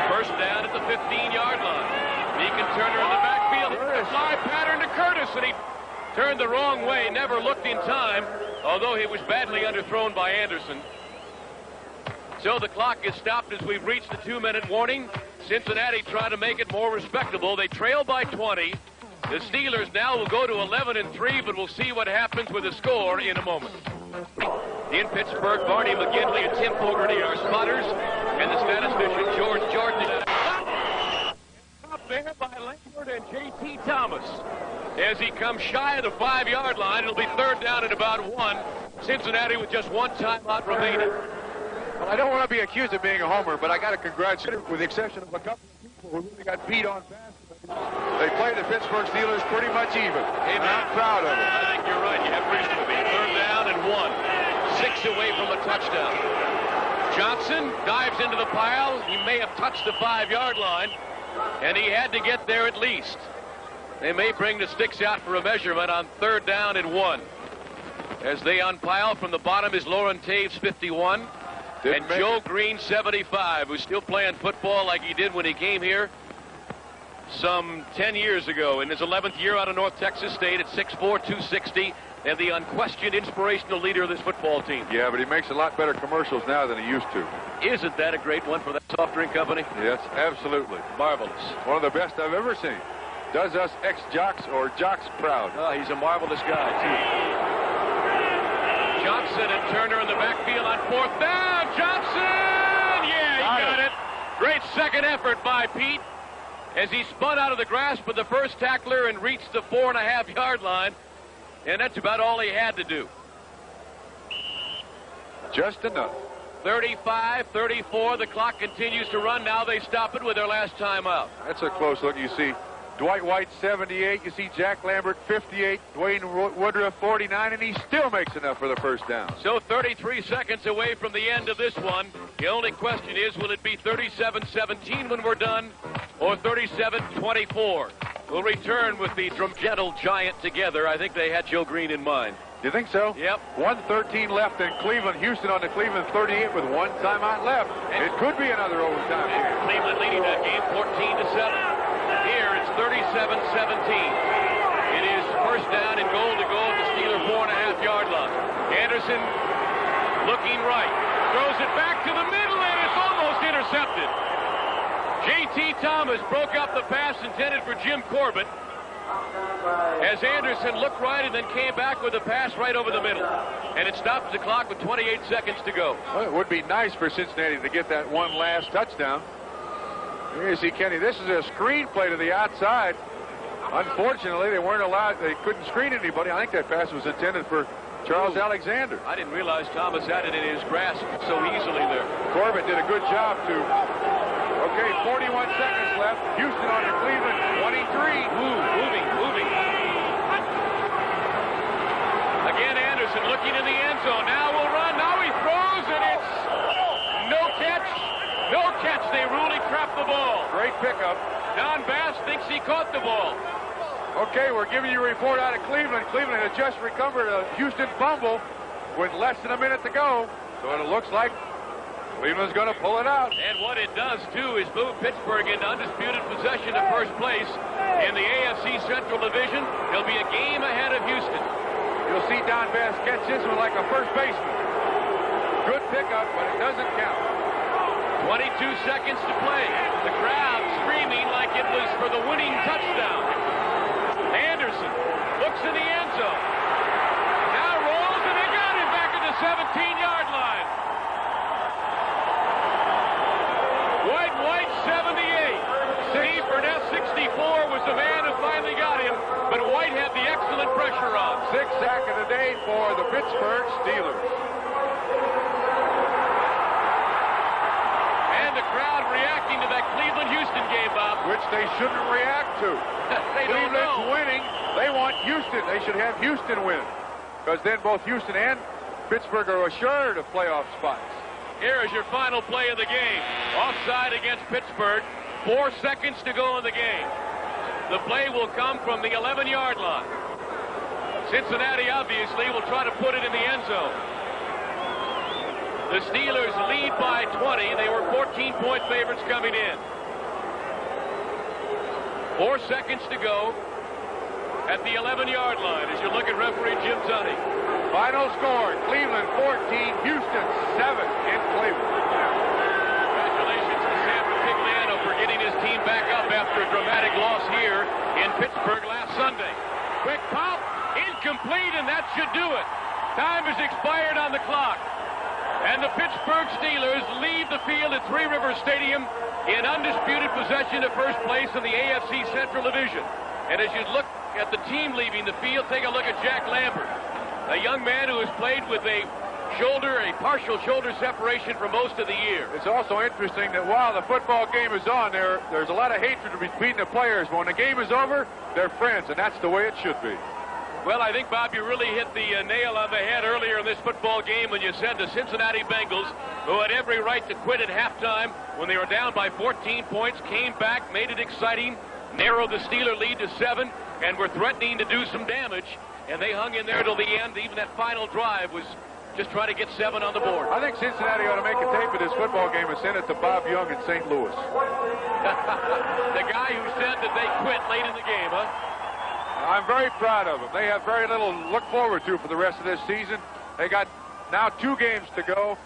First down at the 15-yard line. Deacon Turner in the backfield. A fly pattern to Curtis, and he turned the wrong way, never looked in time, although he was badly underthrown by Anderson. So the clock is stopped as we've reached the 2-minute warning. Cincinnati trying to make it more respectable. They trail by 20. The Steelers now will go to 11-3, but we'll see what happens with the score in a moment. In Pittsburgh, Barney McGinley and Tim Fogarty are spotters, and the statistician George Jordan. Up there by Lambert and J.T. Thomas. As he comes shy of the 5-yard line, it'll be 3rd down at about 1. Cincinnati with just 1 timeout remaining. Well, I don't want to be accused of being a homer, but I got to congratulate, with the exception of a couple of people who really got beat on fast. They played the Pittsburgh Steelers pretty much even. Hey, and I'm proud of it. I think you're right. You have reason to be. 3rd down and 1. 6 away from a touchdown. Johnson dives into the pile. He may have touched the 5-yard line, and he had to get there at least. They may bring the sticks out for a measurement on 3rd down and 1. As they unpile, from the bottom is Lauren Taves, 51. And Joe Green, 75, who's still playing football like he did when he came here some 10 years ago. In his 11th year out of North Texas State at 6'4", 260, and the unquestioned inspirational leader of this football team. Yeah, but he makes a lot better commercials now than he used to. Isn't that a great one for that soft drink company? Yes, absolutely. Marvelous. One of the best I've ever seen. Does us ex-jocks or jocks proud. Oh, he's a marvelous guy, too. Johnson and Turner in the backfield on 4th down. Johnson! Yeah, he got it. Great second effort by Pete as he spun out of the grasp of the first tackler and reached the 4.5-yard line. And that's about all he had to do. Just enough. 35-34. The clock continues to run. Now they stop it with their last timeout. That's a close look. You see Dwight White, 78. You see Jack Lambert, 58. Dwayne Woodruff, 49. And he still makes enough for the first down. So 33 seconds away from the end of this one. The only question is, will it be 37-17 when we're done, or 37-24? We'll return with the gentle giant together. I think they had Joe Green in mind. You think so? Yep. 1:13 left in Cleveland. Houston on the Cleveland 38 with 1 timeout left. And it could be another overtime here. Cleveland leading that game 14-7. Here it's 37-17. It is first down and goal to go at the Steeler 4.5-yard line. Anderson looking right. Throws it back to the middle, and it's almost intercepted. J.T. Thomas broke up the pass intended for Jim Corbett. As Anderson looked right and then came back with a pass right over the middle. And it stopped the clock with 28 seconds to go. Well, it would be nice for Cincinnati to get that one last touchdown. Here you see Kenny. This is a screen play to the outside. Unfortunately, they weren't allowed. They couldn't screen anybody. I think that pass was intended for Charles Alexander. I didn't realize Thomas had it in his grasp so easily there. Corbett did a good job, too. Okay, 41 seconds left. Houston on to Cleveland, 23. Moving. Again, Anderson looking in the end zone. Now will run. Now he throws, and it's no catch. No catch. They rule he trapped the ball. Great pickup. Don Bass thinks he caught the ball. Okay, we're giving you a report out of Cleveland. Cleveland has just recovered a Houston fumble with less than a minute to go. So it looks like Cleveland's going to pull it out. And what it does, too, is move Pittsburgh into undisputed possession of first place in the AFC Central Division. They'll be a game ahead of Houston. You'll see Don Bass catch this one like a first baseman. Good pickup, but it doesn't count. 22 seconds to play. The crowd screaming like it was for the winning touchdown. Anderson looks in the end zone. Now rolls, and they got him back at the 17-yard line. White 78. Steve Burnett 64 was the man who finally got him, but White had the excellent pressure on. 6th sack of the day for the Pittsburgh Steelers. And the crowd reacting to that Cleveland-Houston game, Bob. Which they shouldn't react to. They don't Cleveland's know. winning. They want Houston. They should have Houston win. Because then both Houston and Pittsburgh are assured of playoff spots. Here is your final play of the game. Offside against Pittsburgh. 4 seconds to go in the game. The play will come from the 11-yard line. Cincinnati, obviously, will try to put it in the end zone. The Steelers lead by 20. They were 14-point favorites coming in. 4 seconds to go at the 11-yard line as you look at referee Jim Zunny. Final score, Cleveland 14, Houston 7 in Cleveland. Congratulations to Sam Rutigliano for getting his team back up after a dramatic loss here in Pittsburgh last Sunday. Quick pop, incomplete, and that should do it. Time has expired on the clock. And the Pittsburgh Steelers leave the field at Three Rivers Stadium in undisputed possession of first place in the AFC Central Division. And as you look at the team leaving the field, take a look at Jack Lambert, a young man who has played with a partial shoulder separation for most of the year. It's also interesting that while the football game is on, there's a lot of hatred between the players. But when the game is over, they're friends, and that's the way it should be. Well, I think, Bob, you really hit the nail on the head earlier in this football game when you said the Cincinnati Bengals, who had every right to quit at halftime when they were down by 14 points, came back, made it exciting, narrowed the Steeler lead to 7, and were threatening to do some damage. And they hung in there till the end. Even that final drive was just trying to get 7 on the board. I think Cincinnati ought to make a tape of this football game and send it to Bob Young in St. Louis. The guy who said that they quit late in the game, huh? I'm very proud of them. They have very little to look forward to for the rest of this season. They got now 2 games to go.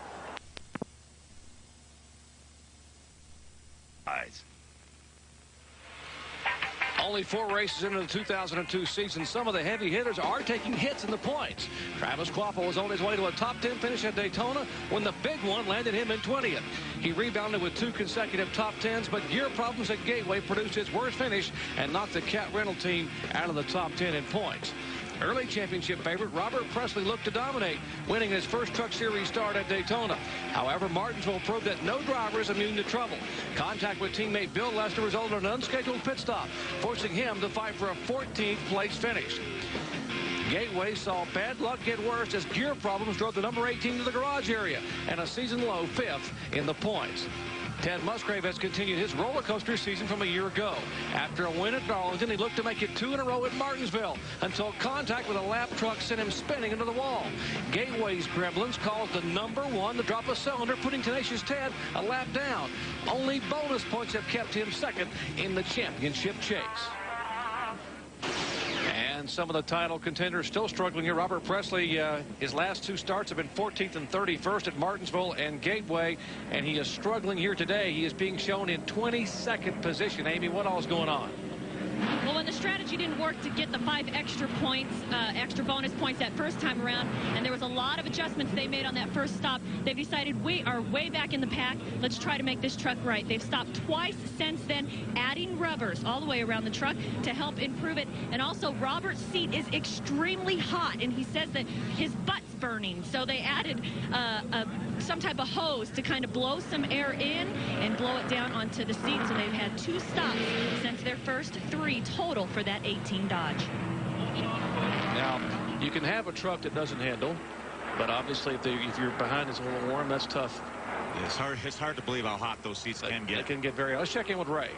Only 4 races into the 2002 season. Some of the heavy hitters are taking hits in the points. Travis Quappo was on his way to a top 10 finish at Daytona when the big one landed him in 20th. He rebounded with 2 consecutive top 10s, but gear problems at Gateway produced his worst finish and knocked the Cat Rental team out of the top 10 in points. Early championship favorite Robert Presley looked to dominate, winning his first Truck Series start at Daytona. However, Martinsville proved that no driver is immune to trouble. Contact with teammate Bill Lester resulted in an unscheduled pit stop, forcing him to fight for a 14th place finish. Gateway saw bad luck get worse as gear problems drove the number 18 to the garage area and a season-low 5th in the points. Ted Musgrave has continued his roller coaster season from a year ago. After a win at Darlington, he looked to make it 2 in a row at Martinsville until contact with a lap truck sent him spinning into the wall. Gateway's gremlins caused the number 1 to drop a cylinder, putting Tenacious Ted a lap down. Only bonus points have kept him second in the championship chase. And some of the title contenders still struggling here. Robert Presley, his last 2 starts have been 14th and 31st at Martinsville and Gateway, and he is struggling here today. He is being shown in 22nd position. Amy, what all is going on? Well, when the strategy didn't work to get the 5 extra points, extra bonus points that first time around, and there was a lot of adjustments they made on that first stop. They've decided we are way back in the pack. Let's try to make this truck right. They've stopped twice since then, adding rubbers all the way around the truck to help improve it. And also, Robert's seat is extremely hot, and he says that his butt's burning. So they added some type of hose to kind of blow some air in and blow it down onto the seat. So they've had 2 stops since their first 3 total for that 18 Dodge. Now, you can have a truck that doesn't handle, but obviously if you're behind it's a little warm, that's tough. It's hard to believe how hot those seats can get. They can get very. Let's check in with Ray.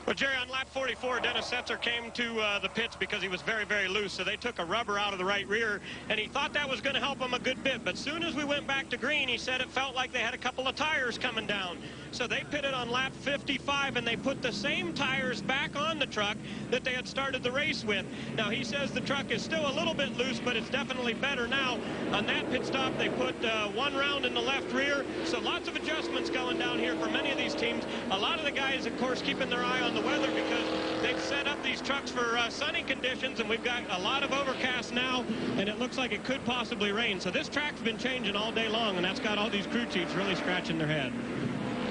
Well, Jerry, on lap 44, Dennis Setzer came to the pits because he was very, very loose. So they took a rubber out of the right rear, and he thought that was going to help him a good bit. But soon as we went back to green, he said it felt like they had a couple of tires coming down. So they pitted on lap 55, and they put the same tires back on the truck that they had started the race with. Now, he says the truck is still a little bit loose, but it's definitely better now. On that pit stop, they put 1 round in the left rear. So lots of adjustments going down here for many of these teams. A lot of the guys, of course, keeping their eye on the weather because they've set up these trucks for sunny conditions, and we've got a lot of overcast now, and it looks like it could possibly rain. So this track's been changing all day long, and that's got all these crew chiefs really scratching their head.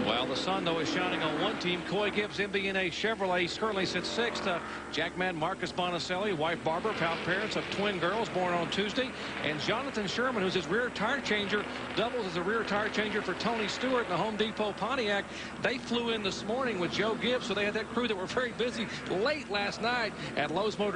Well, the sun, though, is shining on one team. Coy Gibbs, MB&A Chevrolet, currently sits 6th. Jackman Marcus Bonicelli, wife Barbara, proud parents of twin girls born on Tuesday. And Jonathan Sherman, who's his rear tire changer, doubles as a rear tire changer for Tony Stewart in the Home Depot Pontiac. They flew in this morning with Joe Gibbs, so they had that crew that were very busy late last night at Lowe's Motors.